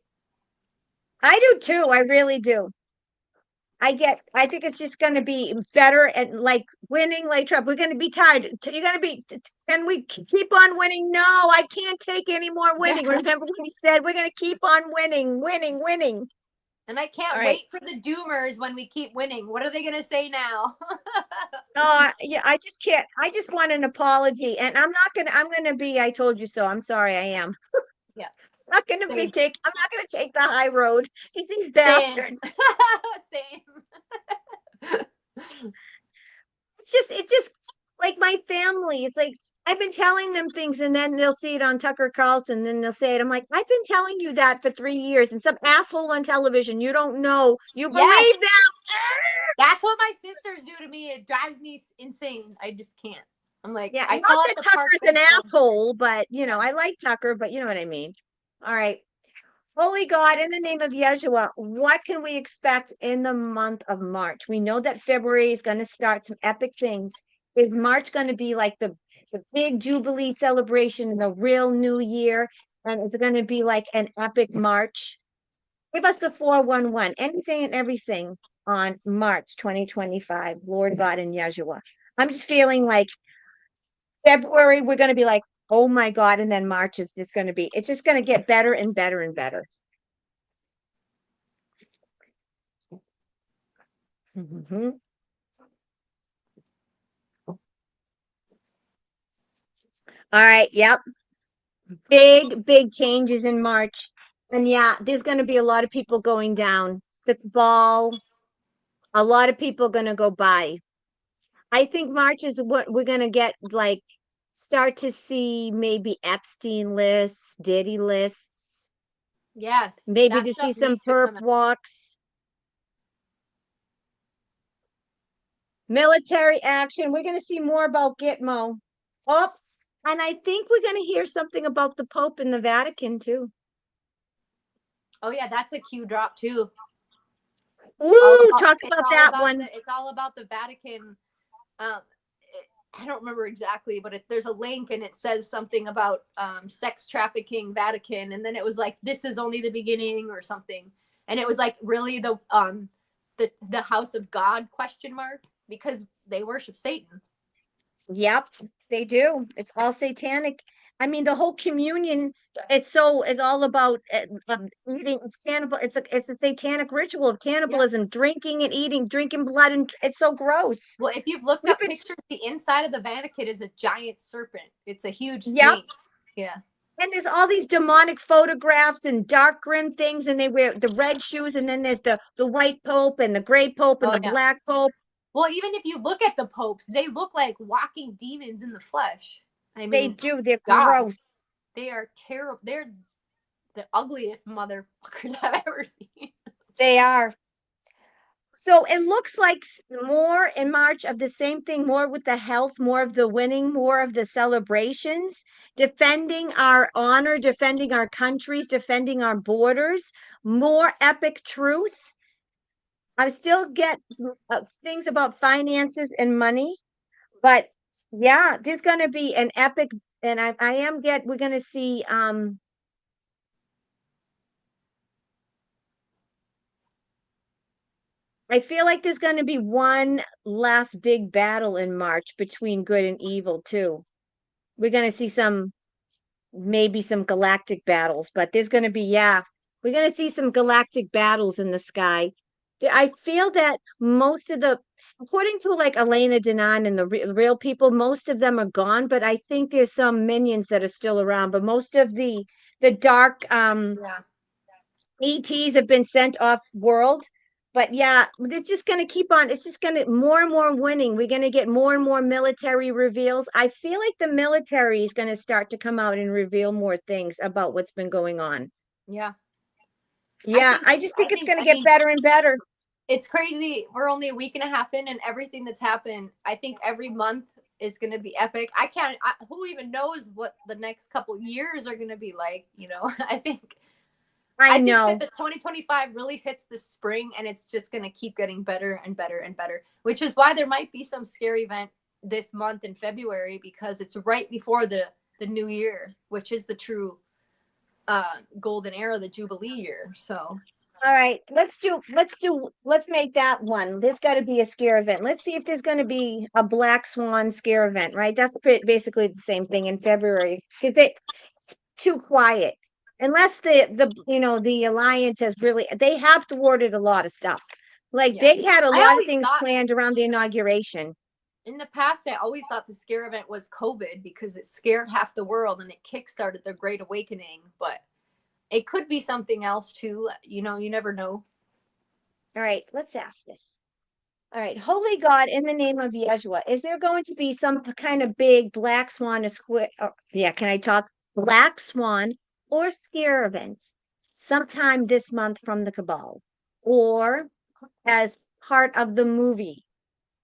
I do too. I really do. I think it's just going to be better and like winning like Trump. We're going to be tired. You're going to be, can we keep on winning? No, I can't take any more winning. Remember when he said, we're going to keep on winning. And I can't wait for the doomers when we keep winning. What are they going to say now? Yeah, I just can't. I just want an apology. And I'm going to be, I told you so. I'm sorry, I am. Yeah. Same. I'm not gonna take the high road. He's these Same. bastards. Same. It's just like my family. It's like I've been telling them things and then they'll see it on Tucker Carlson, then they'll say it. I'm like, I've been telling you that for 3 years, and some asshole on television, you don't know. You Yes. believe that. That's what my sisters do to me. It drives me insane. I just can't. I'm like, Yeah, I not call that it the park Tucker's an bench moment. asshole, but I like Tucker, but you know what I mean. All right. Holy God, in the name of Yeshua, what can we expect in the month of March? We know that February is going to start some epic things. Is March going to be like the big Jubilee celebration in the real new year? And is it going to be like an epic March? Give us the 411, anything and everything on March 2025, Lord God and Yeshua. I'm just feeling like February, we're going to be like, oh my God. And then March is just going to be, it's just going to get better and better and better. Mhm. All right. Yep. Big changes in March. And yeah, there's going to be a lot of people going down. The ball, a lot of people going to go by. I think March is what we're going to get, like, start to see maybe Epstein lists, Diddy lists, Yes, maybe that to see stuff some needs to perp come out. walks, military action. We're going to see more about Gitmo. Oh, and I think we're going to hear something about the Pope in the Vatican too. Oh yeah, that's a cue drop too. All Ooh, about talk about that one. it's all about the Vatican. Um, I don't remember exactly, but there's a link and it says something about sex trafficking Vatican, and then it was like this is only the beginning or something, and it was like really the house of God question mark because they worship Satan. Yep, they do. It's all satanic. I mean, the whole communion, it's all about eating. It's cannibal. It's a satanic ritual of Yeah. cannibalism, drinking and eating, drinking blood, and it's so gross. Well, if you've looked We've up been, pictures, the inside of the Vatican is a giant serpent. It's a huge yep. snake. Yeah. And there's all these demonic photographs and dark grim things, and they wear the red shoes, and then there's the white pope and the gray pope and Oh the yeah. black pope. Well, even if you look at the popes, they look like walking demons in the flesh. I They mean, do. They're God, gross. they are terrible. They're the ugliest motherfuckers I've ever seen. They are. So it looks like more in March of the same thing, more with the health, more of the winning, more of the celebrations, defending our honor, defending our countries, defending our borders, more epic truth. I still get things about finances and money, but yeah, there's going to be an epic, and we're going to see, I feel like there's going to be one last big battle in March between good and evil too. We're going to see maybe some galactic battles, but there's going to be, yeah, we're going to see some galactic battles in the sky. I feel that most of according to like Elena Denon and the real people, most of them are gone, but I think there's some minions that are still around. But most of the dark Yeah. ETs have been sent off world. But yeah, it's just going to keep on. It's just going to more and more winning. We're going to get more and more military reveals. I feel like the military is going to start to come out and reveal more things about what's been going on. Yeah. Yeah, I just think it's going to get better and better. It's crazy. We're only a week and a half in, and everything that's happened, I think every month is going to be epic. Who even knows what the next couple years are going to be like, you know? I think that know. the 2025 really hits the spring and it's just going to keep getting better and better and better, which is why there might be some scary event this month in February because it's right before the new year, which is the true golden era, the Jubilee year. So All right, let's make that one. There's got to be a scare event. Let's see if there's going to be a black swan scare event, right? That's basically the same thing in February because it's too quiet. Unless the alliance has really, they have thwarted a lot of stuff. Like yeah. they had a I lot of always things thought planned around the inauguration. in the past, I always thought the scare event was COVID because it scared half the world and it kickstarted the Great Awakening. But It could be something else too. You know, you never know. All right, let's ask this. All right, Holy God, in the name of Yeshua, is there going to be some kind of big black swan or squid? Yeah, can I talk? Black swan or scare event sometime this month from the Cabal, or as part of the movie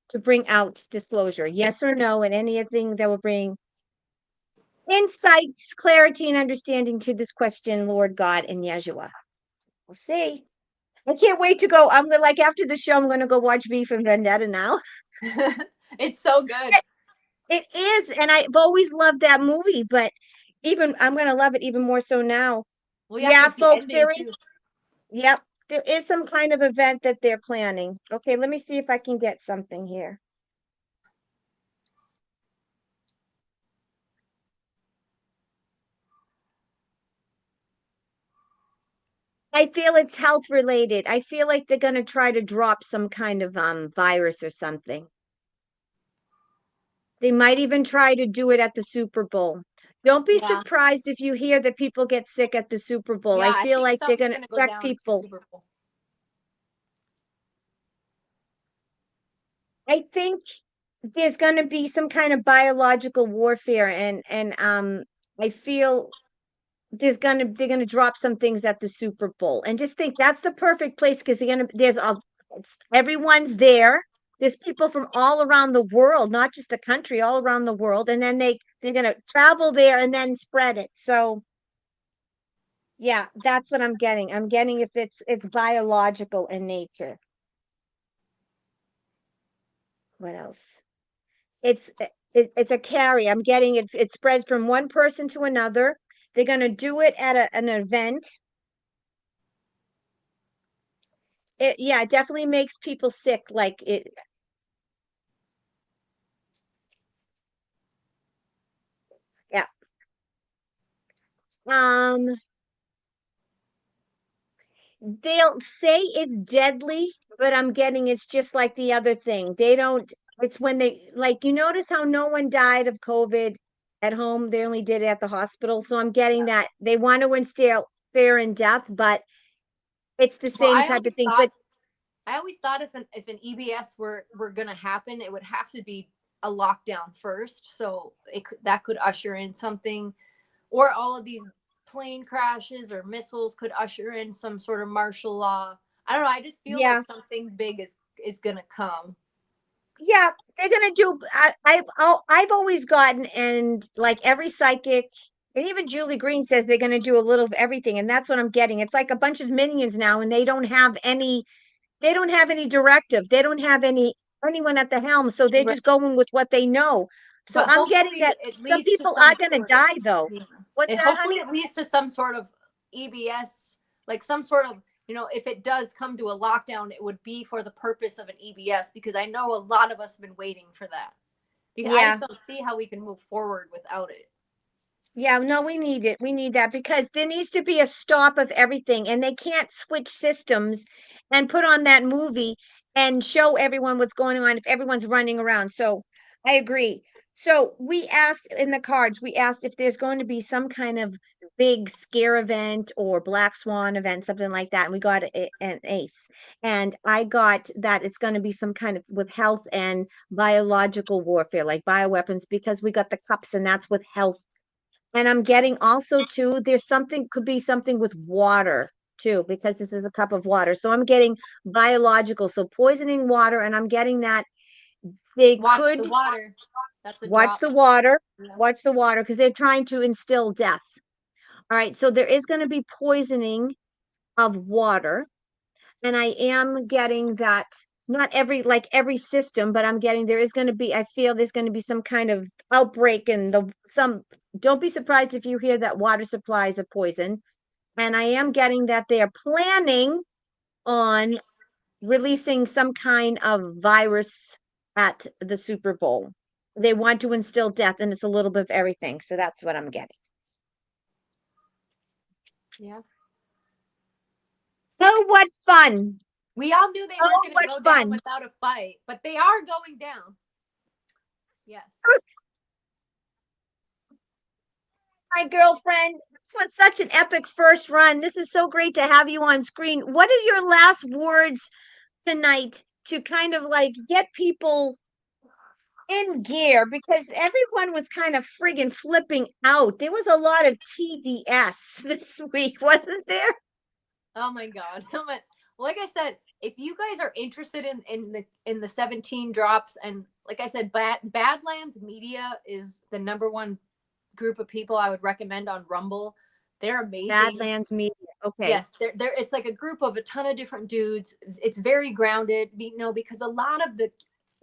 to bring out disclosure? Yes or no, and anything that will bring insights, clarity, and understanding to this question, Lord God and Yeshua. We'll see. I can't wait to go. I'm gonna, like, after the show, I'm gonna go watch V for Vendetta now. It's so good. It is, and I've always loved that movie, but even I'm gonna love it even more so now. Well, yeah, Yeah, because the folks, ending there is, too. yep, there is some kind of event that they're planning. Okay, let me see if I can get something here. I feel it's health related. I feel like they're gonna try to drop some kind of virus or something. They might even try to do it at the Super Bowl. Don't be Yeah. surprised if you hear that people get sick at the Super Bowl. Yeah, I I feel think like they're something's going to gonna go infect down at the people. Super Bowl. I think there's going to be some kind of biological warfare, and I feel they're gonna drop some things at the Super Bowl, and just think that's the perfect place because everyone's there. There's people from all around the world, not just the country, all around the world, and then they're gonna travel there and then spread it. So yeah, that's what I'm getting. I'm getting if it's biological in nature. What else? It's a carry. I'm getting it spreads from one person to another. They're gonna do it at an event. Yeah, it definitely makes people sick. Like it, yeah. Um, they'll say it's deadly, but I'm getting it's just like the other thing. They don't, it's when they, like, you notice how no one died of COVID at home. They only did it at the hospital. So I'm getting that they want to instill fear and death, but it's the Well, same type of thing. But I always thought if an EBS were gonna happen, it would have to be a lockdown first, so that could usher in something, or all of these plane crashes or missiles could usher in some sort of martial law. I don't know. I just feel like yeah, something big is gonna come. yeah, they're gonna do. I've always gotten, and like every psychic, and even Julie Green says they're gonna do a little of everything, and that's what I'm getting. It's like a bunch of minions now, and they don't have any. They don't have any directive. They don't have anyone at the helm, so they're Right. just going with what they know. So But I'm getting hopefully that it some leads to people are some gonna sort of, die though. yeah. What's It that, hopefully honey? it leads to some sort of EBS, like some sort of, if it does come to a lockdown, it would be for the purpose of an EBS, because I know a lot of us have been waiting for that. Because I just Yeah. don't see how we can move forward without it. Yeah, no, we need it. We need that because there needs to be a stop of everything, and they can't switch systems and put on that movie and show everyone what's going on if everyone's running around. So I agree. So we asked in the cards, we asked if there's going to be some kind of big scare event or black swan event, something like that. And we got an ace. And I got that it's going to be some kind of with health and biological warfare, like bioweapons, because we got the cups and that's with health, and I'm getting also too, there's something, could be something with water too, because this is a cup of water. So I'm getting biological, so poisoning water, and I'm getting that they Watch the could water. That's a watch drop. the water, Yeah. because they're trying to instill death. All right, so there is going to be poisoning of water, and I am getting that not every system, but I'm getting there is going to be, I feel there's going to be some kind of outbreak and don't be surprised if you hear that water supplies are poison. And I am getting that they are planning on releasing some kind of virus at the Super Bowl. They want to instill death, and it's a little bit of everything. So that's what I'm getting. Yeah. Oh, what fun! We all knew they weren't Oh, going to what go down fun! without a fight, but they are going down. Yes. my girlfriend. This was such an epic first run. This is so great to have you on screen. What are your last words tonight to kind of like get people in gear? Because everyone was kind of friggin' flipping out. There was a lot of TDS this week, wasn't there? Oh my God. So much. Like I said, if you guys are interested in the 17 drops, and like I said, Badlands Media is the number one group of people I would recommend on Rumble. They're amazing. Badlands Media. Okay. Yes, they're it's like a group of a ton of different dudes. It's very grounded, because a lot of the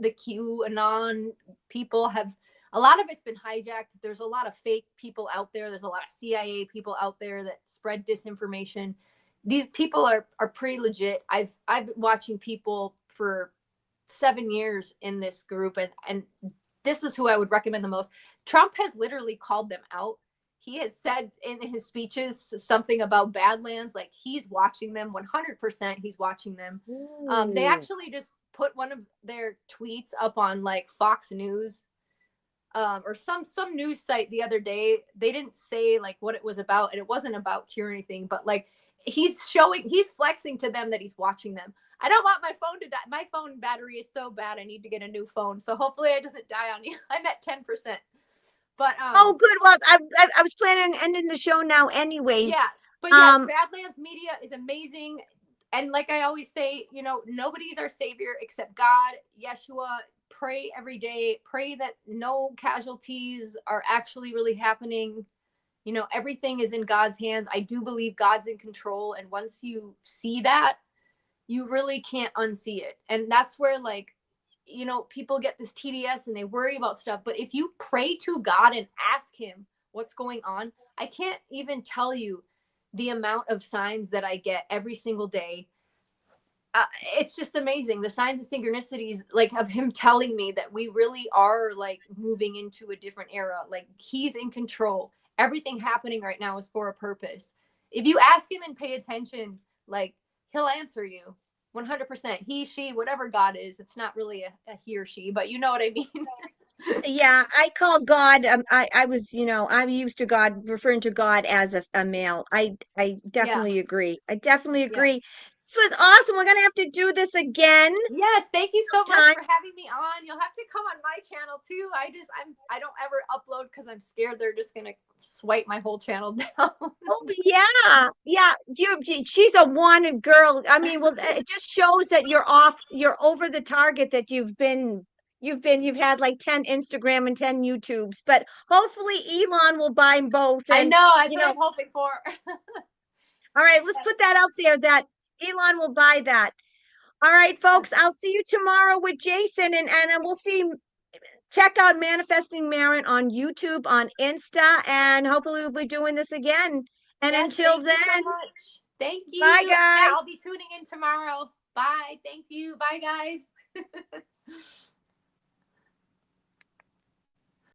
QAnon people have, a lot of it's been hijacked. There's a lot of fake people out there. There's a lot of CIA people out there that spread disinformation. These people are pretty legit. I've been watching people for 7 years in this group, and this is who I would recommend the most. Trump has literally called them out. He has said in his speeches something about Badlands, like he's watching them 100%. He's watching them. They actually just put one of their tweets up on like Fox News, or some news site the other day. They didn't say like what it was about, and it wasn't about Q or anything, but like he's flexing to them that he's watching them. I don't want my phone to die. My phone battery is so bad. I need to get a new phone. So hopefully it doesn't die on you. I'm at 10%. But Oh, good. Well, I was planning on ending the show now, anyways. yeah. But yes, Badlands Media is amazing. And like I always say, nobody's our savior except God, Yeshua. Pray every day. Pray that no casualties are actually really happening. Everything is in God's hands. I do believe God's in control. And once you see that, you really can't unsee it. And that's where like, people get this TDS and they worry about stuff. But if you pray to God and ask him what's going on, I can't even tell you the amount of signs that I get every single day. It's just amazing. The signs and synchronicities, like of him telling me that we really are like moving into a different era. Like he's in control. Everything happening right now is for a purpose. If you ask him and pay attention, like he'll answer you 100%. He, she, whatever God is. It's not really a he or she, but you know what I mean. Yeah, I call God. I was, I'm used to God, referring to God as a male. I Yeah. definitely agree. I definitely Yeah. agree. This was awesome. We're gonna have to do this again Yes, thank you so much sometime. for having me on. You'll have to come on my channel too. I don't ever upload because I'm scared they're just gonna swipe my whole channel down. Oh yeah, yeah. She's a wanted girl. I mean, well, it just shows that you're over the target that you've had like 10 Instagram and 10 YouTubes. But hopefully Elon will buy them both. I And know, that's what I'm hoping for. all right, let's put that out there that Elon will buy that. All right, folks, I'll see you tomorrow with Jason, and we'll see. Check out Manifesting Maren on YouTube, on Insta, and hopefully we'll be doing this again. And Yes, until thank then, you so much. Thank you. bye, Yeah, guys. I'll be tuning in tomorrow. Bye. Thank you. Bye, guys.